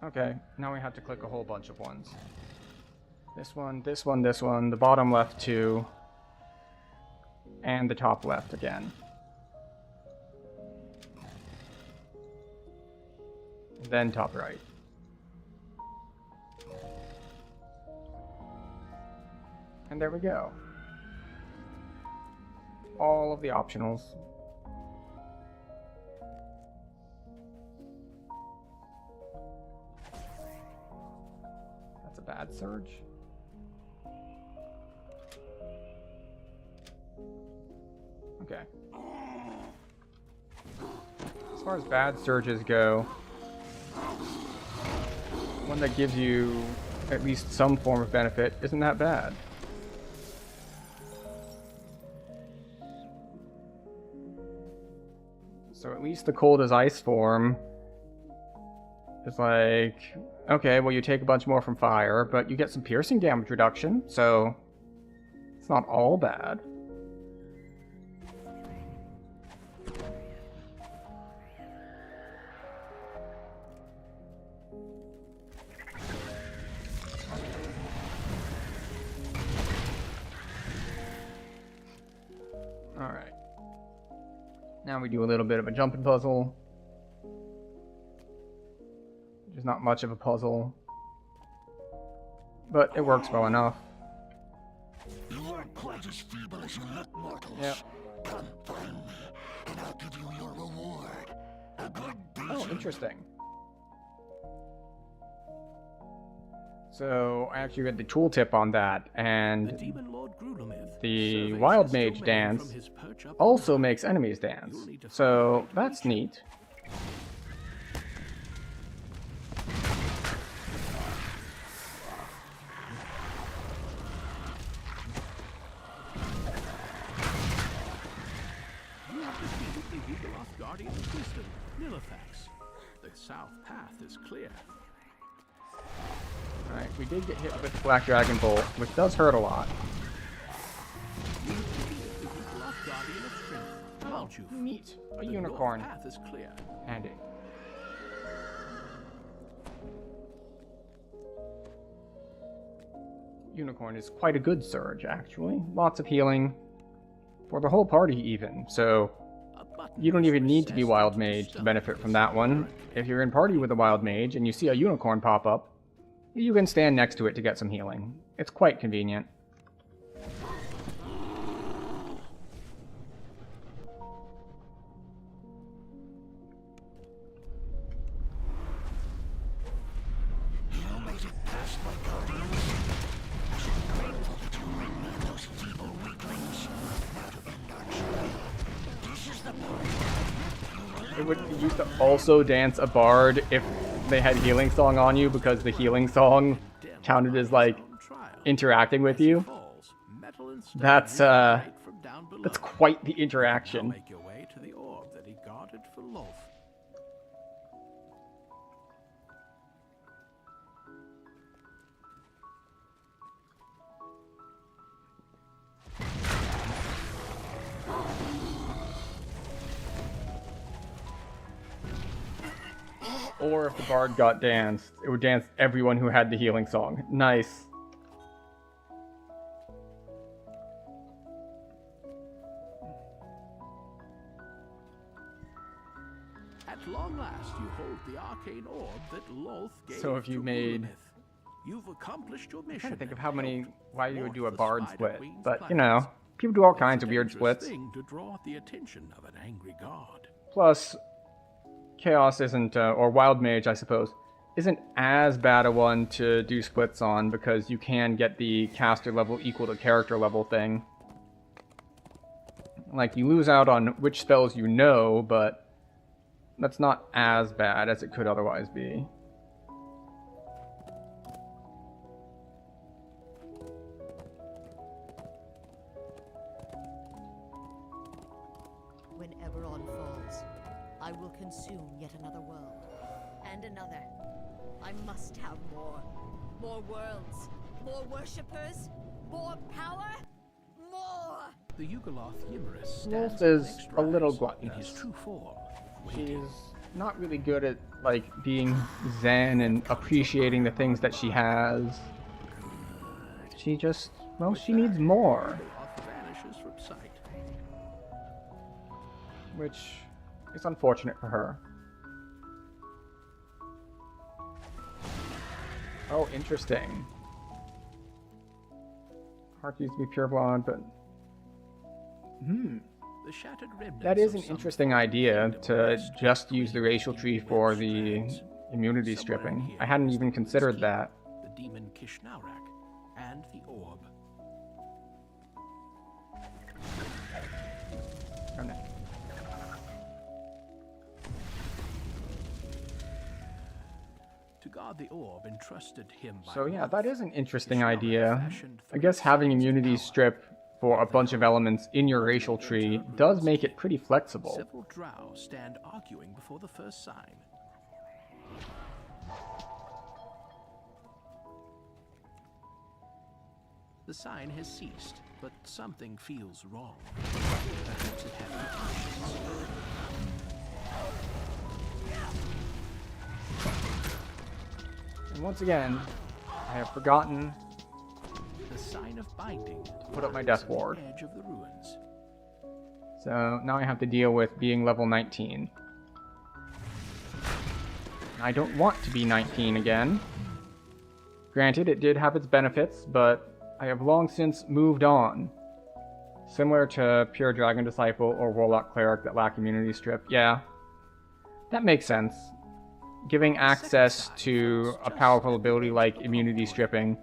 Okay, now we have to click a whole bunch of ones. This one, this one, this one, the bottom left two, and the top left again. Then top right. And there we go. All of the optionals. That's a bad surge. Okay. As far as bad surges go, one that gives you at least some form of benefit isn't that bad. So at least the cold as ice form is like, okay, well you take a bunch more from fire, but you get some piercing damage reduction, so it's not all bad. Alright. Now we do a little bit of a jumping puzzle. Which is not much of a puzzle. But it works well enough. You aren't quite as feeble as you look, mortals. Yep. Come find me, and I'll give you your reward. A good beating. Oh, interesting. So I actually read the tooltip on that, The and demon Lord Grulamith the surveys Wild his Mage domain dance from his perch up also on the makes tower. enemies dance. You'll need to find a So way to that's reach it. neat. You have defeated the Yugoloth Guardian of Wisdom, Nillifax. The south path is clear. Alright, we did get hit with Black Dragon Bolt, which does hurt a lot. You defeated the Yugoloth Guardian of Strength, Malchuf. Neat. A The unicorn. north path is clear. Handy. Unicorn is quite a good surge, actually. Lots of healing. For the whole party, even. So, A button you don't is even need to be recessed Wild into the Mage to stone benefit of from the that one. spirit. If you're in party with a Wild Mage and you see a unicorn pop up, you can stand next to it to get some healing. It's quite convenient. You made it past my guardians. I should be grateful that you rid those feeble weaklings. Now to end our journey. This is the point. It would used to also dance a bard if they had healing song on you, because the healing song counted as like interacting with you. That's that's quite the interaction. Make your way to the orb that he guarded for Lolth. Or if the bard got danced, it would dance everyone who had the healing song. Nice. At long last, you hold the arcane orb that Lolth gave So if you to made- Grulamith. You've accomplished your mission. I'm trying to think of and how many, helped why you would thwart do a the bard Spider split. Queen's But, you plans. know, people do all It's kinds a of weird dangerous splits. thing to draw the attention of an angry god. Plus, Chaos isn't, or Wild Mage, I suppose, isn't as bad a one to do splits on, because you can get the caster level equal to character level thing. Like, you lose out on which spells you know, but that's not as bad as it could otherwise be. When Eberron falls, I will consume yet another world. And another. I must have more. More worlds. More worshippers. More power. More! The Yugoloth Yimerus Lolth stands is next a little rise in his gluttonous. true form. She's not really good at, like, being zen and appreciating the things that she has. She just, well, she needs more, Yugoloth vanishes from sight. which is unfortunate for her. Oh, interesting. Heart used to be pure blonde, but... The shattered remnants That is of an some interesting former idea, kingdom to rest just use the between racial tree for the strands. immunity Somewhere in stripping. here I hadn't is even the considered Key, that. The demon Kishnaurak and the orb. Oh, no. To guard the orb entrusted him by So yeah, Lolth. that is an interesting Kishnaurak idea. fashioned I guess three having stones of immunity power. strip for a bunch of elements in your racial tree does make it pretty flexible. Several drow stand arguing before the first sign. The sign has ceased, but something feels wrong. Perhaps it had intentions. And once again, I have forgotten The sign of binding put up my lies death at the ward. edge of the ruins. So now I have to deal with being level 19. I don't want to be 19 again. Granted, it did have its benefits, but I have long since moved on. Similar to Pure Dragon Disciple or Warlock Cleric that lack immunity strip. Yeah, that makes sense. giving access to a powerful ability like immunity stripping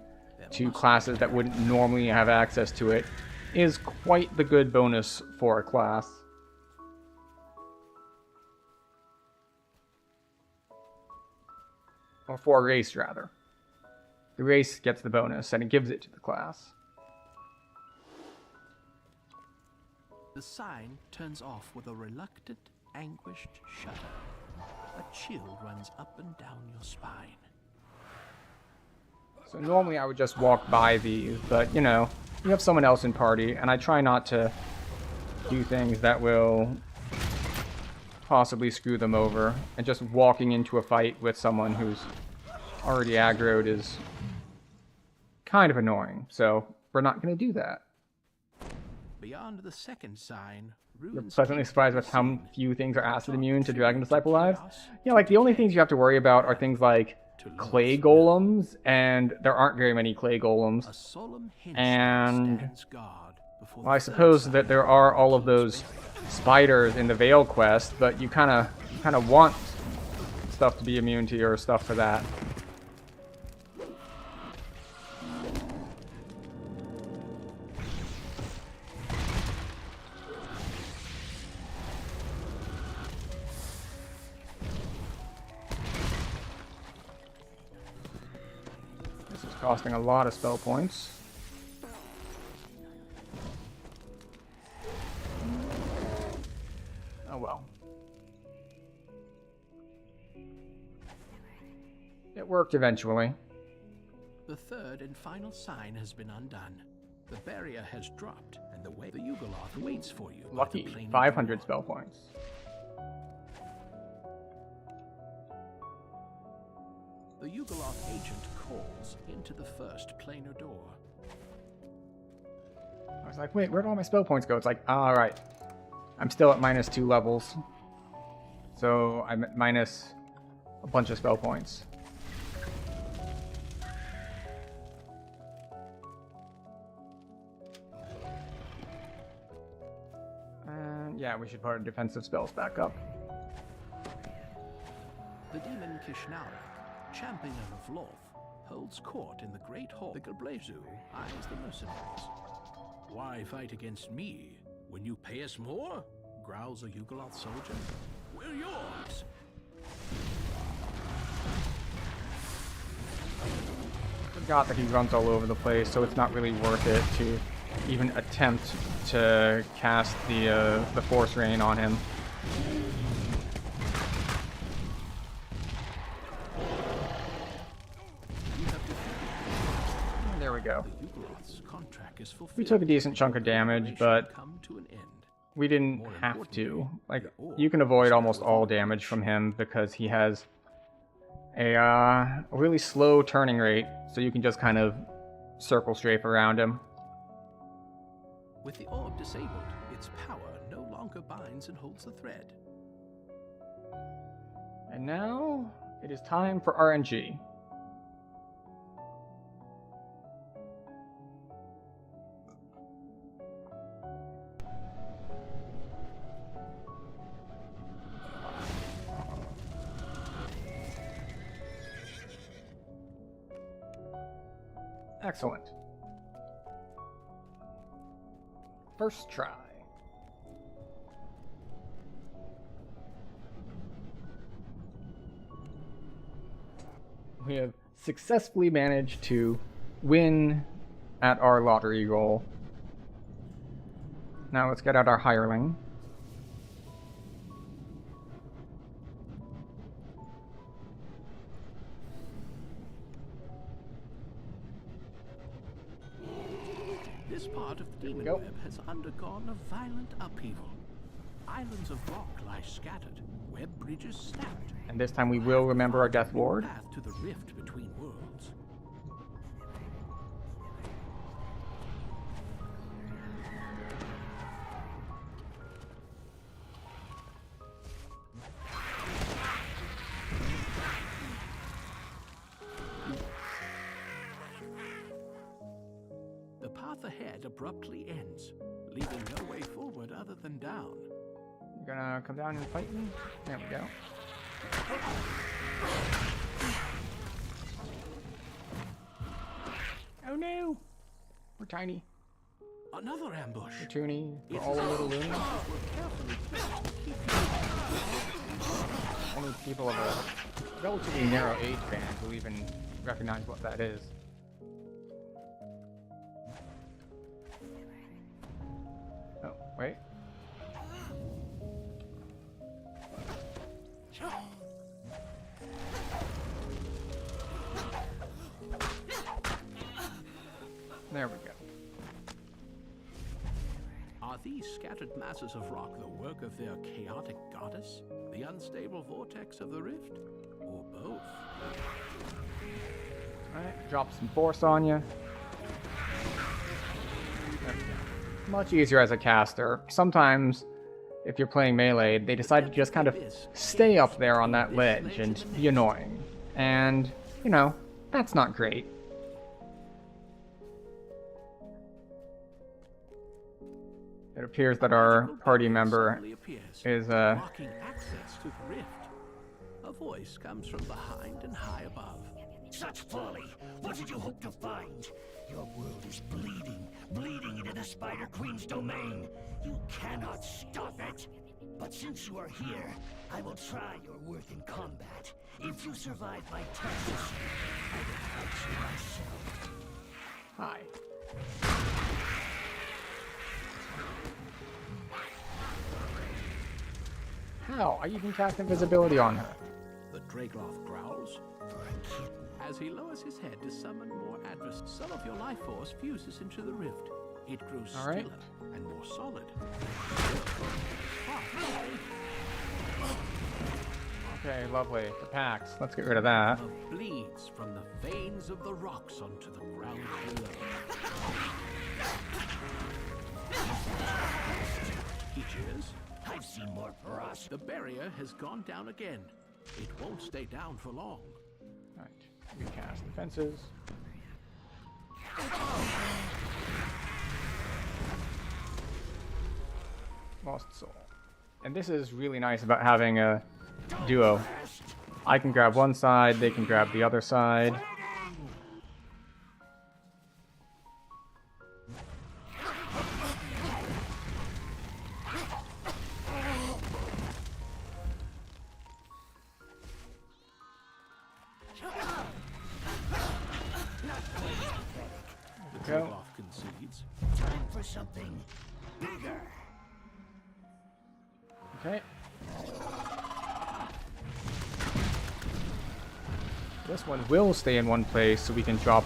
to classes that wouldn't normally have access to it is quite the good bonus for a class. Or for a race, rather. The race gets the bonus, and it gives it to the class. The sign turns off with a reluctant, anguished shudder. A chill runs up and down your spine. So normally I would just walk by these, but you know, you have someone else in party, and I try not to do things that will possibly screw them over, and just walking into a fight with someone who's already aggroed is kind of annoying, so we're not going to do that. Beyond the second sign, You're pleasantly surprised with how few things are acid immune to Dragon Disciple lives? Yeah, like the only things you have to worry about are things like clay golems, and there aren't very many clay golems. And well, I suppose that there are all of those spiders in the Veil quest, but you kind of want stuff to be immune to your stuff for that. This is costing a lot of spell points. Oh well. It worked eventually. The third and final sign has been undone. The barrier has dropped, and the way the Yugoloth waits for you. Lucky, 500 spell points. The Yugoloth agent calls into the first planar door. I was like, wait, where'd all my spell points go? It's like, alright. I'm still at -2 levels. So I'm at minus a bunch of spell points. And yeah, we should put our defensive spells back up. The demon Kishnaurak, champion of Loth, holds court in the great hall. The Galblazu eyes the mercenaries. Why fight against me when you pay us more? Growls a Yugoloth soldier. We're yours. Forgot that he runs all over the place, so it's not really worth it to even attempt to cast the Force Rain on him. There we go. We took a decent chunk of damage, but we didn't have to. Like, you can avoid almost all damage from him because he has a really slow turning rate, so you can just kind of circle strafe around him. With the orb disabled, its power no longer binds and holds the thread. And now it is time for RNG. Excellent. First try. We have successfully managed to win at our lottery roll. Now let's get out our hireling. This part of the demon web has undergone a violent upheaval. Islands of rock lie scattered, web bridges snapped. And this time we will remember our death ward. Path to the rift between worlds. The path ahead abruptly ends, leaving no way forward other than down. You're gonna come down and fight me? There we go. Oh no! We're tiny. Another ambush. We're toony. We're all a little loony. Only people of a relatively narrow age band will even recognize what that is. Oh, wait. There we go. Are these scattered masses of rock the work of their chaotic goddess? The unstable vortex of the rift? Or both? Alright, drop some force on you. Much easier as a caster. Sometimes, if you're playing melee, they decide to just kind of stay up there on that ledge and be annoying. And, you know, that's not great. It appears that our party member is, blocking access to the rift. A voice comes from behind and high above. Such folly! What did you hope to find? Your world is bleeding, bleeding into the Spider Queen's domain. You cannot stop it. But since you are here, I will try your worth in combat. If you survive my tests, I will fight you myself. Hi. How? I even cast invisibility on her. The Dragloth growls. As he lowers his head to summon more adversaries, some of your life force fuses into the rift. It grows All right. stiller and more solid. Okay, lovely. The packs. Let's get rid of that. Lava bleeds from the veins of the rocks onto the ground below. He cheers. I've seen more ferocity. The barrier has gone down again. It won't stay down for long. Alright, recast the fences. Lost soul. And this is really nice about having a duo. I can grab one side, they can grab the other side. The Dragloth concedes. Time for something bigger. Okay. This one will stay in one place so we can drop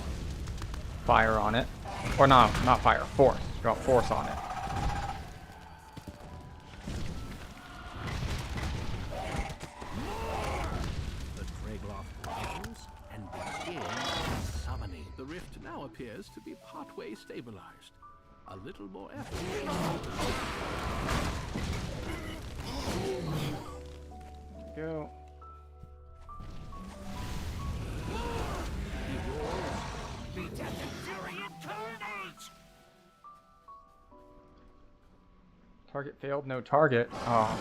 fire on it. Or no, not fire, force. Drop force on it. The Dragloth rises and begins summoning. The rift now appears to be partway stabilized. A little more effort. Go. Be death and fury incarnate! Target failed, no target. Oh,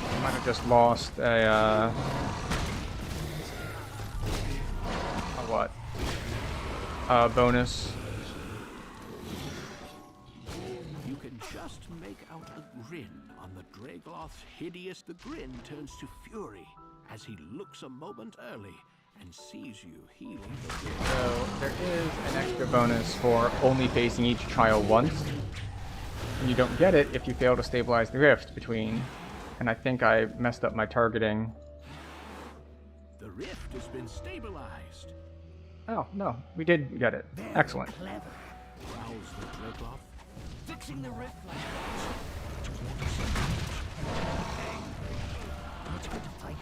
I might have just lost a what? Bonus. You can just make out a grin on the Dragloth's hideous. The grin turns to fury as he looks a moment early and sees you healing the rift. So there is an extra bonus for only facing each trial once. And you don't get it if you fail to stabilize the rift between. And I think I messed up my targeting. The rift has been stabilized. Oh, no, we did get it. Excellent. Clever. Growls the Dragloth. Fixing the rift like it's good to fight.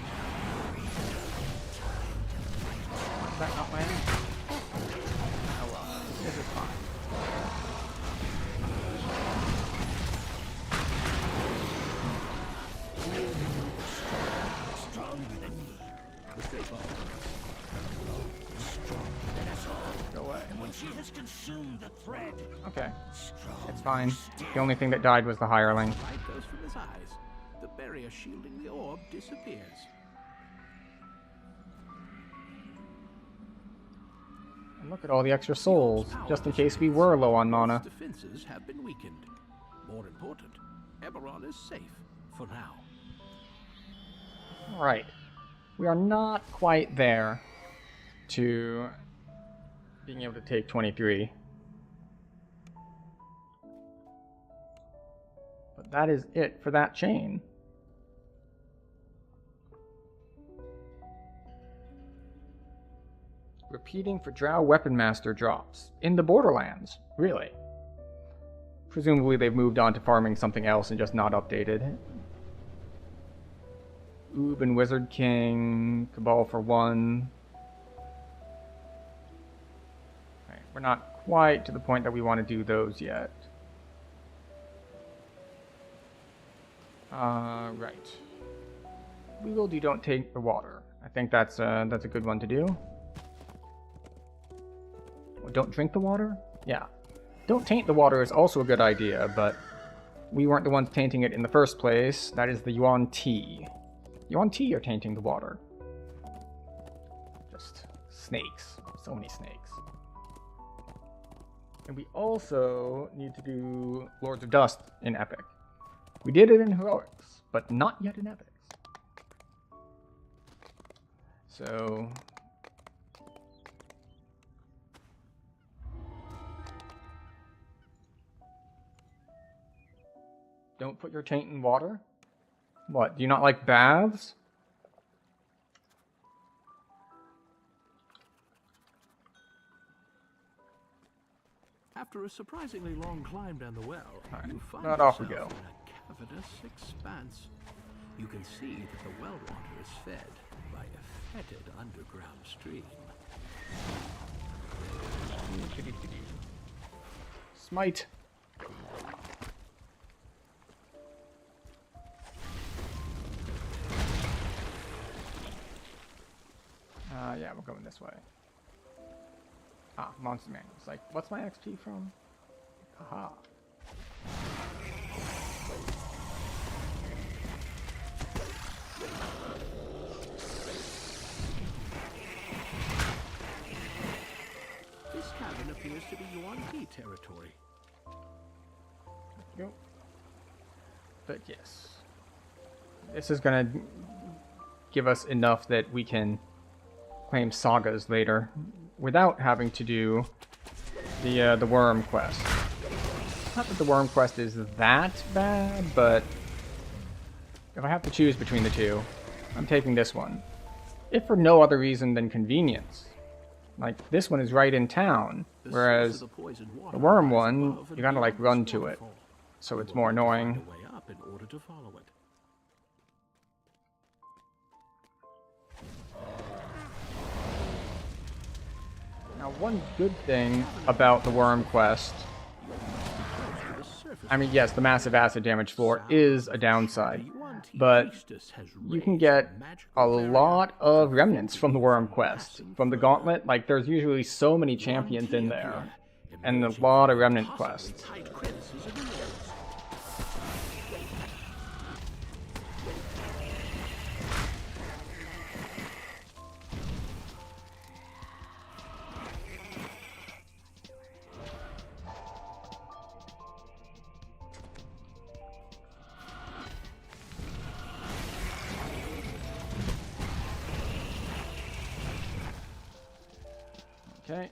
Is that not my enemy? Oh well, this is fine. Stronger than me. The Dragloth. Go away. And when she has consumed the thread, Okay, strong. it's fine. The only thing that died was the hireling. Light goes from his eyes. The barrier shielding the orb disappears. And look at all the extra souls, just in case we were low on mana. Defenses have been weakened. More important, Eberron is safe for now. Alright. We are not quite there to being able to take 23. But that is it for that chain. Repeating for Drow Weapon Master drops. In the Borderlands. Really. Presumably they've moved on to farming something else and just not updated. Oob and Wizard King. Cabal for 1. Right, we're not quite to the point that we want to do those yet. Right. We will do Don't Take the Water. I think that's a good one to do. Don't drink the water? Yeah. Don't taint the water is also a good idea, but we weren't the ones tainting it in the first place. That is the Yuan Ti. Yuan Ti are tainting the water. Just snakes. So many snakes. And we also need to do Lords of Dust in Epic. We did it in Heroics, but not yet in Epics. So... Don't put your taint in water? What, do you not like baths? After a surprisingly long climb down the well, Alright, you find right, off we yourself go. in a cavernous expanse. You can see that the well water is fed by a fetid underground stream. Smite. Yeah, we're going this way. Ah, Monster Man. It's like, what's my XP from? Haha. This cabin appears to be Yuan Ti territory. Go. But yes. This is gonna give us enough that we can claim sagas later without having to do the worm quest. Not that the worm quest is that bad, but if I have to choose between the two, I'm taking this one. If for no other reason than convenience. Like, this one is right in town, whereas the worm one, you gotta like run to it, so it's more annoying. Now, one good thing about the worm quest, I mean, yes, the massive acid damage floor is a downside, but you can get a lot of remnants from the worm quest. From the gauntlet, like, there's usually so many champions in there, and a lot of remnant quests. Okay.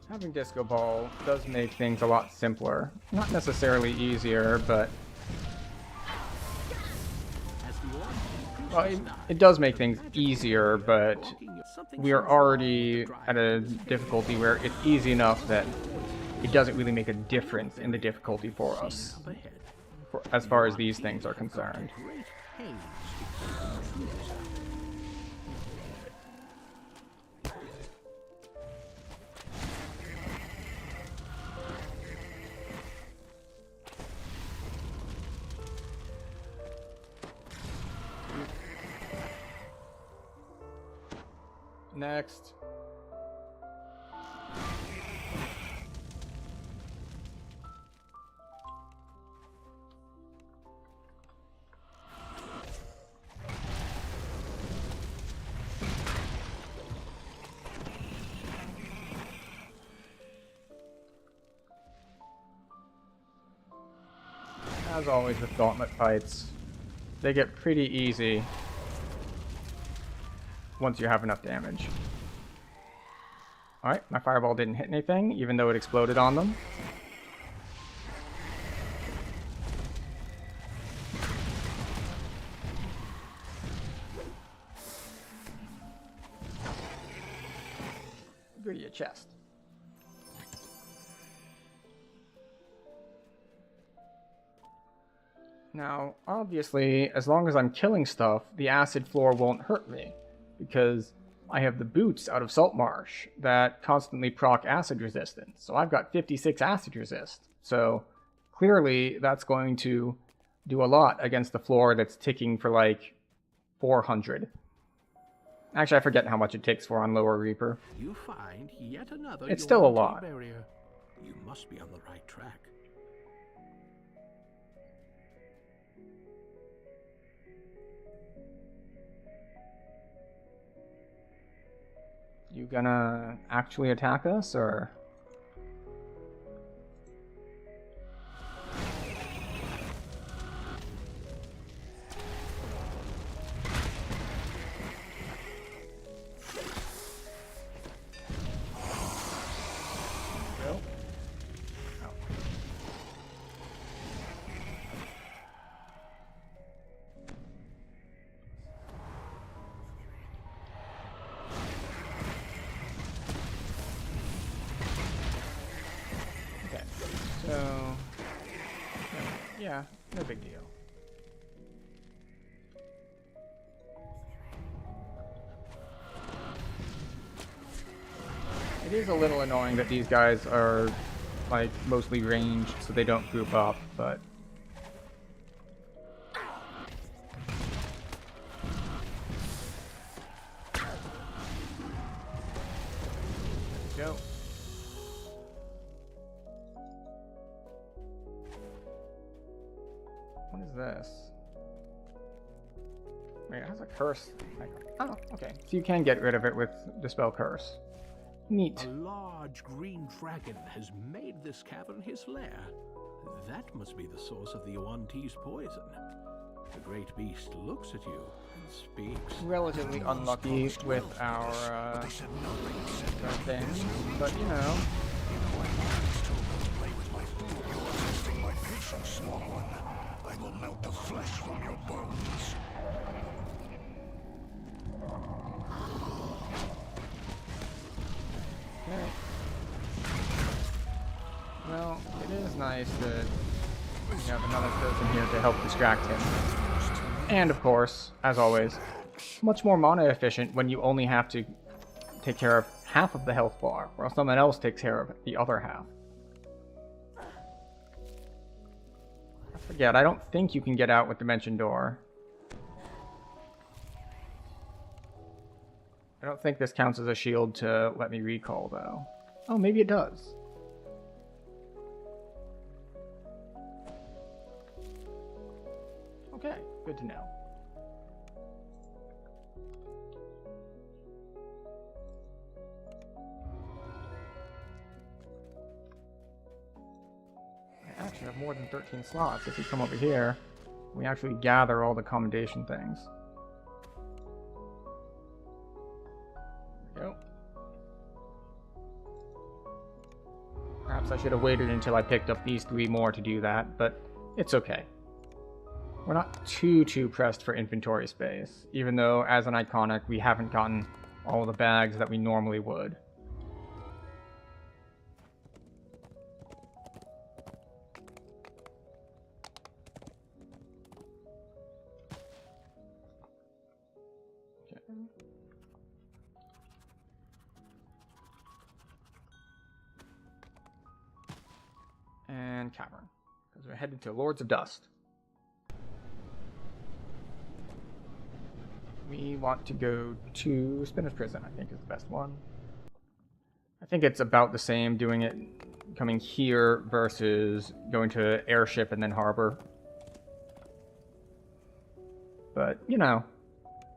Having Disco Ball does make things a lot simpler. Not necessarily easier, but... Well, it does make things easier, but we are already at a difficulty where it's easy enough that it doesn't really make a difference in the difficulty for us, as far as these things are concerned. Next. as always with gauntlet fights, they get pretty easy once you have enough damage. Alright, my fireball didn't hit anything, even though it exploded on them. Go to your chest. Now, obviously, as long as I'm killing stuff, the acid floor won't hurt me, because I have the boots out of Saltmarsh that constantly proc acid resistance. So I've got 56 acid resist. So clearly that's going to do a lot against the floor that's ticking for like 400. Actually, I forget how much it takes for on Lower Reaper. You find yet another It's still a Yuan-Ti lot. barrier. You must be on the right track. You gonna actually attack us, or? Nope. Oh. Okay, so yeah, no big deal. It is a little annoying that these guys are like mostly ranged, so they don't group up, but go. What is this? Wait, it has a curse. Oh, okay. So you can get rid of it with Dispel Curse. Neat. A large green dragon has made this cavern his lair. That must be the source of the Yuan-Ti's poison. The great beast looks at you and speaks. Relatively unlucky with our things, but you know. Play with my food. You're testing my patience, small one. I will melt the flesh from your bones. Okay. Well, it is nice that we have another person here to help distract him. And of course, as always, much more mana efficient when you only have to take care of half of the health bar, while someone else takes care of the other half. I forget, I don't think you can get out with Dimension Door. I don't think this counts as a shield to let me recall, though. Oh, maybe it does. Okay, good to know. I actually have more than 13 slots. If we come over here, we actually gather all the commendation things. Go. Perhaps I should have waited until I picked up these 3 more to do that, but it's okay. We're not too pressed for inventory space, even though as an iconic we haven't gotten all the bags that we normally would. Okay. And Cavern, because we're headed to Lords of Dust. We want to go to Spinner's Prison, I think is the best one. I think it's about the same doing it coming here versus going to Airship and then Harbor. But, you know,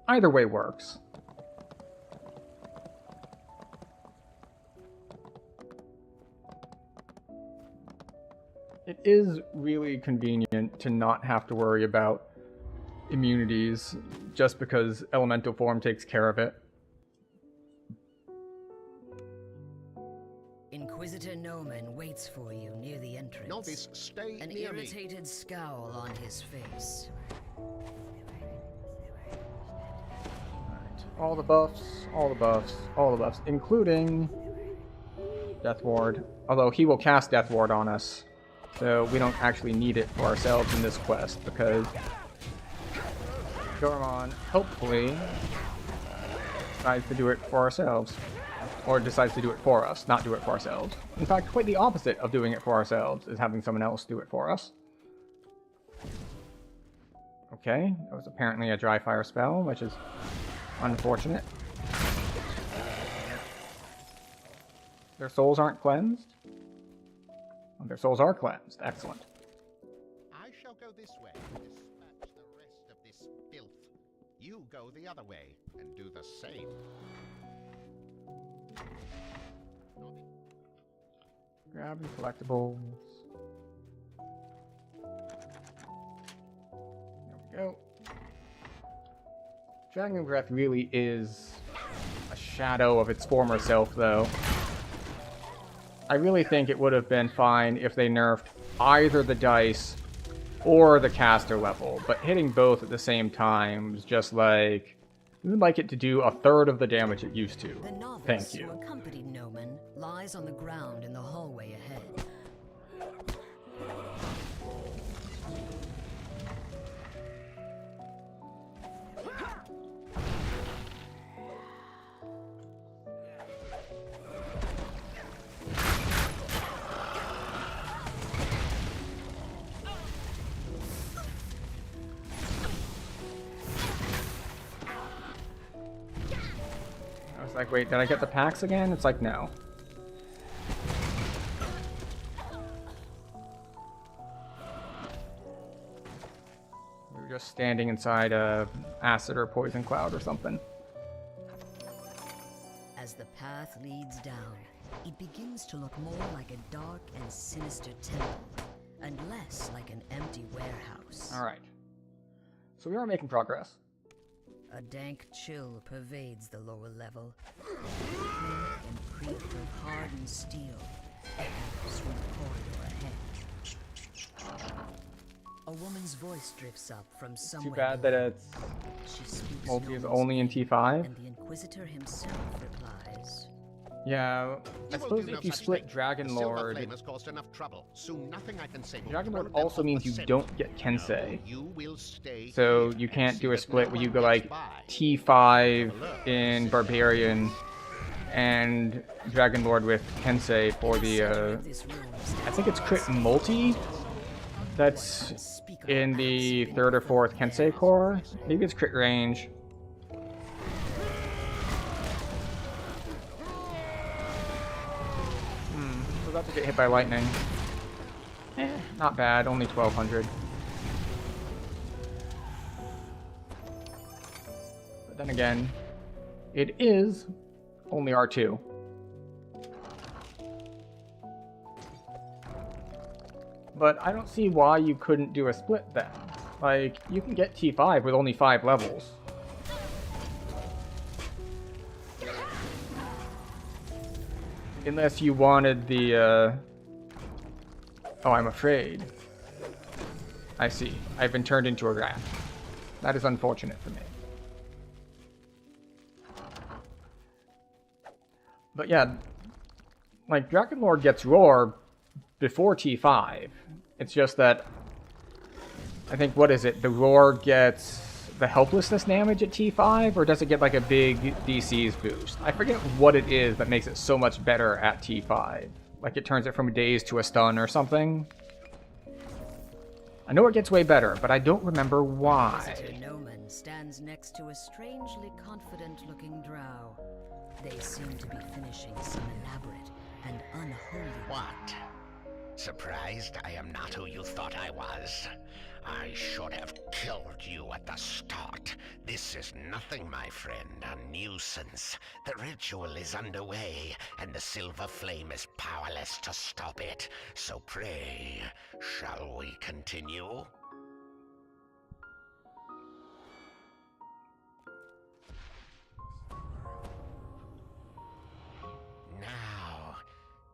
either way works. It is really convenient to not have to worry about immunities just because elemental form takes care of it. Inquisitor Noman waits for you near the entrance. Novice, stay An near me. irritated scowl on his face. Alright, all the buffs, all the buffs, all the buffs, including Death Ward. Although he will cast Death Ward on us, so we don't actually need it for ourselves in this quest because Gormon hopefully decides to do it for ourselves. Or decides to do it for us, not do it for ourselves. In fact, quite the opposite of doing it for ourselves is having someone else do it for us. Okay, that was apparently a dry fire spell, which is unfortunate. Their souls aren't cleansed? Oh, their souls are cleansed. Excellent. I shall go this way to dispatch the rest of this filth. You go the other way and do the same. Grab the collectibles. There we go. Dragon Breath really is a shadow of its former self, though. I really think it would have been fine if they nerfed either the dice or the caster level, but hitting both at the same time is just like... We would like it to do a third of the damage it used to. The novice Thank you. who accompanied Noman lies on the ground in the hallway ahead. I was like, wait, did I get the packs again? It's like, no. We were just standing inside a acid or poison cloud or something. As the path leads down, it begins to look more like a dark and sinister temple, and less like an empty warehouse. Alright. So we are making progress. A dank chill pervades the lower level. Clink and creak of hardened steel echoes from the corridor ahead. A woman's voice drifts up from somewhere. Too bad that it's She speaks multi is Noman's only in name, T5. and the Inquisitor himself replies. Yeah, I You will suppose do no if you such split thing. Dragon The silver Lord, flame has caused enough trouble. Soon nothing I can say will Dragon Lord throw them also off means the you scent. don't get No, Kensei. you will stay So here you and can't see do a that split no where you one go gets like by. T5 in Barbarian and Dragon Lord with Kensei for the, I think it's crit multi that's in the 3rd or 4th Kensei core. Maybe it's crit range. We're about to get hit by lightning. Not bad, only 1200. But then again, it is only R2. But I don't see why you couldn't do a split then. Like, you can get T5 with only 5 levels. Unless you wanted the, Oh, I'm afraid. I see. I've been turned into a rat. That is unfortunate for me. But yeah, like, Dragon Lord gets Roar before T5. It's just that, I think, what is it? The Roar gets the helplessness damage at T5, or does it get like a big DC's boost? I forget what it is that makes it so much better at T5. Like it turns it from a daze to a stun or something. I know it gets way better, but I don't remember why. Visitor Noman stands next to a strangely confident-looking drow. They seem to be finishing some elaborate and unholy... What? Surprised I am not who you thought I was? I should have killed you at the start. This is nothing, my friend, a nuisance. The ritual is underway, and the silver flame is powerless to stop it. So pray, shall we continue? Now,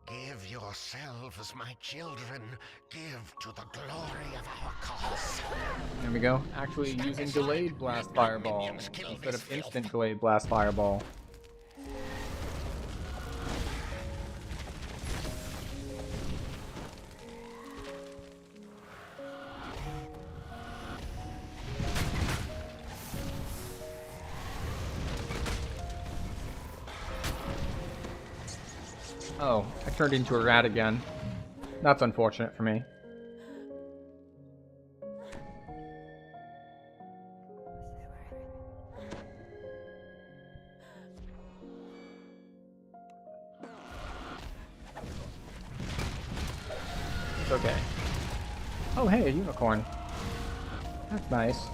give yourselves, my children. Give to the glory of our cause. There we go. Actually using delayed blast fireball instead of instant delayed blast fireball. Oh, I turned into a rat again. That's unfortunate for me. It's okay. Oh hey, a unicorn. That's nice.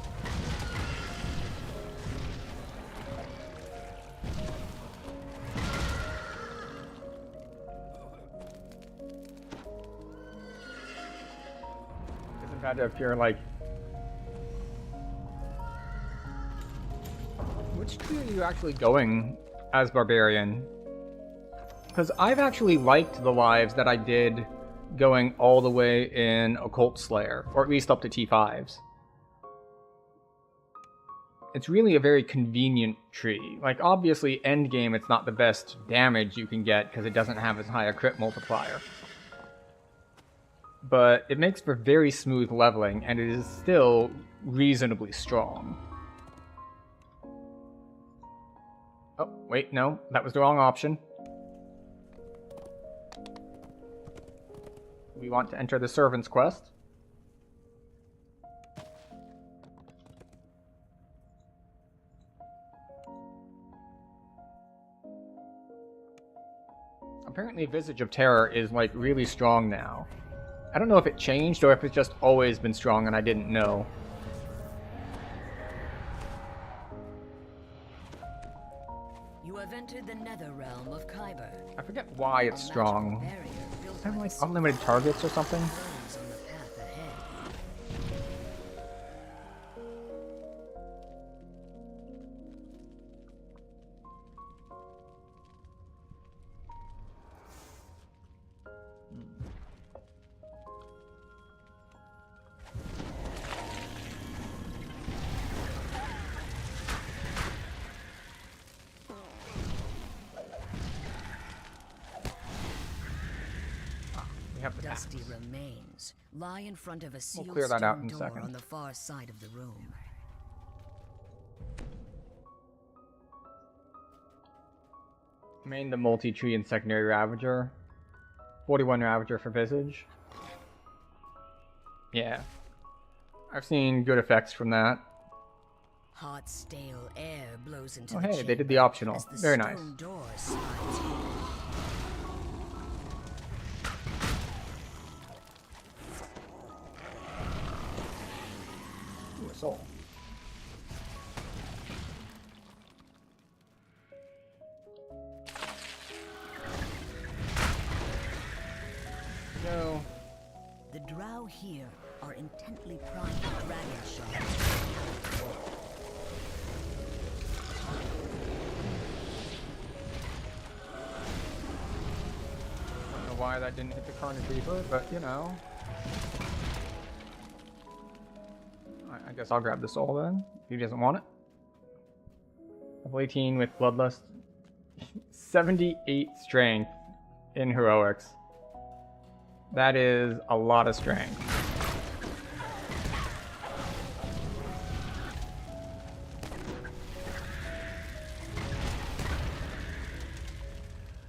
Had to appear like. Which tree are you actually going as barbarian? Because I've actually liked the lives that I did going all the way in Occult Slayer, or at least up to T5s. It's really a very convenient tree. Like, obviously, endgame it's not the best damage you can get because it doesn't have as high a crit multiplier. But it makes for very smooth leveling, and it is still reasonably strong. Oh, wait, no, that was the wrong option. We want to enter the Servant's Quest. Apparently Visage of Terror is, like, really strong now. I don't know if it changed or if it's just always been strong and I didn't know. You have entered the nether realm of Kyber. I forget why it's strong. I have like unlimited targets or something. Dusty remains lie in front of a sealed clear that out stone in a door second. on the far side of the room. Main the multi-tree and secondary Ravager. 41 Ravager for Visage. Yeah. I've seen good effects from that. Hot, stale air blows into Oh the hey, they did the chamber optional. as the Very nice. stone door slides open. Ooh, a soul. No. The drow here are intently prying the dragon shards. I don't know why that didn't hit the Carnage Reaper, but you know. I guess I'll grab the soul then. He doesn't want it. Level 18 with Bloodlust. 78 strength in heroics. That is a lot of strength.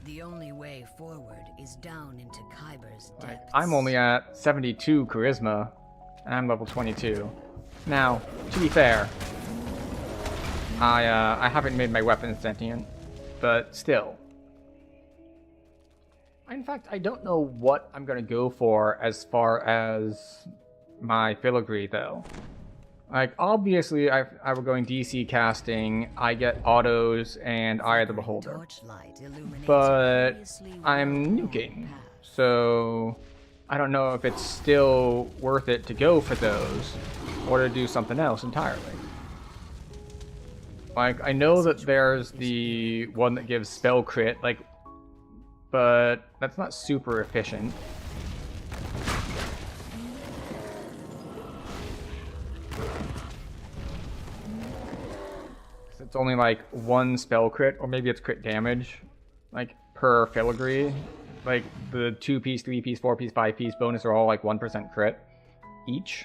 The only way forward is down into Kyber's depths. I'm only at 72 charisma, and I'm level 22. Now, to be fair, I haven't made my weapon sentient, but still. In fact, I don't know what I'm gonna go for as far as my filigree though. Like, obviously, if I were going DC casting, I get autos and Eye of the Beholder. Torchlight illuminates But curiously I'm well-worn nuking, paths. so I don't know if it's still worth it to go for those, or to do something else entirely. Like, I know that there's the one that gives spell crit, like, but that's not super efficient. It's only like one spell crit, or maybe it's crit damage, like per filigree. Like the 2-piece, 3-piece, 4-piece, 5-piece bonus are all like 1% crit each.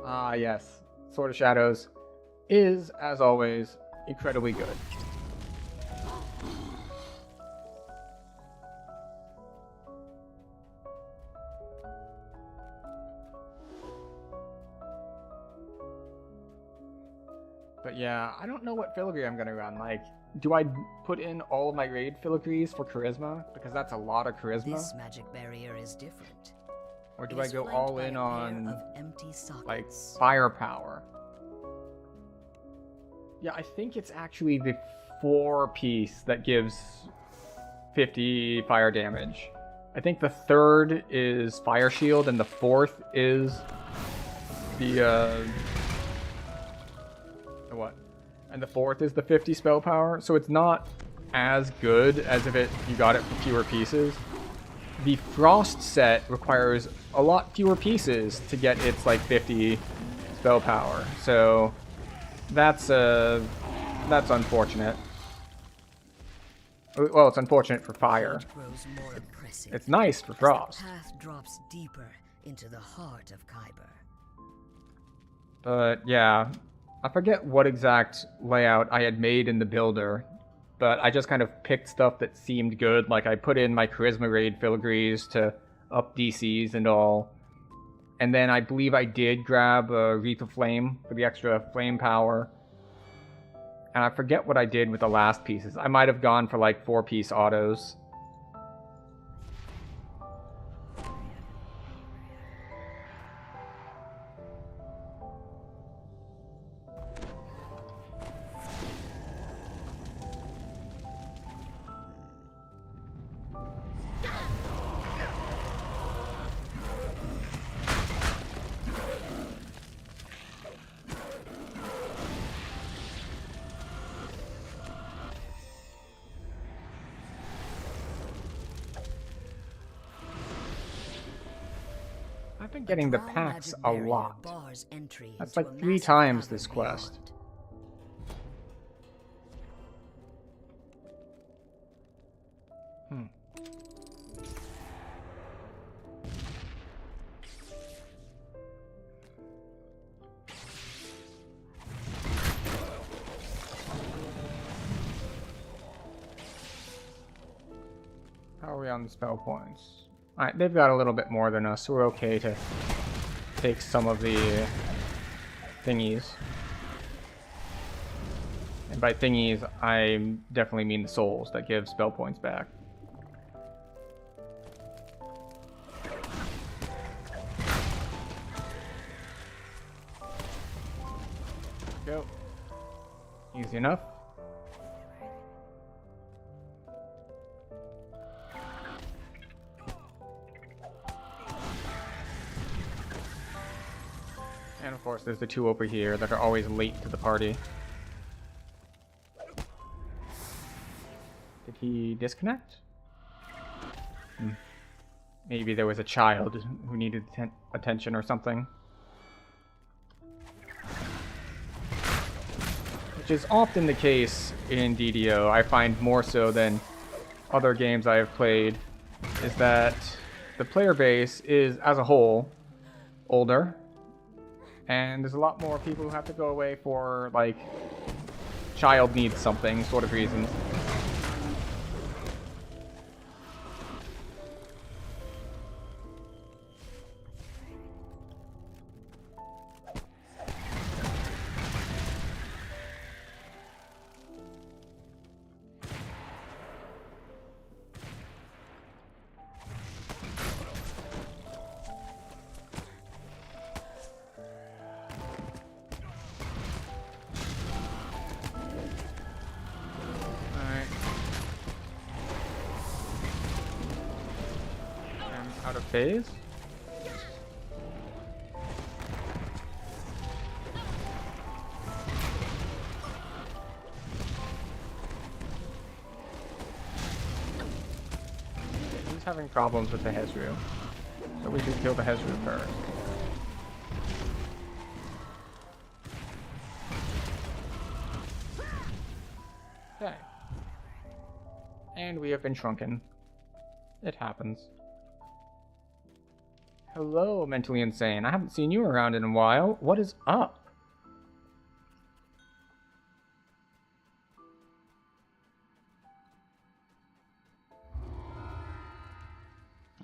Ah, yes. Sword of Shadows is, as always, incredibly good. But yeah, I don't know what filigree I'm gonna run. Like, do I put in all of my raid filigrees for charisma? Because that's a lot of charisma. This magic barrier is different. Or do It I is go flanked all by in a pair on, of empty sockets. like, firepower? Yeah, I think it's actually the 4-piece that gives 50 fire damage. I think the third is Fire Shield, and the fourth is the what? And the fourth is the 50 spell power, so it's not as good as if you got it for fewer pieces. The Frost set requires a lot fewer pieces to get its like 50 spell power, so that's unfortunate. Well, it's unfortunate for fire. It grows more impressive It's nice for as Frost. the path drops deeper into the heart of Khyber. But yeah, I forget what exact layout I had made in the builder, but I just kind of picked stuff that seemed good. Like I put in my Charisma Raid filigrees to up DCs and all. And then I believe I did grab a Wreath of Flame for the extra flame power. And I forget what I did with the last pieces. I might have gone for like 4-piece autos. I've been getting the Drow packs magic a barrier lot. bars entry That's into like a 3 massive times cavern this quest. beyond. How are we on the spell points? Alright, they've got a little bit more than us, so we're okay to take some of the thingies. And by thingies, I definitely mean the souls that give spell points back. Go. Easy enough. And of course, there's the 2 over here that are always late to the party. Did he disconnect? Maybe there was a child who needed attention or something. Which is often the case in DDO. I find more so than other games I have played, is that the player base is, as a whole, older. And there's a lot more people who have to go away for, like, child needs something sort of reasons. Out of phase? He's having problems with the Hezru. So we should kill the Hezru first. Okay. And we have been shrunken. It happens. Hello, mentally insane. I haven't seen you around in a while. What is up?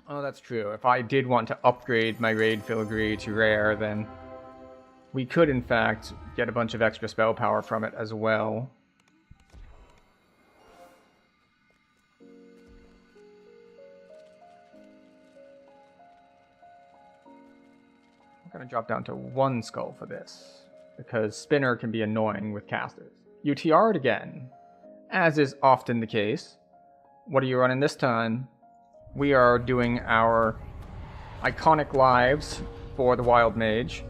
Oh, that's true. If I did want to upgrade my raid filigree to rare, then we could, in fact, get a bunch of extra spell power from it as well. I'm going to drop down to 1 skull for this, because Spinner can be annoying with casters. You TR'd again, as is often the case. What are you running this time? We are doing our iconic lives for the Wild Mage.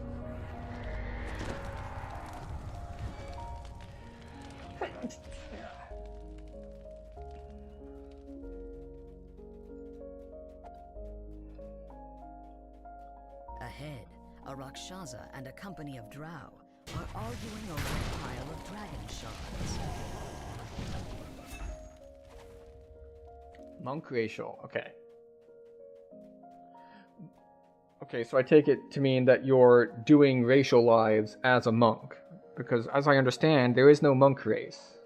Ahead, a Rakshasa and a company of drow are arguing over a pile of dragon shards. Monk racial, okay. Okay, so I take it to mean that you're doing racial lives as a monk. Because as I understand, there is no monk race.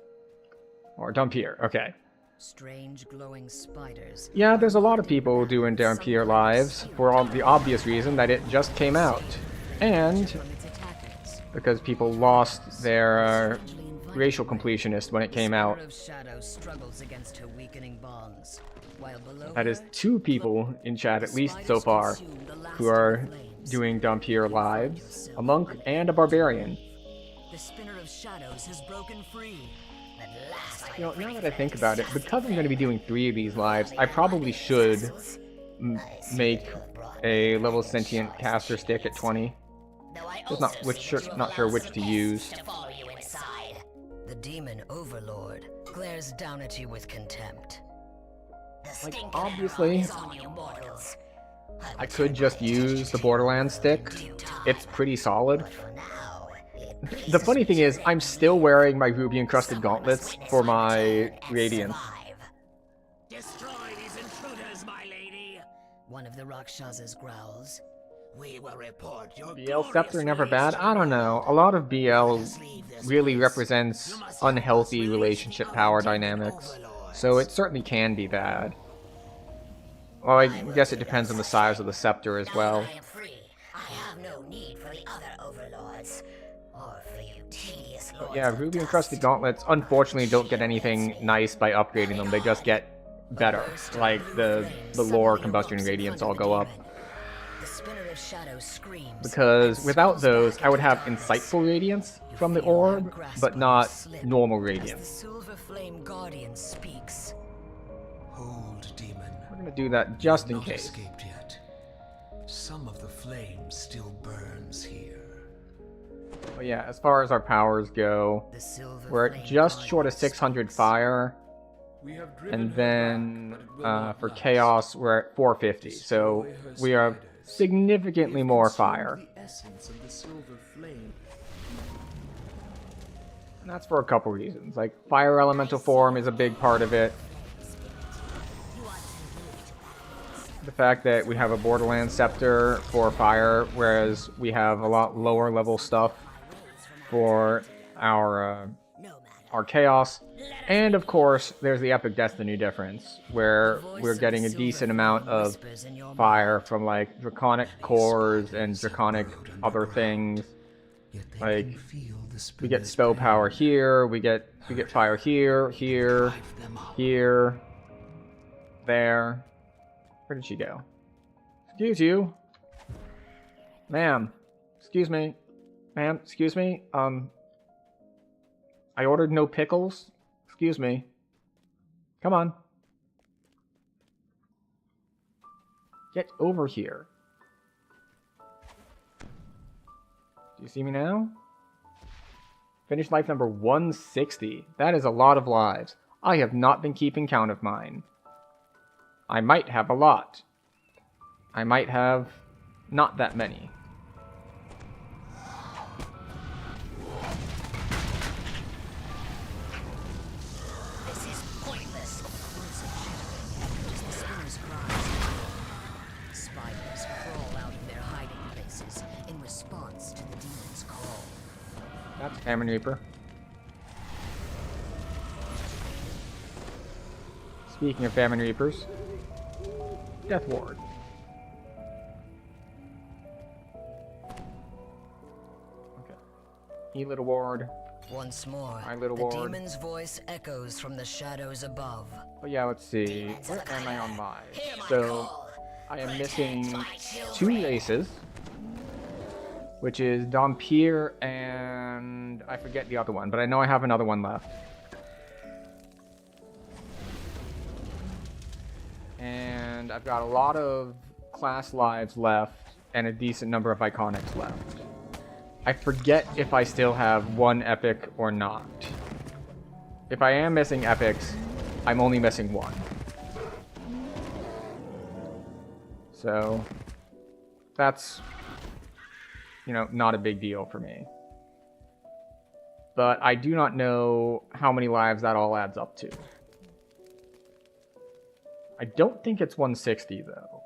Or Dhampir, okay. Strange glowing spiders. Yeah, there's a lot of people doing Dhampir lives for all the obvious reason that it just came out. And because people lost their racial completionist when it came out. That is 2 people in chat, at least so far, who are doing Dhampir lives. A monk and a barbarian. The spinner of shadows has broken free. You know, now that I think about it, because I'm going to be doing 3 of these lives, I probably should make a level sentient caster stick at 20. Just not sure which to use. The demon overlord glares down at you with contempt. Like, obviously, I could just use the Borderlands stick. It's pretty solid. The funny thing is, I'm still wearing my ruby-encrusted gauntlets for my Radiance. Destroy these intruders, my lady. One of the Rakshasas growls. We will report your BL Scepter never bad? I don't know. A lot of BL really represents unhealthy relationship power dynamics, so it certainly can be bad. Well, I guess it depends on the size of the scepter as well. I am free. I have no need for the other overlords. Or for you tedious lords. But yeah, ruby encrusted gauntlets unfortunately don't get anything nice by upgrading them. They just get better. Like the lore, combustion, radiance all go up. Because without those, I would have insightful radiance from the orb, but not normal radiance. Silver Flame Guardian speaks. Hold, demon. We're gonna do that just in Not case. escaped yet. Some of the flame still burns here. But yeah, as far as our powers go, we're at just short of 600 fire, and then for chaos we're at 450. So we are significantly more fire. And that's for a couple reasons. Like, fire elemental form is a big part of it. The fact that we have a Borderlands Scepter for fire, whereas we have a lot lower level stuff for our chaos. And of course, there's the Epic Destiny difference, where we're getting a decent amount of fire from like draconic cores and draconic other things. Like, we get spell power here, we get fire here, here, here, there. Where did she go? Excuse you. Ma'am. Excuse me. Ma'am, excuse me. I ordered no pickles. Excuse me. Come on. Get over here. Do you see me now? Finish life number 160. That is a lot of lives. I have not been keeping count of mine. I might have a lot. I might have not that many. This is pointless. Words are jittering as the spinner's cries. Spiders crawl out of their hiding places in response to the demon's call. That's Famine Reaper. Speaking of Famine Reapers, Death Ward. Okay. E little ward. Once more, My little the ward. demon's voice echoes from the shadows above. But yeah, let's see. Where am I on live? So, I am missing 2 races, which is Dompier and I forget the other one, but I know I have another one left. And I've got a lot of class lives left and a decent number of iconics left. I forget if I still have 1 epic or not. If I am missing epics, I'm only missing 1. So, that's, you know, not a big deal for me. But I do not know how many lives that all adds up to. I don't think it's 160, though.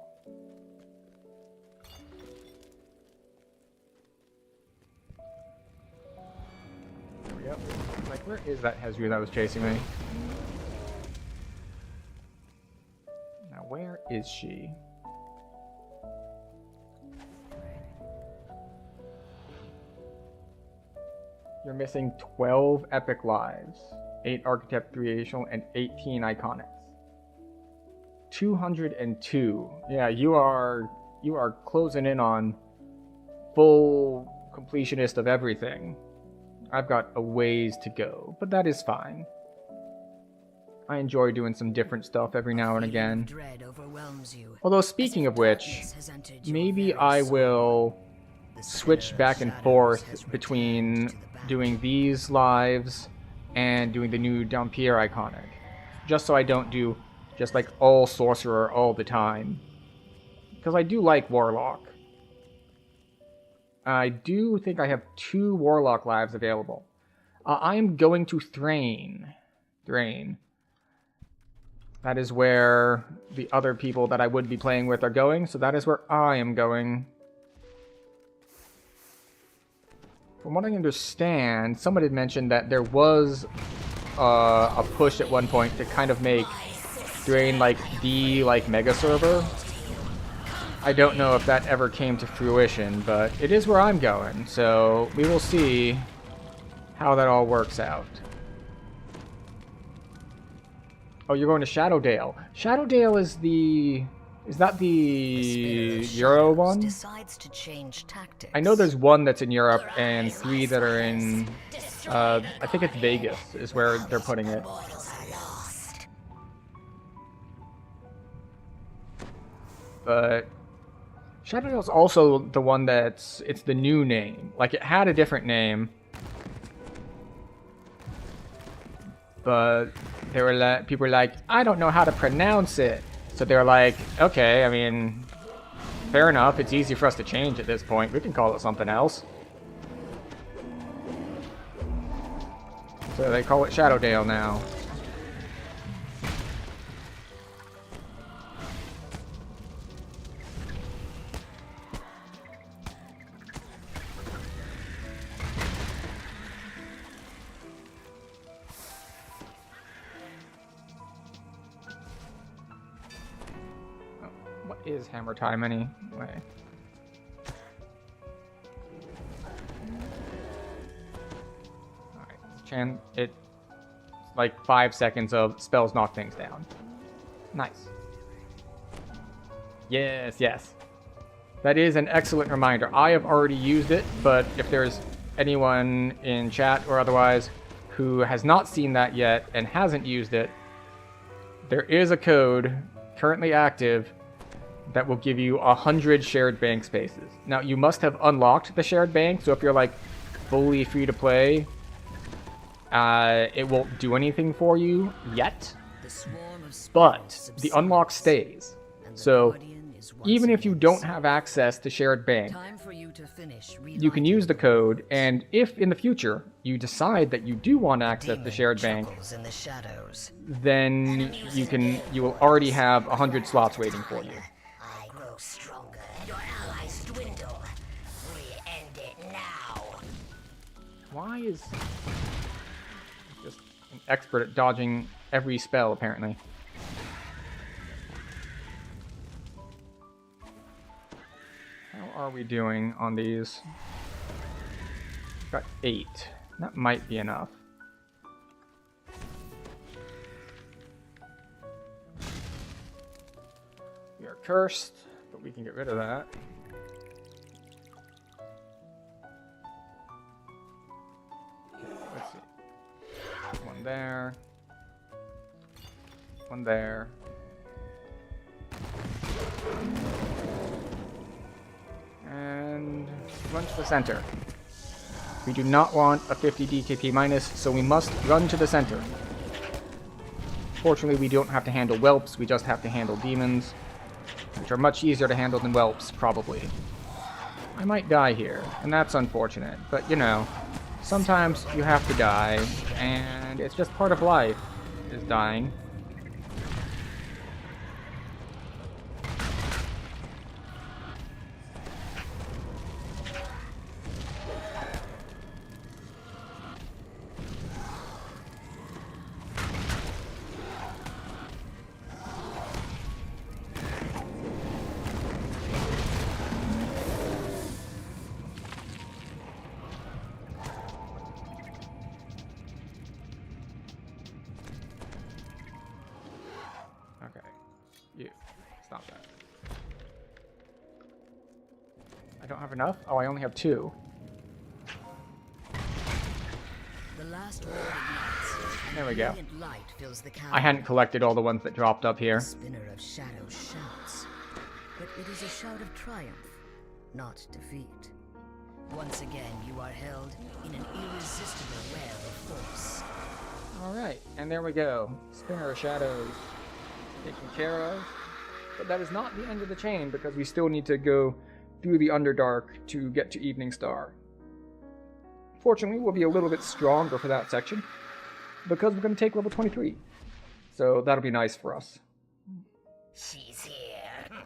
There we go. Like, where is that Hezru that was chasing me? Now, where is she? You're missing 12 epic lives, 8 archetype creational, and 18 iconics. 202. Yeah, you are closing in on full completionist of everything. I've got a ways to go, but that is fine. I enjoy doing some different stuff every now and again. Dread overwhelms you. Although speaking of which, maybe I will switch back and forth between doing these lives and doing the new Dompier iconic. Just so I don't do just like all sorcerer all the time. Because I do like Warlock. I do think I have 2 Warlock lives available. I am going to Thrain. That is where the other people that I would be playing with are going, so that is where I am going. From what I understand, someone had mentioned that there was a push at one point to kind of make Thrain like the mega server. I don't know if that ever came to fruition, but it is where I'm going, so we will see how that all works out. Oh, you're going to Shadowdale. Shadowdale is the... Is that the Euro one? Decides to change tactics. I know there's 1 that's in Europe and 3 that are in... I think it's Vegas is where they're putting it. But Shadowdale's also the one that's... It's the new name. Like, it had a different name. But they were like, people were like, I don't know how to pronounce it. So they're like, okay, I mean, fair enough. It's easy for us to change at this point. We can call it something else. So they call it Shadowdale now. What is hammer time anyway? Alright, it's like 5 seconds of spells knock things down. Nice. Yes, yes. That is an excellent reminder. I have already used it, but if there's anyone in chat or otherwise who has not seen that yet and hasn't used it, there is a code currently active that will give you 100 shared bank spaces. Now, you must have unlocked the shared bank, so if you're like fully free to play, it won't do anything for you yet. But the unlock stays. So even if you don't have access to shared bank, you can use the code, and if in the future you decide that you do want access to shared bank, then you will already have 100 slots waiting for you. I grow stronger, and your allies dwindle. We end it now. Why is just an expert at dodging every spell, apparently? How are we doing on these? Got 8. That might be enough. We are cursed, but we can get rid of that. Okay, let's see. One there. One there. And run to the center. We do not want a 50 DKP minus, so we must run to the center. Fortunately, we don't have to handle whelps, we just have to handle demons, which are much easier to handle than whelps, probably. I might die here, and that's unfortunate, but you know, sometimes you have to die, and it's just part of life, is dying. You. Stop that. I don't have enough? Oh, I only have 2. The last word ignites. There we go. Brilliant light fills the cavern. I hadn't collected all the ones that dropped up here. The spinner of shadows shouts, but it is a shout of triumph, not defeat. Once again, you are held in an irresistible web of force. Alright, and there we go. Spinner of Shadows taken care of. But that is not the end of the chain, because we still need to go through the Underdark to get to Evening Star. Fortunately, we'll be a little bit stronger for that section, because we're going to take level 23. So that'll be nice for us. She's here.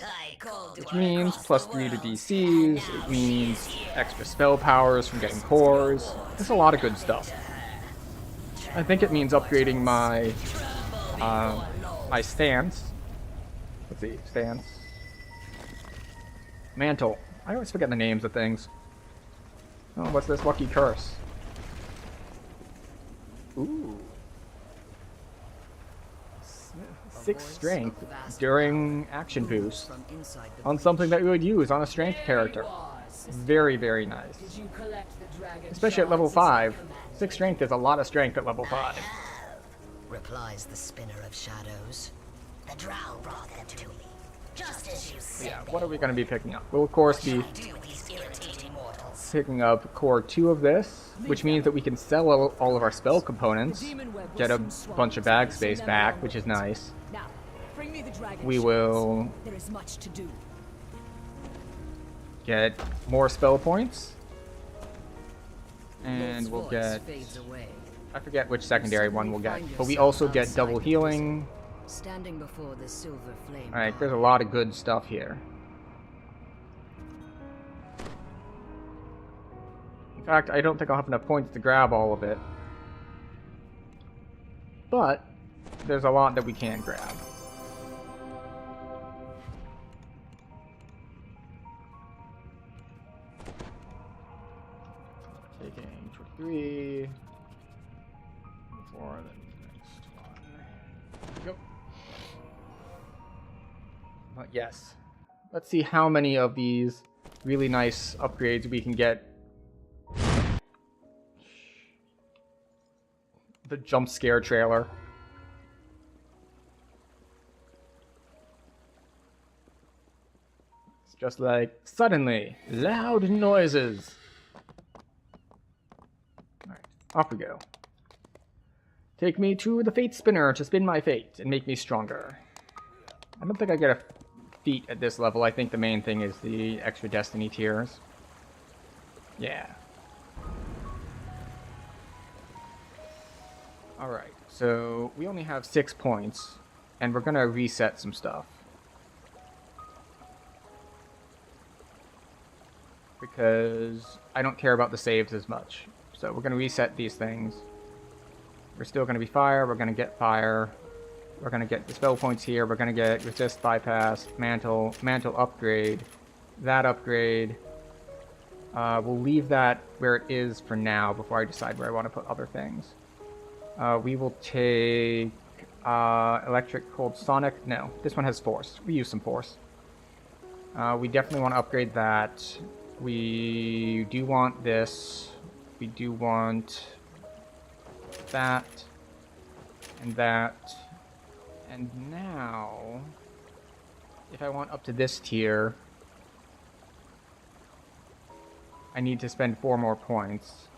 I called Which means plus 3 to DCs, it means extra spell powers from getting cores. There's a lot of good stuff. I think it means upgrading my my stance. Let's see, stance. Mantle. I always forget the names of things. Oh, what's this lucky curse? Ooh. 6 strength during action boost on something that we would use on a strength character. Very, very nice. Especially at level 5. 6 strength is a lot of strength at level 5. Replies the spinner of shadows. The drow brought them to me, just as you said. Yeah, what are we going to be picking up? We'll of course be picking up core 2 of this, which means that we can sell all of our spell components, get a bunch of bag space back, which is nice. We will get more spell points, and we'll get, I forget which secondary one we'll get, but we also get double healing. Standing before the silver flame. Alright, there's a lot of good stuff here. In fact, I don't think I'll have enough points to grab all of it. But there's a lot that we can grab. Taking 23 for the next one. Go. But yes. Let's see how many of these really nice upgrades we can get. The jump scare trailer. just like, suddenly, loud noises. Alright, off we go. Take me to the fate spinner to spin my fate and make me stronger. I don't think I get a feat at this level. I think the main thing is the extra destiny tiers. Yeah. Alright, so we only have 6 points, and we're gonna reset some stuff. Because I don't care about the saves as much. So we're gonna reset these things. We're still gonna be fire, we're gonna get fire. We're gonna get dispel points here, we're gonna get resist, bypass, mantle upgrade, that upgrade. We'll leave that where it is for now before I decide where I want to put other things. We will take electric, cold, sonic. No, this one has force. We use some force. We definitely want to upgrade that. We do want this. We do want that. And that. And now, if I want up to this tier, I need to spend 4 more points.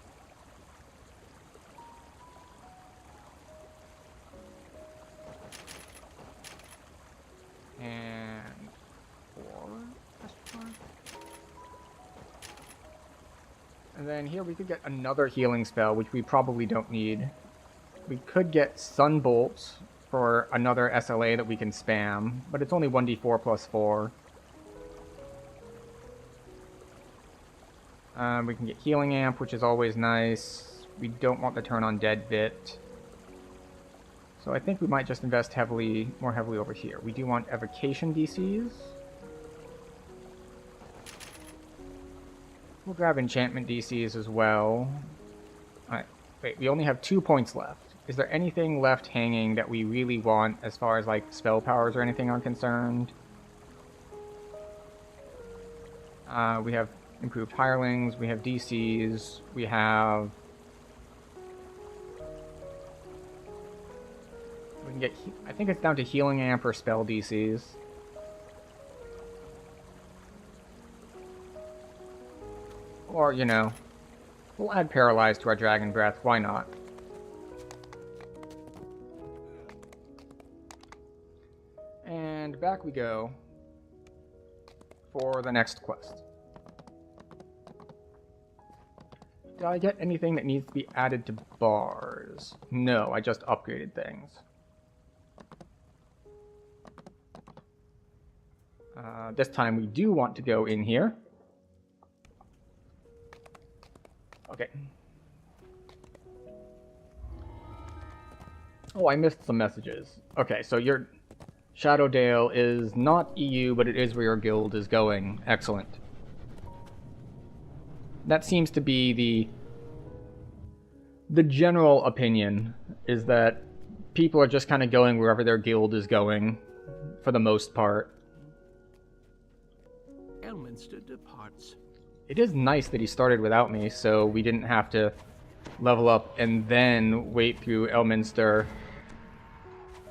And 4? And then here we could get another healing spell, which we probably don't need. We could get Sunbolt for another SLA that we can spam, but it's only 1d4 plus 4. We can get Healing Amp, which is always nice. We don't want the turn on dead bit. So I think we might just invest more heavily over here. We do want Evocation DCs. We'll grab Enchantment DCs as well. Alright, wait, we only have 2 points left. Is there anything left hanging that we really want as far as like spell powers or anything are concerned? We have improved hirelings, we have DCs, we have... We can get... I think it's down to Healing Amp or Spell DCs. Or, you know, we'll add Paralyze to our Dragon Breath, why not? And back we go for the next quest. Did I get anything that needs to be added to bars? No, I just upgraded things. This time we do want to go in here. Okay. Oh, I missed some messages. Okay, so your Shadowdale is not EU, but it is where your guild is going. Excellent. That seems to be the general opinion, is that people are just kind of going wherever their guild is going, for the most part. Elminster departs. It is nice that he started without me, so we didn't have to level up and then wait through Elminster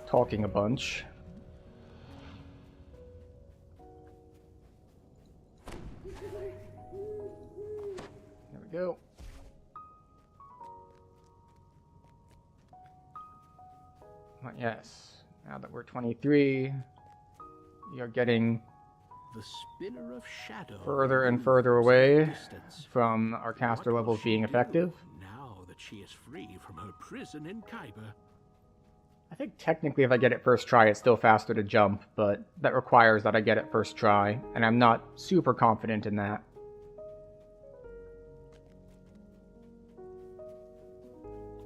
talking a bunch. There we go. Yes, now that we're 23, we are getting the spinner of shadow further and further away from our caster levels being effective. Now that she is free from her prison in Khyber. I think technically if I get it first try, it's still faster to jump, but that requires that I get it first try, and I'm not super confident in that.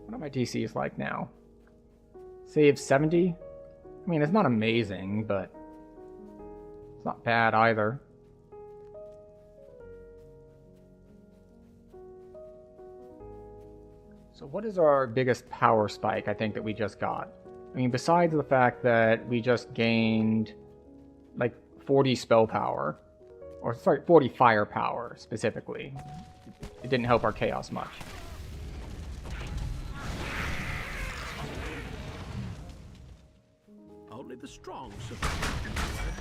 What are my DCs like now? Save 70? I mean, it's not amazing, but it's not bad either. So what is our biggest power spike, I think, that we just got? I mean, besides the fact that we just gained, like, 40 spell power. Or, sorry, 40 fire power, specifically. It didn't help our chaos much. Only the strong survive.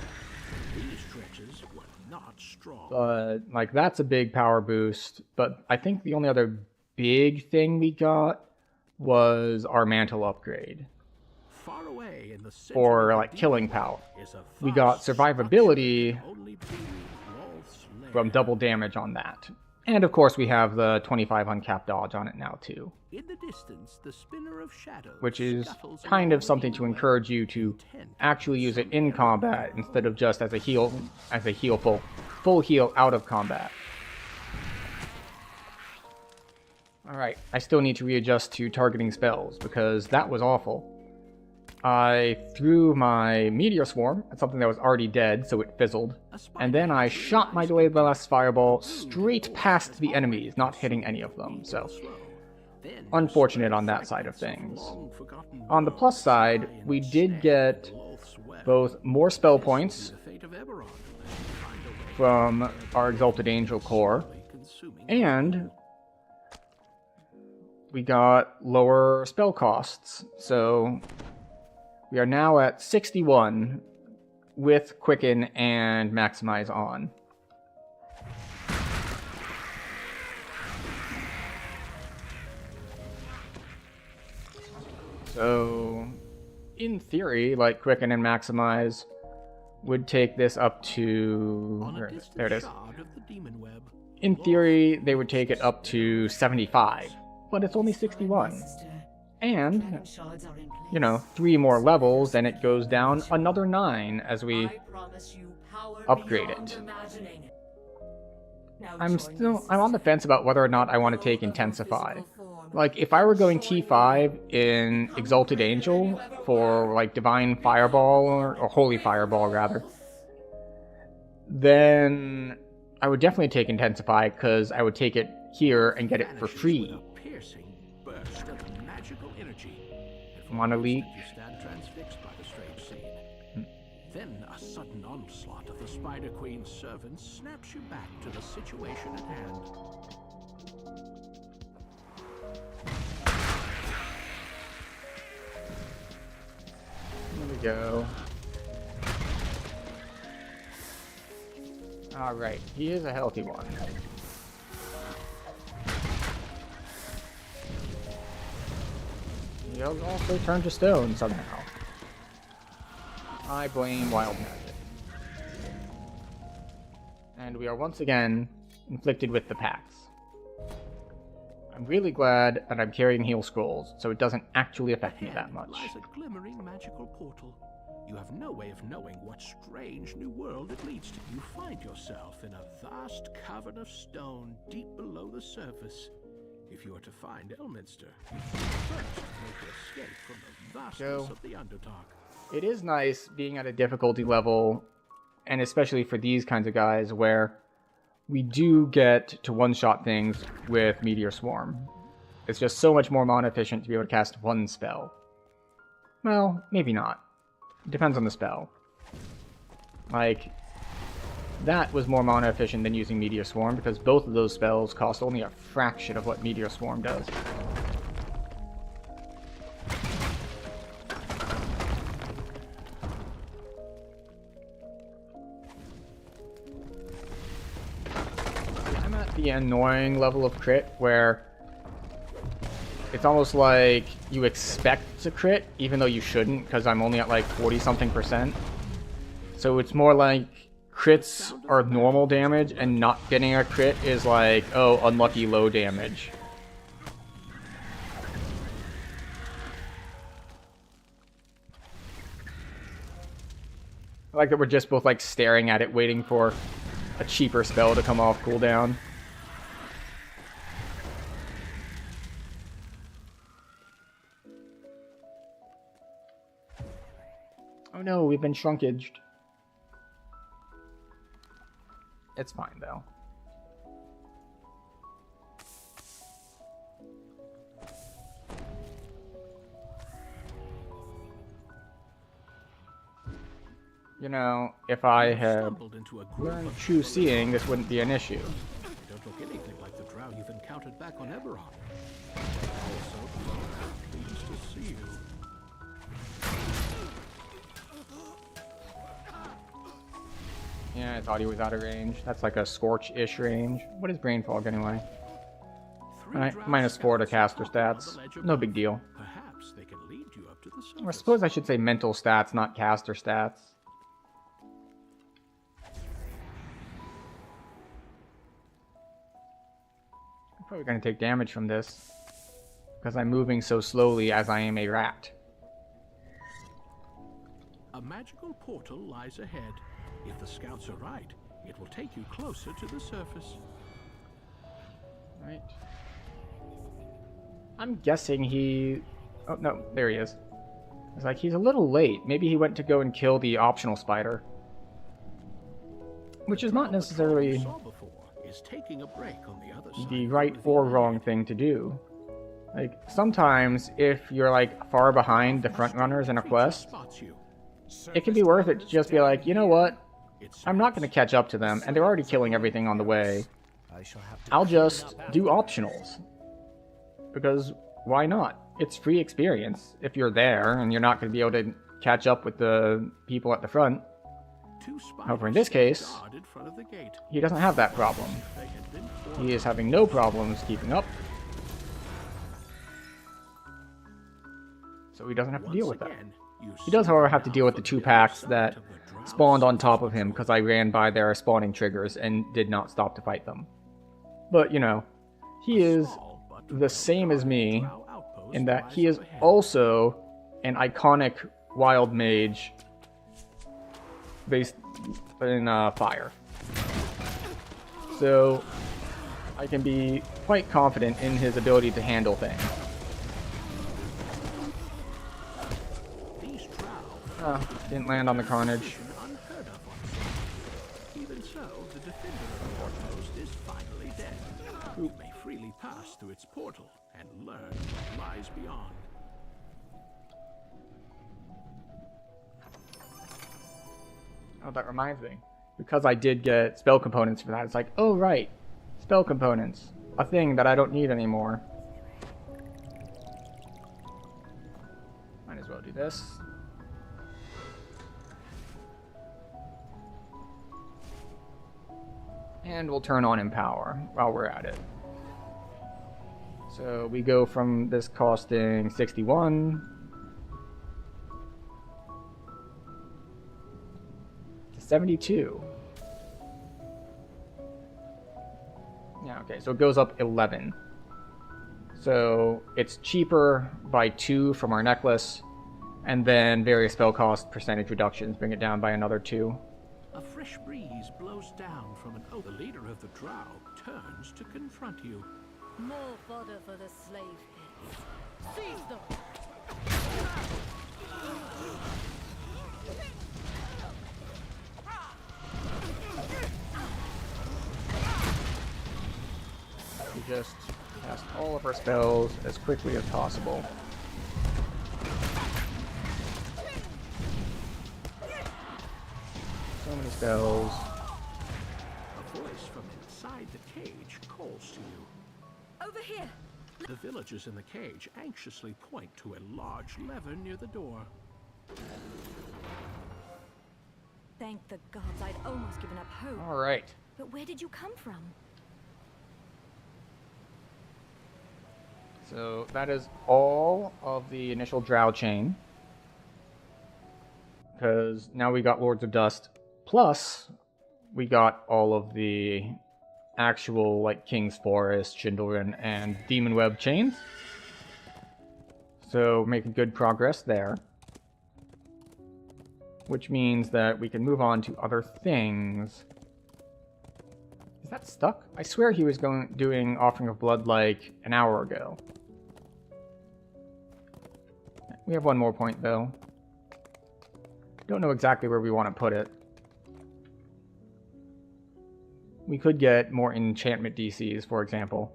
These stretches were not strong. But, like, that's a big power boost. But I think the only other big thing we got was our mantle upgrade. Far away in the center For, of like, the killing deep power. is a We got vast survivability structure that can only be Rolf's lair. from double damage on that. And, of course, we have the 25 uncapped dodge on it now, too. In the distance, the spinner of shadows Which is scuttles kind of along something the to way, encourage you to intent actually on use it some in errand combat of instead of just as a heal full heal out of combat. Alright, I still need to readjust to targeting spells because that was awful. I threw my Meteor Swarm at something that was already dead, so it fizzled. And then I shot my Delayed Blast Fireball straight past the enemies, not hitting any of them, so unfortunate on that side of things. On the plus side, we did get both more spell points from our Exalted Angel Core, and we got lower spell costs, so we are now at 61 with Quicken and Maximize on. So, in theory, like Quicken and Maximize would take this up to... There it is. In theory, they would take it up to 75, but it's only 61. And, you know, 3 more levels, and it goes down another 9 as we upgrade it. I'm on the fence about whether or not I want to take Intensify. Like, if I were going T5 in Exalted Angel for, like, Divine Fireball, or Holy Fireball, rather, then I would definitely take Intensify, because I would take it here and get it for free. Want to leak? Then a sudden onslaught of the Spider Queen's servants snaps you back to the situation at hand. There we go. Alright, he is a healthy one. He'll also turn to stone somehow. I blame wild magic. And we are once again inflicted with the packs. I'm really glad that I'm carrying heal scrolls, so it doesn't actually affect me that much. Lies a glimmering magical portal. You have no way of knowing what strange new world it leads to. You find yourself in a vast cavern of stone deep below the surface. If you are to find Elminster, you should first make your escape from the vastness of the Underdark. It is nice being at a difficulty level, and especially for these kinds of guys, where we do get to one-shot things with Meteor Swarm. It's just so much more mana efficient to be able to cast one spell. Well, maybe not. It depends on the spell. Like, that was more mana efficient than using Meteor Swarm, because both of those spells cost only a fraction of what Meteor Swarm does. I'm at the annoying level of crit where it's almost like you expect to crit, even though you shouldn't, because I'm only at like 40-something%. So it's more like crits are normal damage, and not getting a crit is like, oh, unlucky low damage. I like that we're just both like staring at it, waiting for a cheaper spell to come off cooldown. Oh no, we've been shrunkaged. It's fine, though. You know, if I had learned True Seeing, this wouldn't be an issue. They don't look anything like the drow you've encountered back on Eberron. Also, pleased to see you. Yeah, I thought he was out of range. That's like a Scorch-ish range. What is Brain Fog anyway? Alright, -4 to caster stats. No big deal. Perhaps they can lead you up to the surface. I suppose I should say mental stats, not caster stats. I'm probably going to take damage from this, because I'm moving so slowly as I am a rat. A magical portal lies ahead. If the scouts are right, it will take you closer to the surface. Right. I'm guessing he... Oh, no, there he is. It's like, he's a little late. Maybe he went to go and kill the optional spider. Which is not necessarily the right or wrong thing to do. Like, sometimes if you're like far behind the front runners in a quest, it can be worth it to just be like, you know what? I'm not going to catch up to them, and they're already killing everything on the way. I'll just do optionals. Because why not? It's free experience if you're there and you're not going to be able to catch up with the people at the front. However, in this case, he doesn't have that problem. He is having no problems keeping up. So he doesn't have to deal with that. He does, however, have to deal with the 2 packs that spawned on top of him because I ran by their spawning triggers and did not stop to fight them. But, you know, he is the same as me in that he is also an iconic wild mage based in fire. So I can be quite confident in his ability to handle things. Didn't land on the carnage. Even so, the defender of your post is finally dead. You may freely pass through its portal and learn what lies beyond. Oh, that reminds me. Because I did get spell components for that, it's like, oh right, spell components. A thing that I don't need anymore. Might as well do this. And we'll turn on Empower while we're at it. So we go from this costing 61 to 72. Yeah, okay, so it goes up 11. So it's cheaper by 2 from our necklace, and then various spell cost percentage reductions bring it down by another 2. A fresh breeze blows down from an oak. The leader of the drow turns to confront you. More fodder for the slave pits. Seize them! We just cast all of our spells as quickly as possible. So many spells. A voice from inside the cage calls to you. Over here! The villagers in the cage anxiously point to a large lever near the door. Thank the gods, I'd almost given up hope. Alright. But where did you come from? So that is all of the initial drow chain. Because now we got Lords of Dust. Plus, we got all of the actual, like, King's Forest, Chindlerin, and Demon Web chains. So, making good progress there. Which means that we can move on to other things. Is that stuck? I swear he was doing Offering of Blood, like, an hour ago. We have one more point, though. Don't know exactly where we want to put it. We could get more enchantment DCs, for example.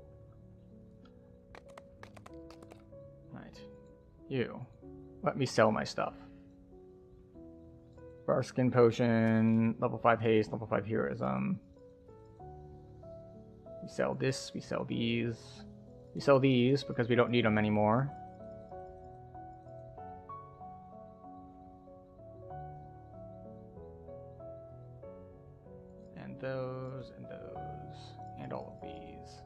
Right. You. Let me sell my stuff. Bar Skin Potion, level 5 Haste, level 5 Heroism. We sell this, we sell these. We sell these because we don't need them anymore. And those, and those, and all of these.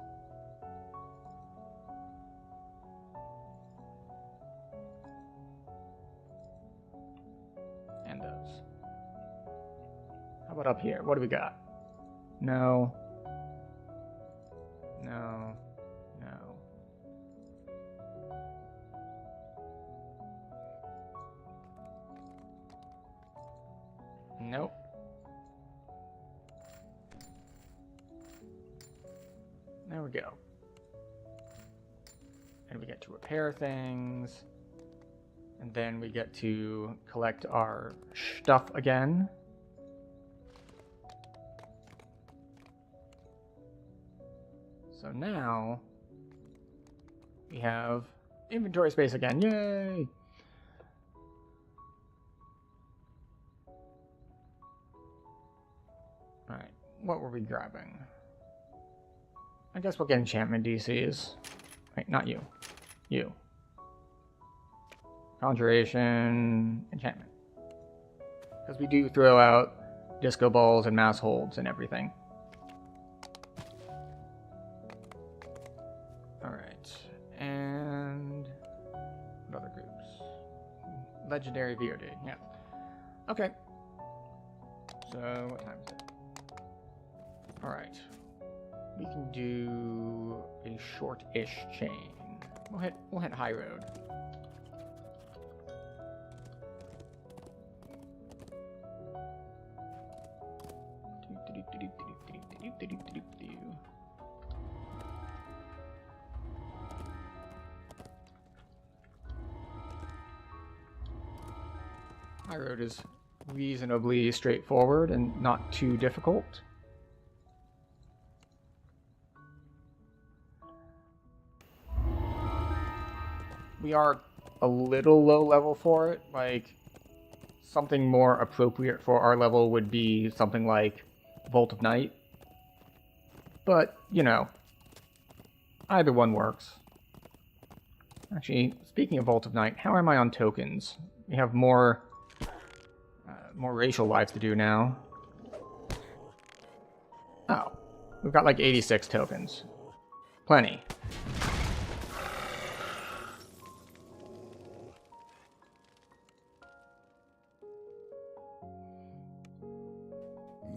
And those. How about up here? What do we got? No. No. No. Nope. There we go. And we get to repair things. And then we get to collect our stuff again. So now we have inventory space again. Yay! Alright, what were we grabbing? I guess we'll get enchantment DCs. Wait, not you. You. Conjuration, enchantment. Because we do throw out disco balls and mass holds and everything. Alright, and what other groups? Legendary VOD, yeah. Okay. So, what time is it? Alright. We can do a short-ish chain. We'll hit high road. High road is reasonably straightforward and not too difficult. We are a little low level for it. Like, something more appropriate for our level would be something like Vault of Night. But, you know, either one works. Actually, speaking of Vault of Night, how am I on tokens? We have more racial lives to do now. Oh, we've got like 86 tokens. Plenty.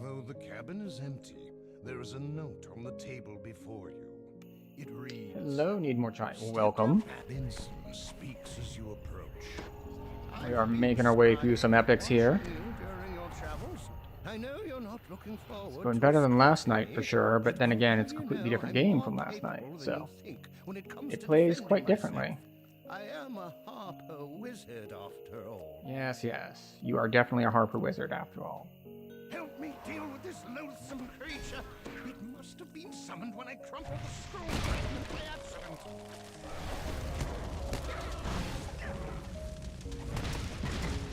Though the cabin is empty, there is a note on the table before you. It reads, Hello, need more chai. Welcome. Benson speaks as you approach. We are making our way through some epics here. During your travels, I know you're not looking forward. It's going better than last night for sure, but then again, it's a completely different game from last night, so it plays quite differently. I am a harper wizard after all. Yes, yes. You are definitely a Harper wizard after all. Help me deal with this loathsome creature. It must have been summoned when I crumpled the scroll fragment by accident.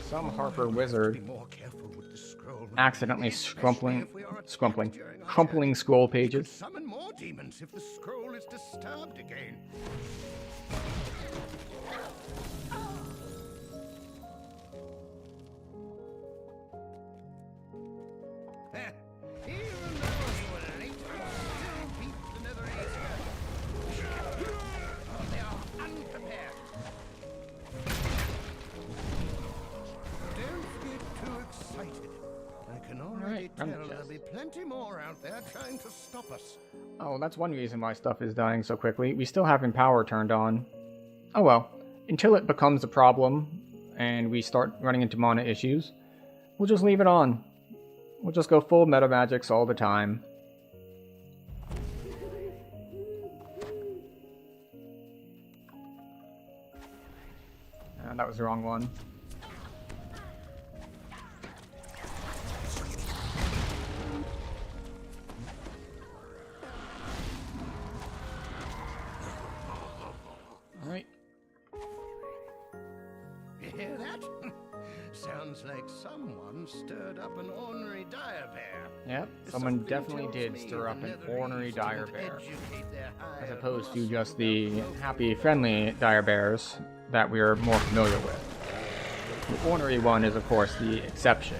Some Harper wizard Be more careful with the scroll. accidentally crumpling scroll pages. Summon more demons if the scroll is disturbed again. Even though you were late, still beat the nether easier. They are unprepared. Don't get too excited. I can already Alright, tell I'm there'll just- be plenty more out there trying to stop us. Oh, that's one reason why stuff is dying so quickly. We still have power turned on. Oh well. Until it becomes a problem and we start running into mana issues, we'll just leave it on. We'll just go full meta magics all the time. That was the wrong one. Alright. You hear that? Sounds like someone stirred up an ornery dire bear. Yep, someone definitely did stir up an ornery dire bear. As opposed to just the happy, friendly dire bears that we're more familiar with. The ornery one is, of course, the exception.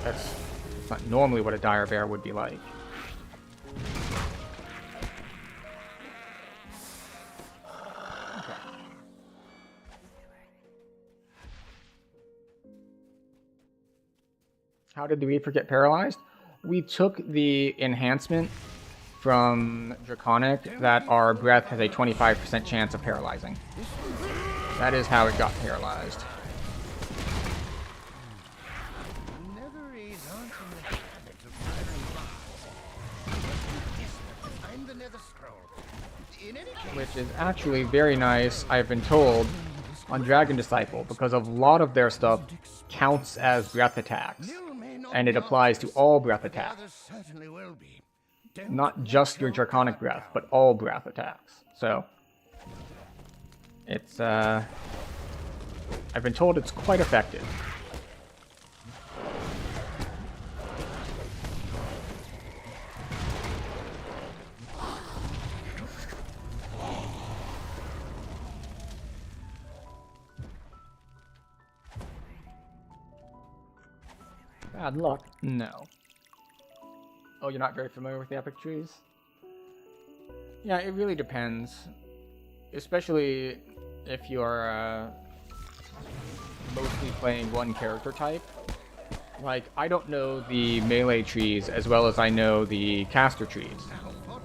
That's not normally what a dire bear would be like. How did the Reaper get paralyzed? We took the enhancement from Draconic that our breath has a 25% chance of paralyzing. That is how it got paralyzed. Which is actually very nice, I've been told, on Dragon Disciple, because a lot of their stuff counts as breath attacks, and it applies to all breath attacks. Not just your Draconic breath, but all breath attacks. So, it's, I've been told it's quite effective. Bad luck? No. Oh, you're not very familiar with the epic trees? Yeah, it really depends. Especially if you're mostly playing one character type. Like, I don't know the melee trees as well as I know the caster trees,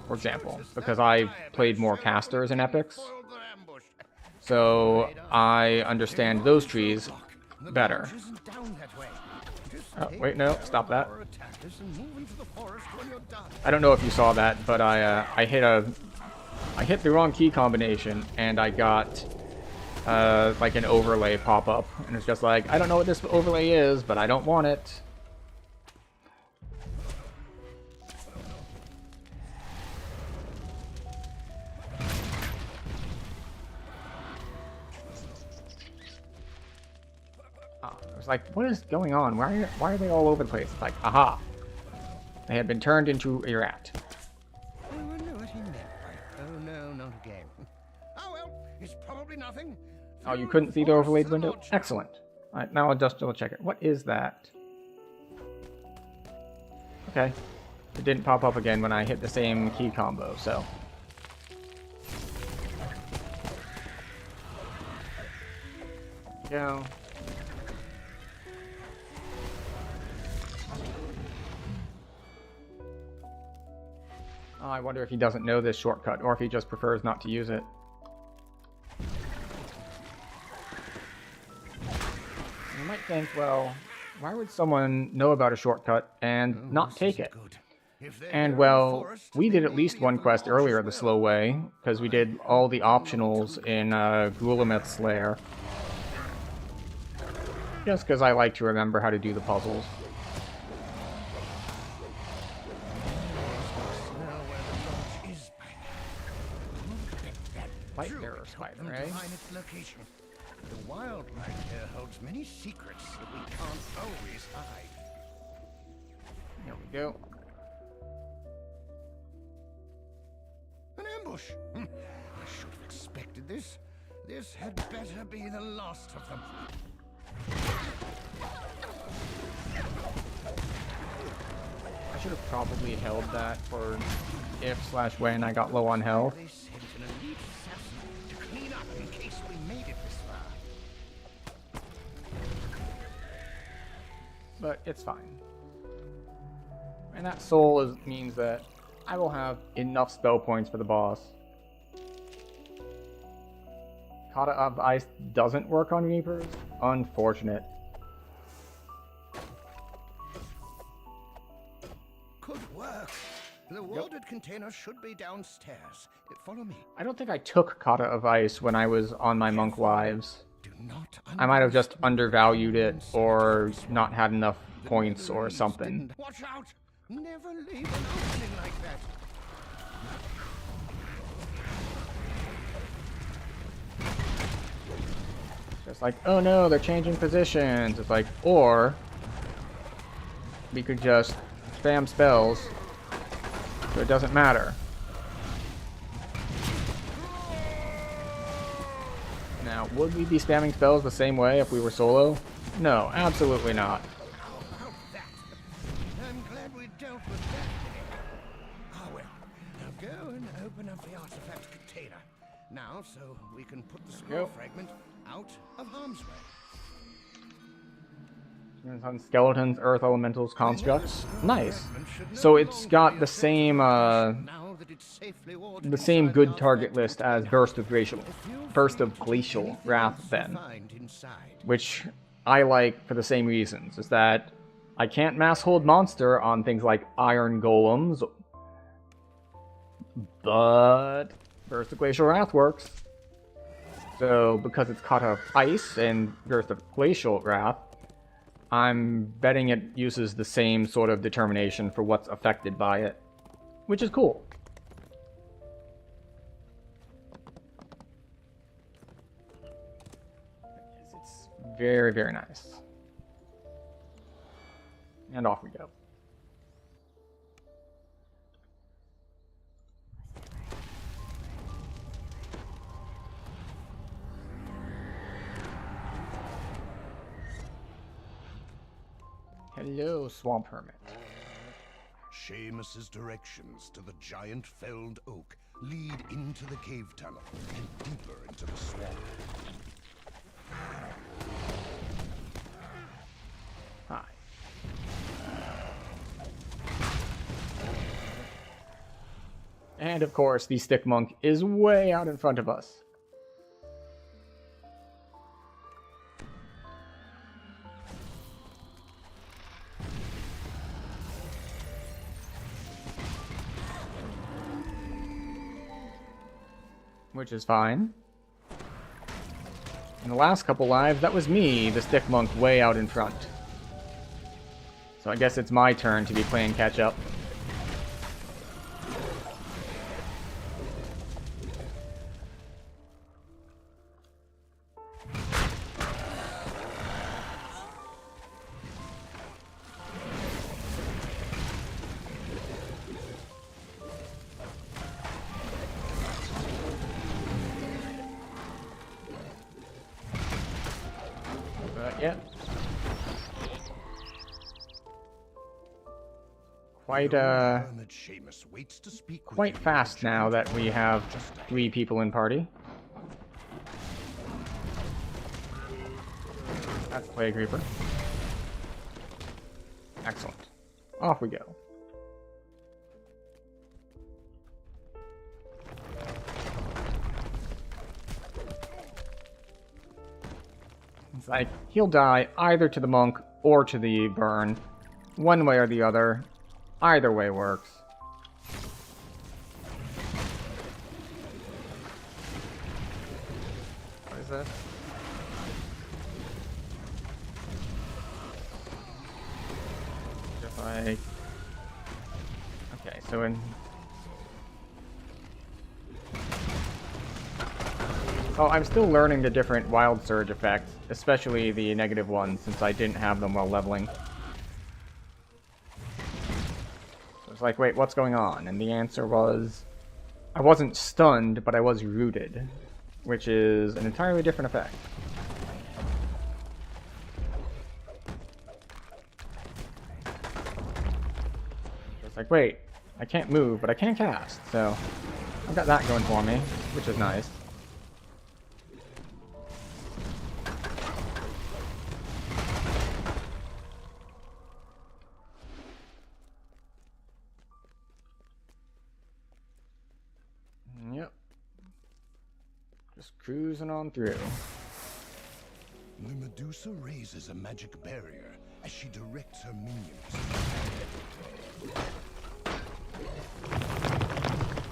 for example, because I've played more casters in epics. So I understand those trees better. Oh, wait, no, stop that. I don't know if you saw that, but I hit the wrong key combination, and I got like an overlay pop up, and it's just like, I don't know what this overlay is, but I don't want it. Like, what is going on? Why are they all over the place? Like, aha. They had been turned into a rat. I wonder what he meant by, oh no, not again. Oh well, it's probably nothing. Oh, you couldn't see the overlaid window? Excellent. Alright, now I'll just double check it. What is that? Okay. It didn't pop up again when I hit the same key combo, so. Go. Oh, I wonder if he doesn't know this shortcut, or if he just prefers not to use it. You might think, well, why would someone know about a shortcut and not take it? And, well, we did at least one quest earlier the slow way, because we did all the optionals in Gulameth's lair. Just because I like to remember how to do the puzzles. Light bearer spider, eh? The wildlife here holds many secrets that we can't always hide. There we go. An ambush! I should have expected this. This had better be the last of them. I should have probably held that for if/when I got low on health. They sent an elite assassin to clean up in case we made it this far. But it's fine. And that soul means that I will have enough spell points for the boss. Kata of Ice doesn't work on Reapers? Unfortunate. Good work. The warded container should be downstairs. Follow me. I don't think I took Kata of Ice when I was on my monk lives. Do not I might have just undervalued it or not had enough points or something. Watch out! Never leave an opening like that. Just like, oh no, they're changing positions. It's like, or we could just spam spells so it doesn't matter. Now, would we be spamming spells the same way if we were solo? No, absolutely not. How about that? I'm glad we dealt with that today. Ah well, now go and open up the artifact container. Now, so we can put the scroll fragment out of harm's way. On skeletons, earth elementals, constructs. Nice. So it's got the same good target list as Burst of Glacial Wrath then, which I like for the same reasons. Is that I can't mass hold monster on things like Iron Golems, but Burst of Glacial Wrath works. So because it's caught off ice and Burst of Glacial Wrath, I'm betting it uses the same sort of determination for what's affected by it, which is cool. It's very, very nice. And off we go. Hello, Swamp Hermit. Seamus's directions to the giant felled oak lead into the cave tunnel and deeper into the swamp. Hi. And of course, the stick monk is way out in front of us. Which is fine. In the last couple lives, that was me, the stick monk, way out in front. So I guess it's my turn to be playing catch up. Yeah. Quite fast now that we have 3 people in party. That's Plague Reaper. Excellent. Off we go. It's like, he'll die either to the monk or to the burn. One way or the other. Either way works. What is this? Just like... Okay, so in... Oh, I'm still learning the different Wild Surge effects, especially the negative ones, since I didn't have them while leveling. So it's like, wait, what's going on? And the answer was, I wasn't stunned, but I was rooted, which is an entirely different effect. So it's like, wait, I can't move, but I can cast, so I've got that going for me, which is nice. Yep. Just cruising on through. The Medusa raises a magic barrier as she directs her minions.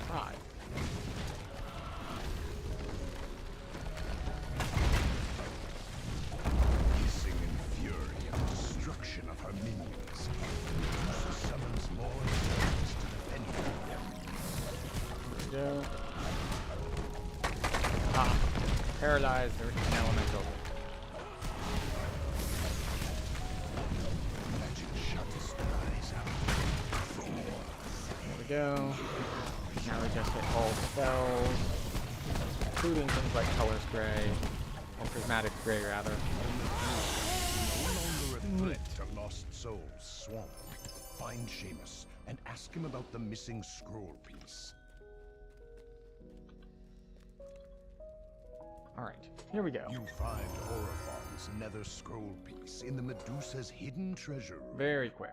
Hi. Hissing in fury at the destruction of her minions, Medusa summons more enemies to defend them. There we go. Ah. Paralyzed an elemental. Magic shuts their eyes out. There we go. Now we just hit all spells, including things like Color Spray, or Prismatic Spray rather. No longer a threat to Lost Souls Swamp. Find Seamus and ask him about the missing scroll piece. Alright, here we go. You find Orofon's nether scroll piece in the Medusa's hidden treasure room. Very quick.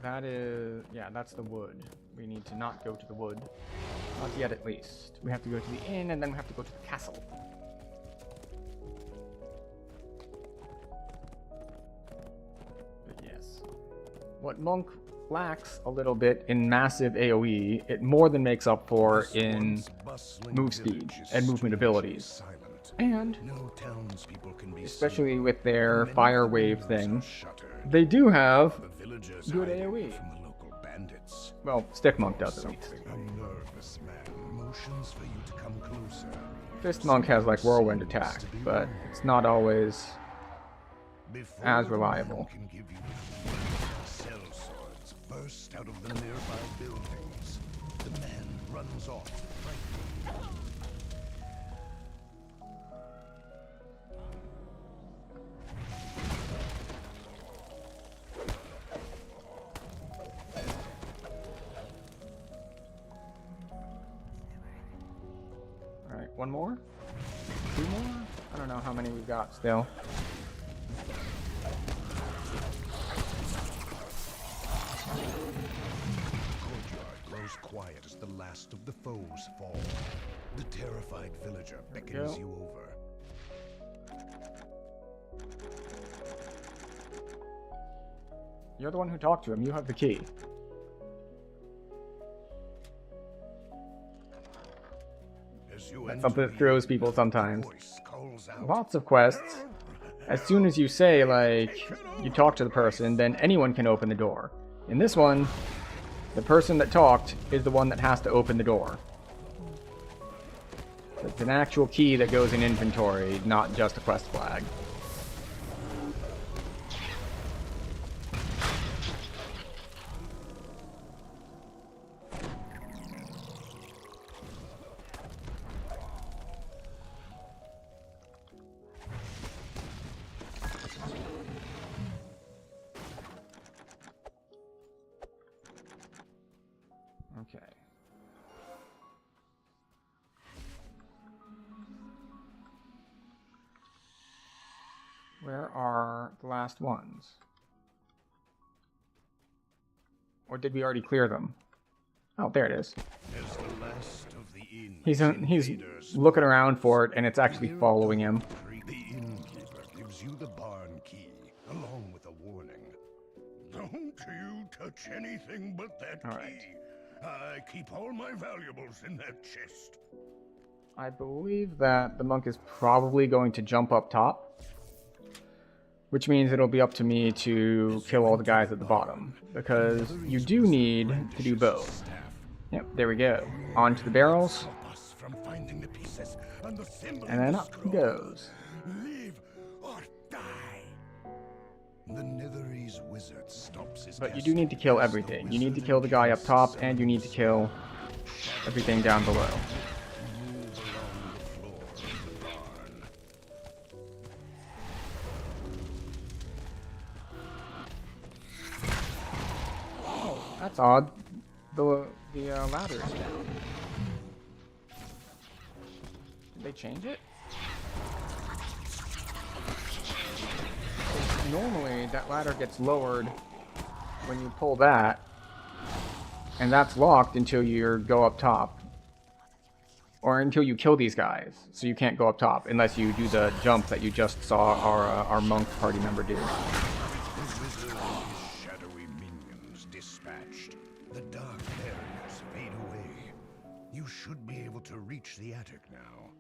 That is... yeah, that's the wood. We need to not go to the wood. Not yet, at least. We have to go to the inn, and then we have to go to the castle. But yes. What Monk lacks a little bit in massive AoE, it more than makes up for in move speed and movement abilities. And, especially with their fire wave thing, they do have good AoE. Well, Stick Monk does at least. Fist Monk has like whirlwind attack, but it's not always as reliable. Cell swords burst out of the nearby buildings. The man runs off, frightened. Alright, one more? Two more? I don't know how many we've got still. Grows quiet as the last of the foes fall. The terrified villager beckons you over. You're the one who talked to him. You have the key. That's something that throws people sometimes. Lots of quests. As soon as you say, like, you talk to the person, then anyone can open the door. In this one, the person that talked is the one that has to open the door. It's an actual key that goes in inventory, not just a quest flag. Okay. Where are the last ones? Or did we already clear them? Oh, there it is. He's looking around for it, and it's actually following him. The innkeeper gives you the barn key, along with a warning. Don't you touch anything but that key. I keep all my valuables in that chest. I believe that the monk is probably going to jump up top, which means it'll be up to me to kill all the guys at the bottom, because you do need to do both. Yep, there we go. Onto the barrels, and then up he goes. Live or die. The Netherese wizard stops his But you do need to kill everything. You need to kill the guy up top, and you need to kill everything down below. Oh, that's odd. The ladder is down. Did they change it? Normally, that ladder gets lowered when you pull that, and that's locked until you go up top. Or until you kill these guys, so you can't go up top, unless you do the jump that you just saw our monk party member do. Shadowy minions dispatched. The dark barriers fade away. You should be able to reach the attic now.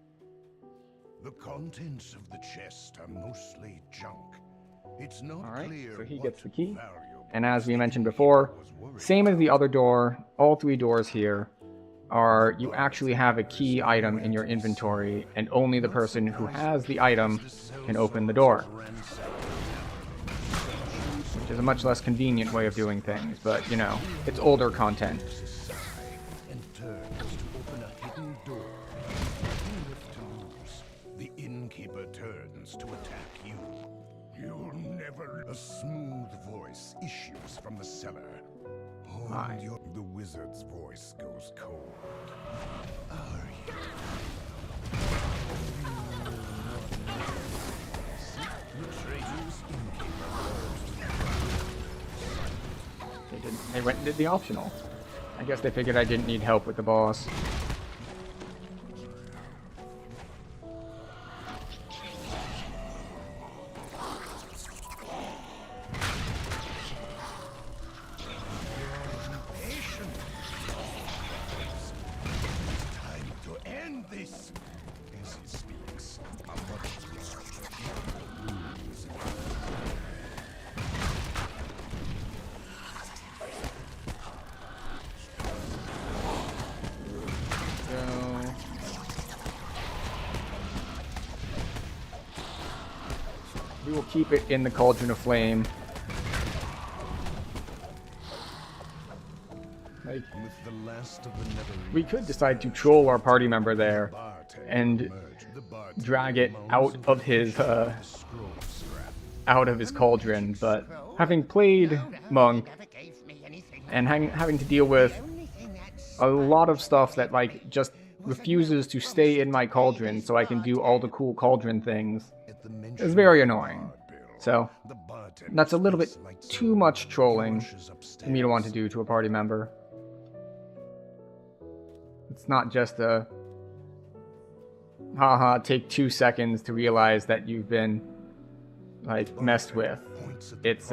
The contents of the chest are mostly junk. It's not clear. So he gets the key. And as we mentioned before, same as the other door, all three doors here are you actually have a key item in your inventory, and only the person who has the item can open the door. Which is a much less convenient way of doing things, but you know, it's older content. The innkeeper turns to attack you. You'll never. A smooth voice issues from the cellar. Hi. The wizard's voice goes cold. They went and did the optional. I guess they figured I didn't need help with the boss. Time to end this. As he speaks, a much We will keep it in the Cauldron of Flame. Like, with the last of the Netherese, we could decide to troll our party member there and drag it out of his cauldron, but having played Monk and having to deal with a lot of stuff that like just refuses to stay in my cauldron so I can do all the cool cauldron things, is very annoying. So that's a little bit too much trolling for me to want to do to a party member. It's not just a haha, take 2 seconds to realize that you've been like messed with. It's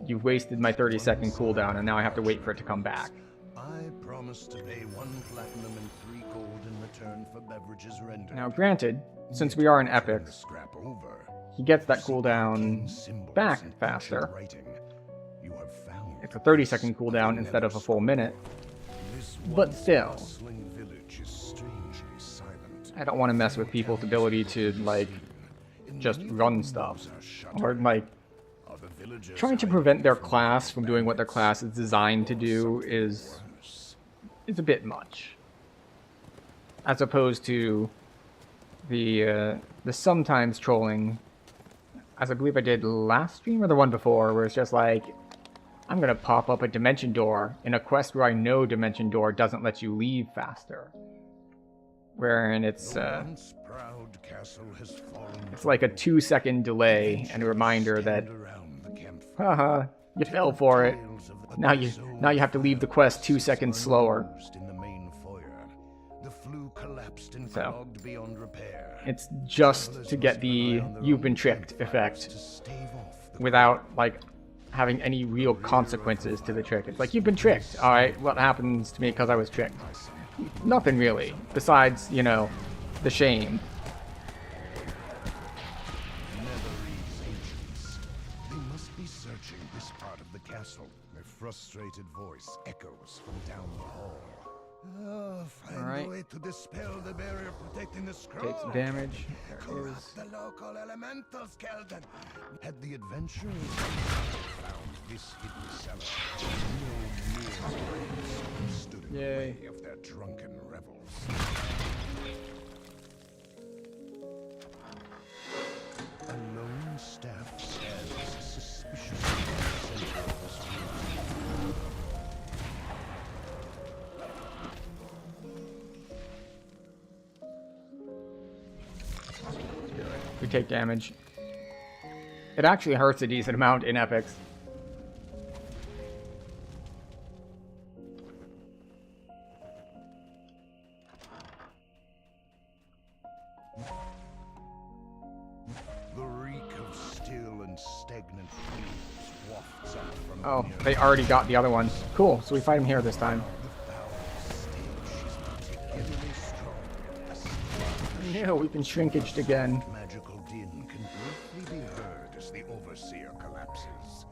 you've wasted my 30-second cooldown and now I have to wait for it to come back. I promise to pay 1 platinum and 3 gold in return for beverages rendered. Now granted, since we are in epics, he gets that cooldown back faster. It's a 30-second cooldown instead of a full minute. But still, I don't want to mess with people's ability to, like, just run stuff. Or, like, trying to prevent their class from doing what their class is designed to do is a bit much. As opposed to the sometimes trolling, as I believe I did last stream or the one before, where it's just like, I'm gonna pop up a dimension door in a quest where I know dimension door doesn't let you leave faster. Wherein it's like a 2-second delay and a reminder that, haha, you fell for it. Now you have to leave the quest 2 seconds slower. So it's just to get the "you've been tricked" effect without like having any real consequences to the trick. It's like, you've been tricked. Alright, what happens to me because I was tricked? Nothing really, besides, you know, the shame. They must be searching this part of the castle. A frustrated voice echoes from down the hall. Find a way to dispel the barrier protecting the scroll. Take some damage. Corrupt the local elementals, Kelden. Had the adventurers found this hidden cellar, no mere brains stood in the way of their drunken revels. A lone staff stands suspiciously in the center of this room. We take damage. It actually hurts a decent amount in epics. The reek of still and stagnant fumes wafts up from Oh, they already got the other one. Cool, so we fight him here this time. Yeah, we've been shrinkaged again. Magical din can briefly be heard as the overseer collapses.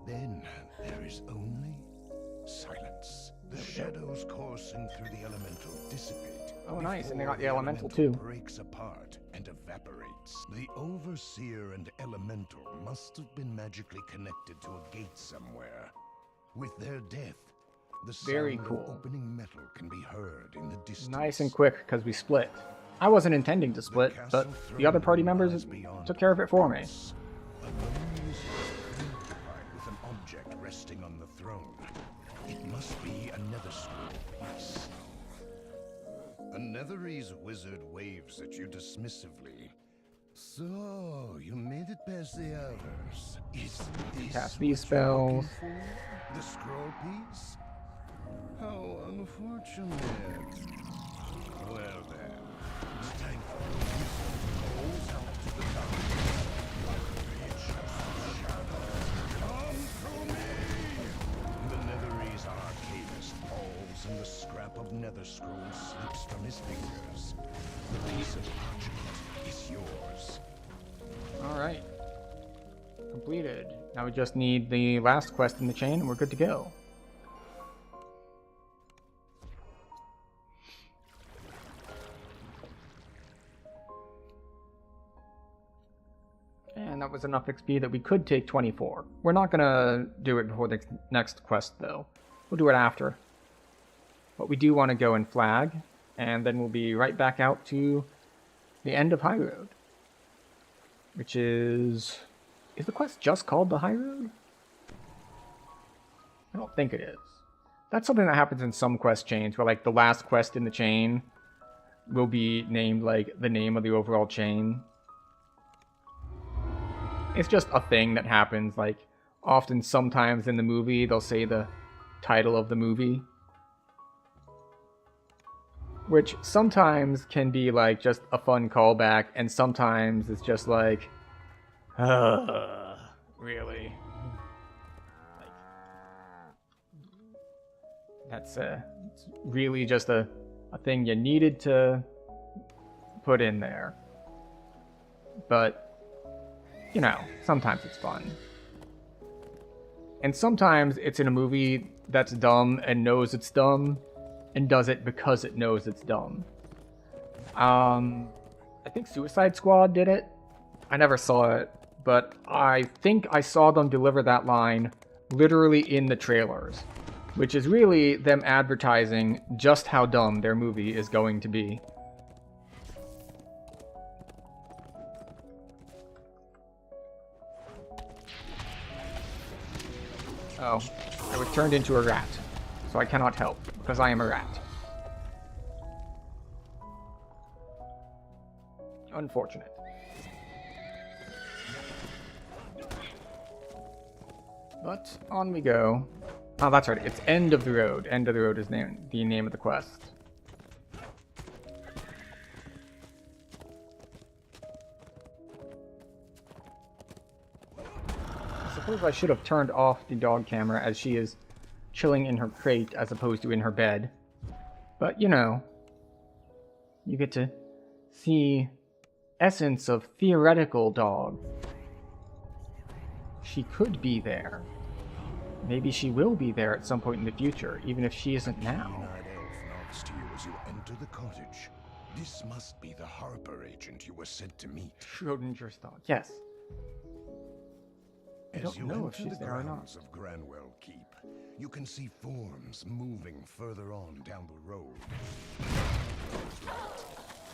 Then there is only silence. The shadows coursing through the elemental dissipate. Oh, nice, and they before got the elemental too. Breaks apart and evaporates. The overseer and elemental must have been magically connected to a gate somewhere. With their death, the Very sound cool. of opening metal can be heard in the distance. Nice and quick, because we split. I wasn't intending to split, but the other party members took care of it for me. A lonely wizard is preoccupied with an object resting on the throne. A Netherese wizard waves at you dismissively. So, you made it past the others. Is this Cast these what you're looking spells. for? The scroll piece? How unfortunate. Well then, it's time for you goes out to the dark. Reach the shadow. Come to me! The Netherese arcanist falls and the scrap of nether scroll slips from his fingers. The piece of parchment is yours. Alright. Completed. Now we just need the last quest in the chain and we're good to go. And that was enough XP that we could take 24. We're not gonna do it before the next quest though. We'll do it after. But we do want to go and flag, and then we'll be right back out to the end of High Road. Which is... Is the quest just called the High Road? I don't think it is. That's something that happens in some quest chains, where like the last quest in the chain will be named like the name of the overall chain. It's just a thing that happens, like often sometimes in the movie they'll say the title of the movie. Which sometimes can be like just a fun callback, and sometimes it's just like, really? Like, that's it's really just a thing you needed to put in there. But, you know, sometimes it's fun. And sometimes it's in a movie that's dumb and knows it's dumb, and does it because it knows it's dumb. I think Suicide Squad did it. I never saw it, but I think I saw them deliver that line literally in the trailers, which is really them advertising just how dumb their movie is going to be. Oh, I was turned into a rat, so I cannot help, because I am a rat. Unfortunate. But on we go. Oh, that's right, it's End of the Road. End of the Road is the name of the quest. I suppose I should have turned off the dog camera as she is chilling in her crate as opposed to in her bed. But, you know, you get to see essence of theoretical dog. She could be there. Maybe she will be there at some point in the future, even if she isn't now. Night elf nods to you as you enter the cottage. This must be the Harper agent you were sent to meet. Schrodinger's dog. Yes. I As don't you know if enter she's the there or not. grounds of Granwell Keep, you can see forms moving further on down the road.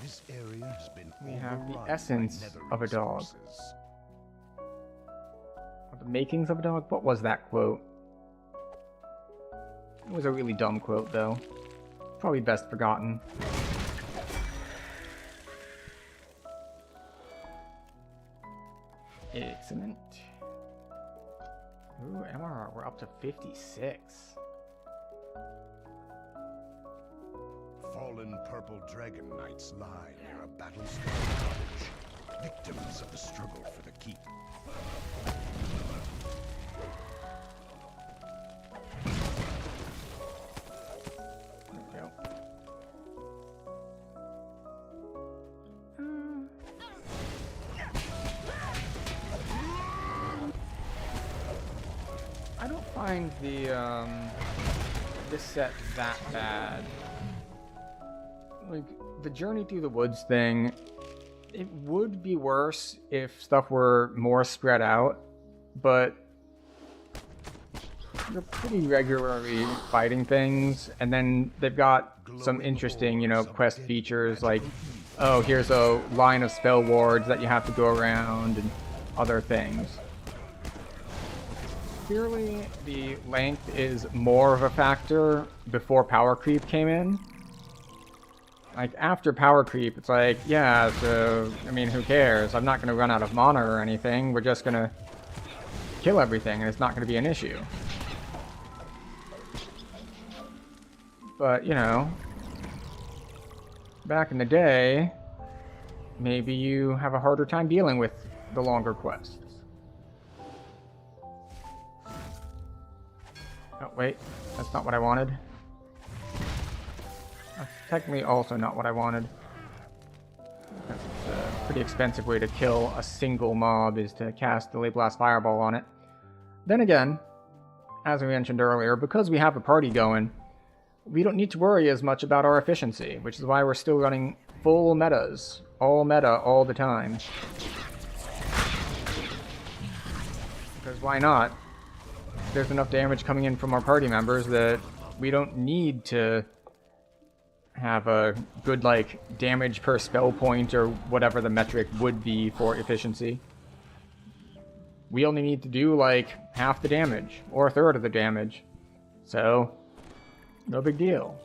This area has been We have the overrun by essence of a Netherese dog. forces. The makings of a dog? What was that quote? It was a really dumb quote, though. Probably best forgotten. Excellent. Ooh, MRR, we're up to 56. Fallen purple dragon knights lie near a battle-scarred cottage, victims of the struggle for the keep. There we go. I don't find this set that bad. Like, the Journey Through the Woods thing, it would be worse if stuff were more spread out, but you're pretty regularly fighting things, and then they've got some interesting, you know, quest features like, oh, here's a line of spell wards that you have to go around, and other things. Clearly, the length is more of a factor before power creep came in. Like, after power creep, it's like, yeah, so, I mean, who cares? I'm not going to run out of mana or anything. We're just going to kill everything, and it's not going to be an issue. But, you know, back in the day, maybe you have a harder time dealing with the longer quests. Oh, wait. That's not what I wanted. That's technically also not what I wanted. That's a pretty expensive way to kill a single mob, is to cast the Blast Fireball on it. Then again, as we mentioned earlier, because we have a party going, we don't need to worry as much about our efficiency, which is why we're still running full metas. All meta, all the time. Because why not? There's enough damage coming in from our party members that we don't need to have a good, like, damage per spell point or whatever the metric would be for efficiency. We only need to do, like, half the damage, or a third of the damage. So, no big deal.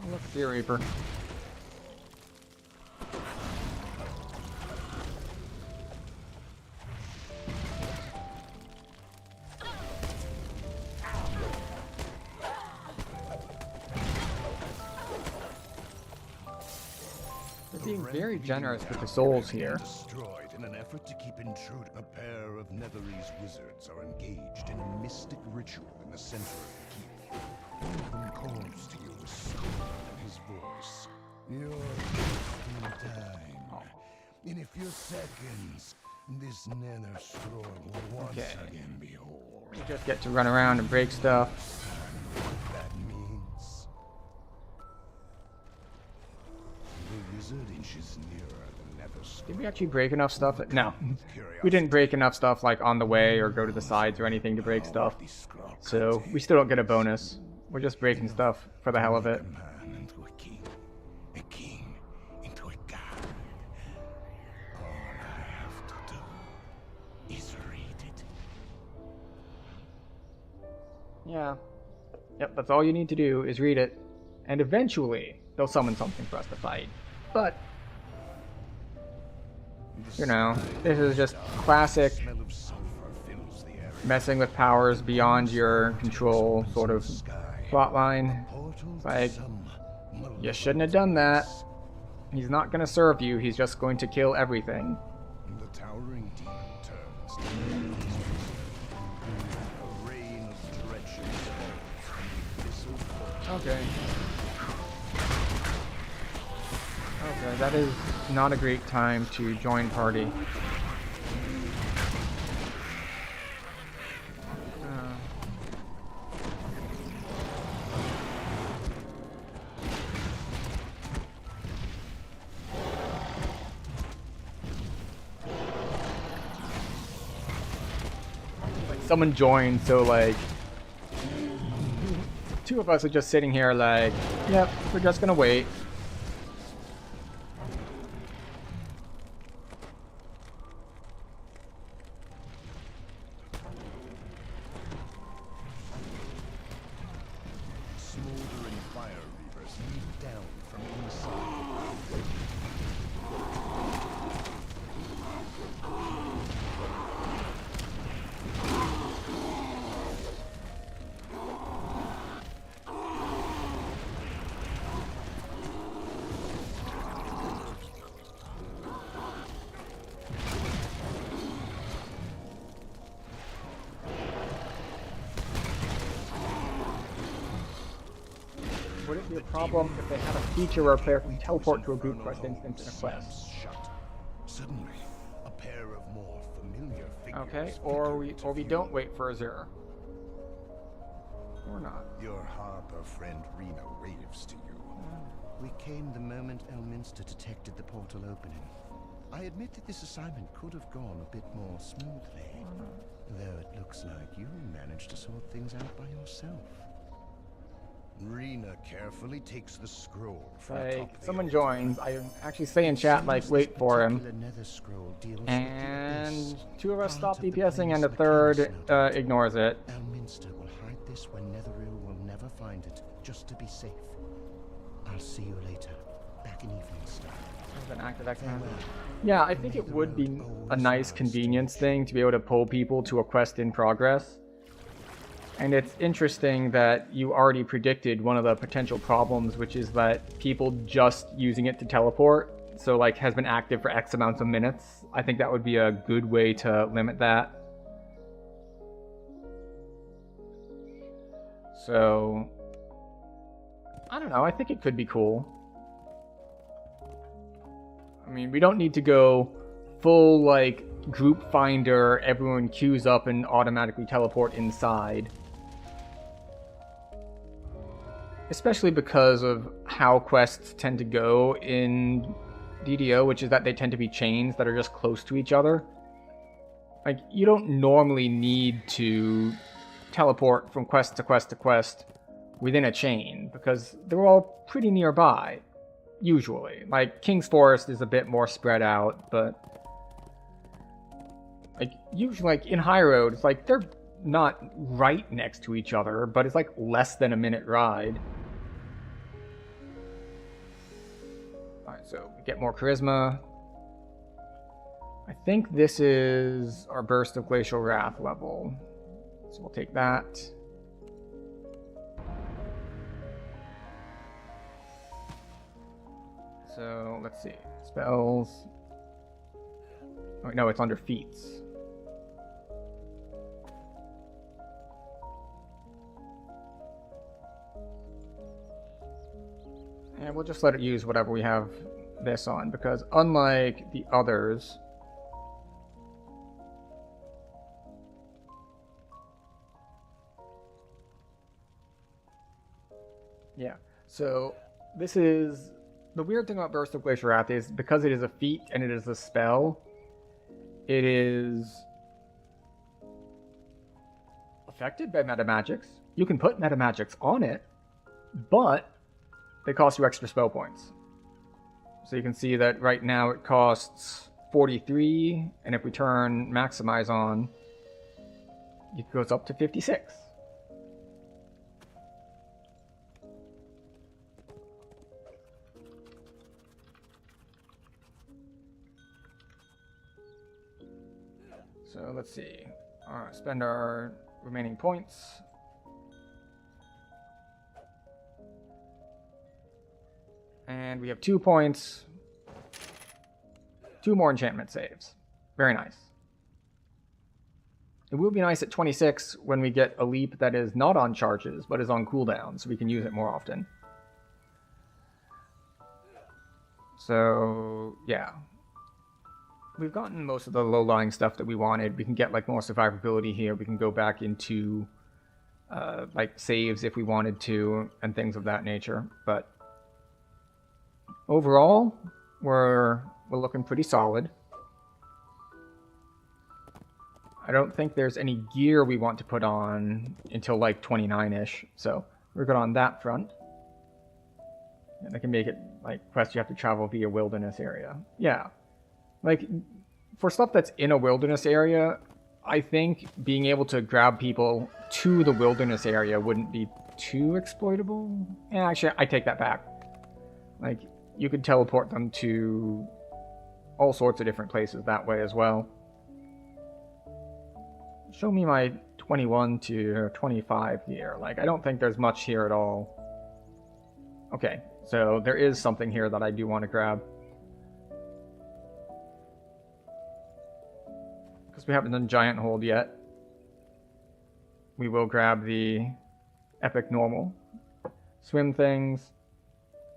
Look at the Reaper. They're being very generous with the souls here. Destroyed in an effort to keep intruder. A pair of Netherese wizards are engaged in a mystic ritual in the center of the keep. One of them calls to you with scorn in his voice. You're just in time. In a few seconds, this nether scroll will once again be whole. You just get to run around and break stuff. What that means. The wizard inches nearer the nether scroll. Did we actually break enough stuff? No. We didn't break enough stuff, like, on the way or go to the sides or anything to break stuff. So, we still don't get a bonus. We're just breaking stuff for the hell of it. A king into a god. All I have to do is read it. Yeah. Yep, that's all you need to do is read it. And eventually, they'll summon something for us to fight. But, you know, this is just classic messing with powers beyond your control sort of plotline. Like, you shouldn't have done that. He's not going to serve you, he's just going to kill everything. The towering demon turns to a rain of dredges. Okay. Okay, that is not a great time to join party. Someone joined, so like two of us are just sitting here like, yep, we're just gonna wait. Smoldering fire reavers leap down from inside. Would it be a problem if they had a feature where a player can teleport to a group quest instance in a quest? Shut. Suddenly, a pair of more familiar figures. Okay, or we don't wait for Azure. Or not. Your harper friend Rena raves to you. We came the moment Elminster detected the portal opening. I admit that this assignment could have gone a bit more smoothly. Though it looks like you managed to sort things out by yourself. Rena carefully takes the scroll from Like, atop the someone altar. joins, I actually say in chat, like, wait for him. Particular nether scroll deals with the And abyss, 2 of us part stop of the DPSing, and plane's a third mechanism. ignores it. Elminster will hide this when Netheril will never find it, just to be safe. I'll see you later, back in Evening Star. An active X-Men. Yeah, I think it would be a nice convenience thing to be able to pull people to a quest in progress. And it's interesting that you already predicted one of the potential problems, which is that people just using it to teleport, so like has been active for X amounts of minutes. I think that would be a good way to limit that. So, I don't know, I think it could be cool. I mean, we don't need to go full, like, group finder, everyone queues up and automatically teleport inside. Especially because of how quests tend to go in DDO, which is that they tend to be chains that are just close to each other. Like, you don't normally need to teleport from quest to quest to quest within a chain, because they're all pretty nearby. Usually. Like, King's Forest is a bit more spread out, but like, usually, like, in High Road, it's like, they're not right next to each other, but it's like less than a minute ride. Alright, so we get more charisma. I think this is our Burst of Glacial Wrath level. So we'll take that. So, let's see. Spells. Oh, no, it's under feats. And we'll just let it use whatever we have this on, because unlike the others, yeah, so this is the weird thing about Burst of Glacial Wrath is because it is a feat and it is a spell, it is affected by metamagics. You can put metamagics on it, but they cost you extra spell points. So you can see that right now it costs 43, and if we turn Maximize on, it goes up to 56. So let's see. Spend our remaining points. And we have 2 points. 2 more enchantment saves. Very nice. It will be nice at 26 when we get a leap that is not on charges, but is on cooldown, so we can use it more often. So, yeah. We've gotten most of the low-lying stuff that we wanted. We can get like more survivability here. We can go back into like saves if we wanted to, and things of that nature. But overall, we're looking pretty solid. I don't think there's any gear we want to put on until like 29-ish, so we're good on that front. And they can make it like quest you have to travel via wilderness area. Yeah. Like, for stuff that's in a wilderness area, I think being able to grab people to the wilderness area wouldn't be too exploitable. Yeah, actually, I take that back. Like, you could teleport them to all sorts of different places that way as well. Show me my 21 to 25 here. Like, I don't think there's much here at all. Okay, so there is something here that I do want to grab. Because we haven't done Giant Hold yet. We will grab the Epic Normal. Swim things.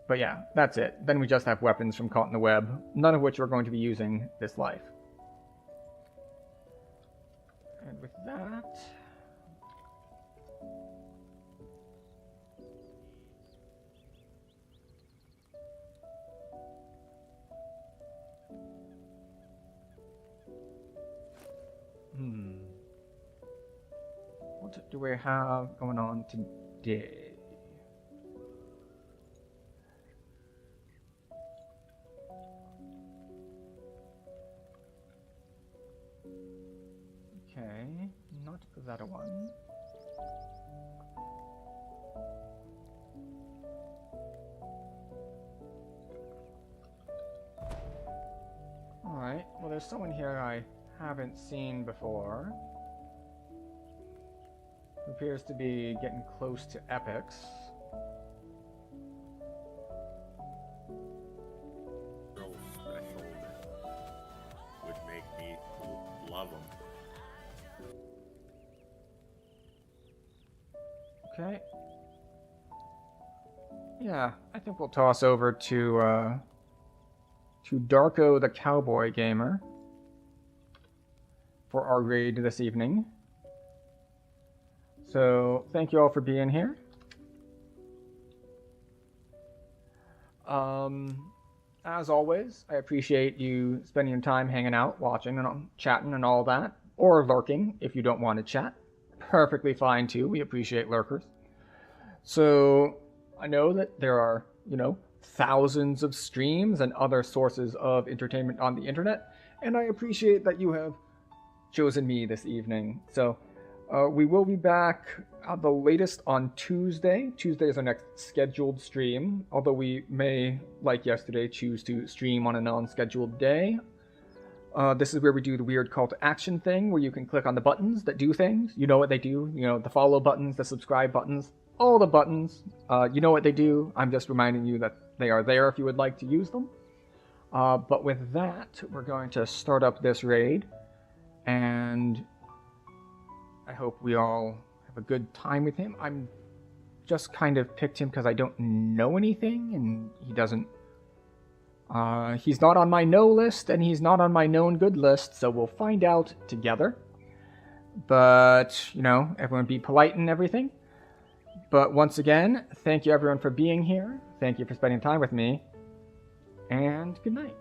But yeah, that's it. Then we just have weapons from Caught in the Web, none of which we're going to be using this life. And with that... What do we have going on today? Is that a 1? Alright, well there's someone here I haven't seen before. Who appears to be getting close to epics. So special that would make me love him. Okay. Yeah, I think we'll toss over to Darko the Cowboy Gamer for our raid this evening. So, thank you all for being here. As always, I appreciate you spending your time hanging out, watching, and chatting and all that. Or lurking, if you don't want to chat. Perfectly fine, too. We appreciate lurkers. So, I know that there are, thousands of streams and other sources of entertainment on the internet, and I appreciate that you have chosen me this evening. So, we will be back at the latest on Tuesday. Tuesday is our next scheduled stream, although we may, like yesterday, choose to stream on a non-scheduled day. This is where we do the weird call to action thing, where you can click on the buttons that do things. You know what they do. The follow buttons, the subscribe buttons, all the buttons. You know what they do. I'm just reminding you that they are there if you would like to use them. But with that, we're going to start up this raid. And I hope we all have a good time with him. I'm just kind of picked him because I don't know anything, and he doesn't... he's not on my no list, and he's not on my known good list, so we'll find out together. But, everyone be polite and everything. But once again, thank you everyone for being here. Thank you for spending time with me. And good night.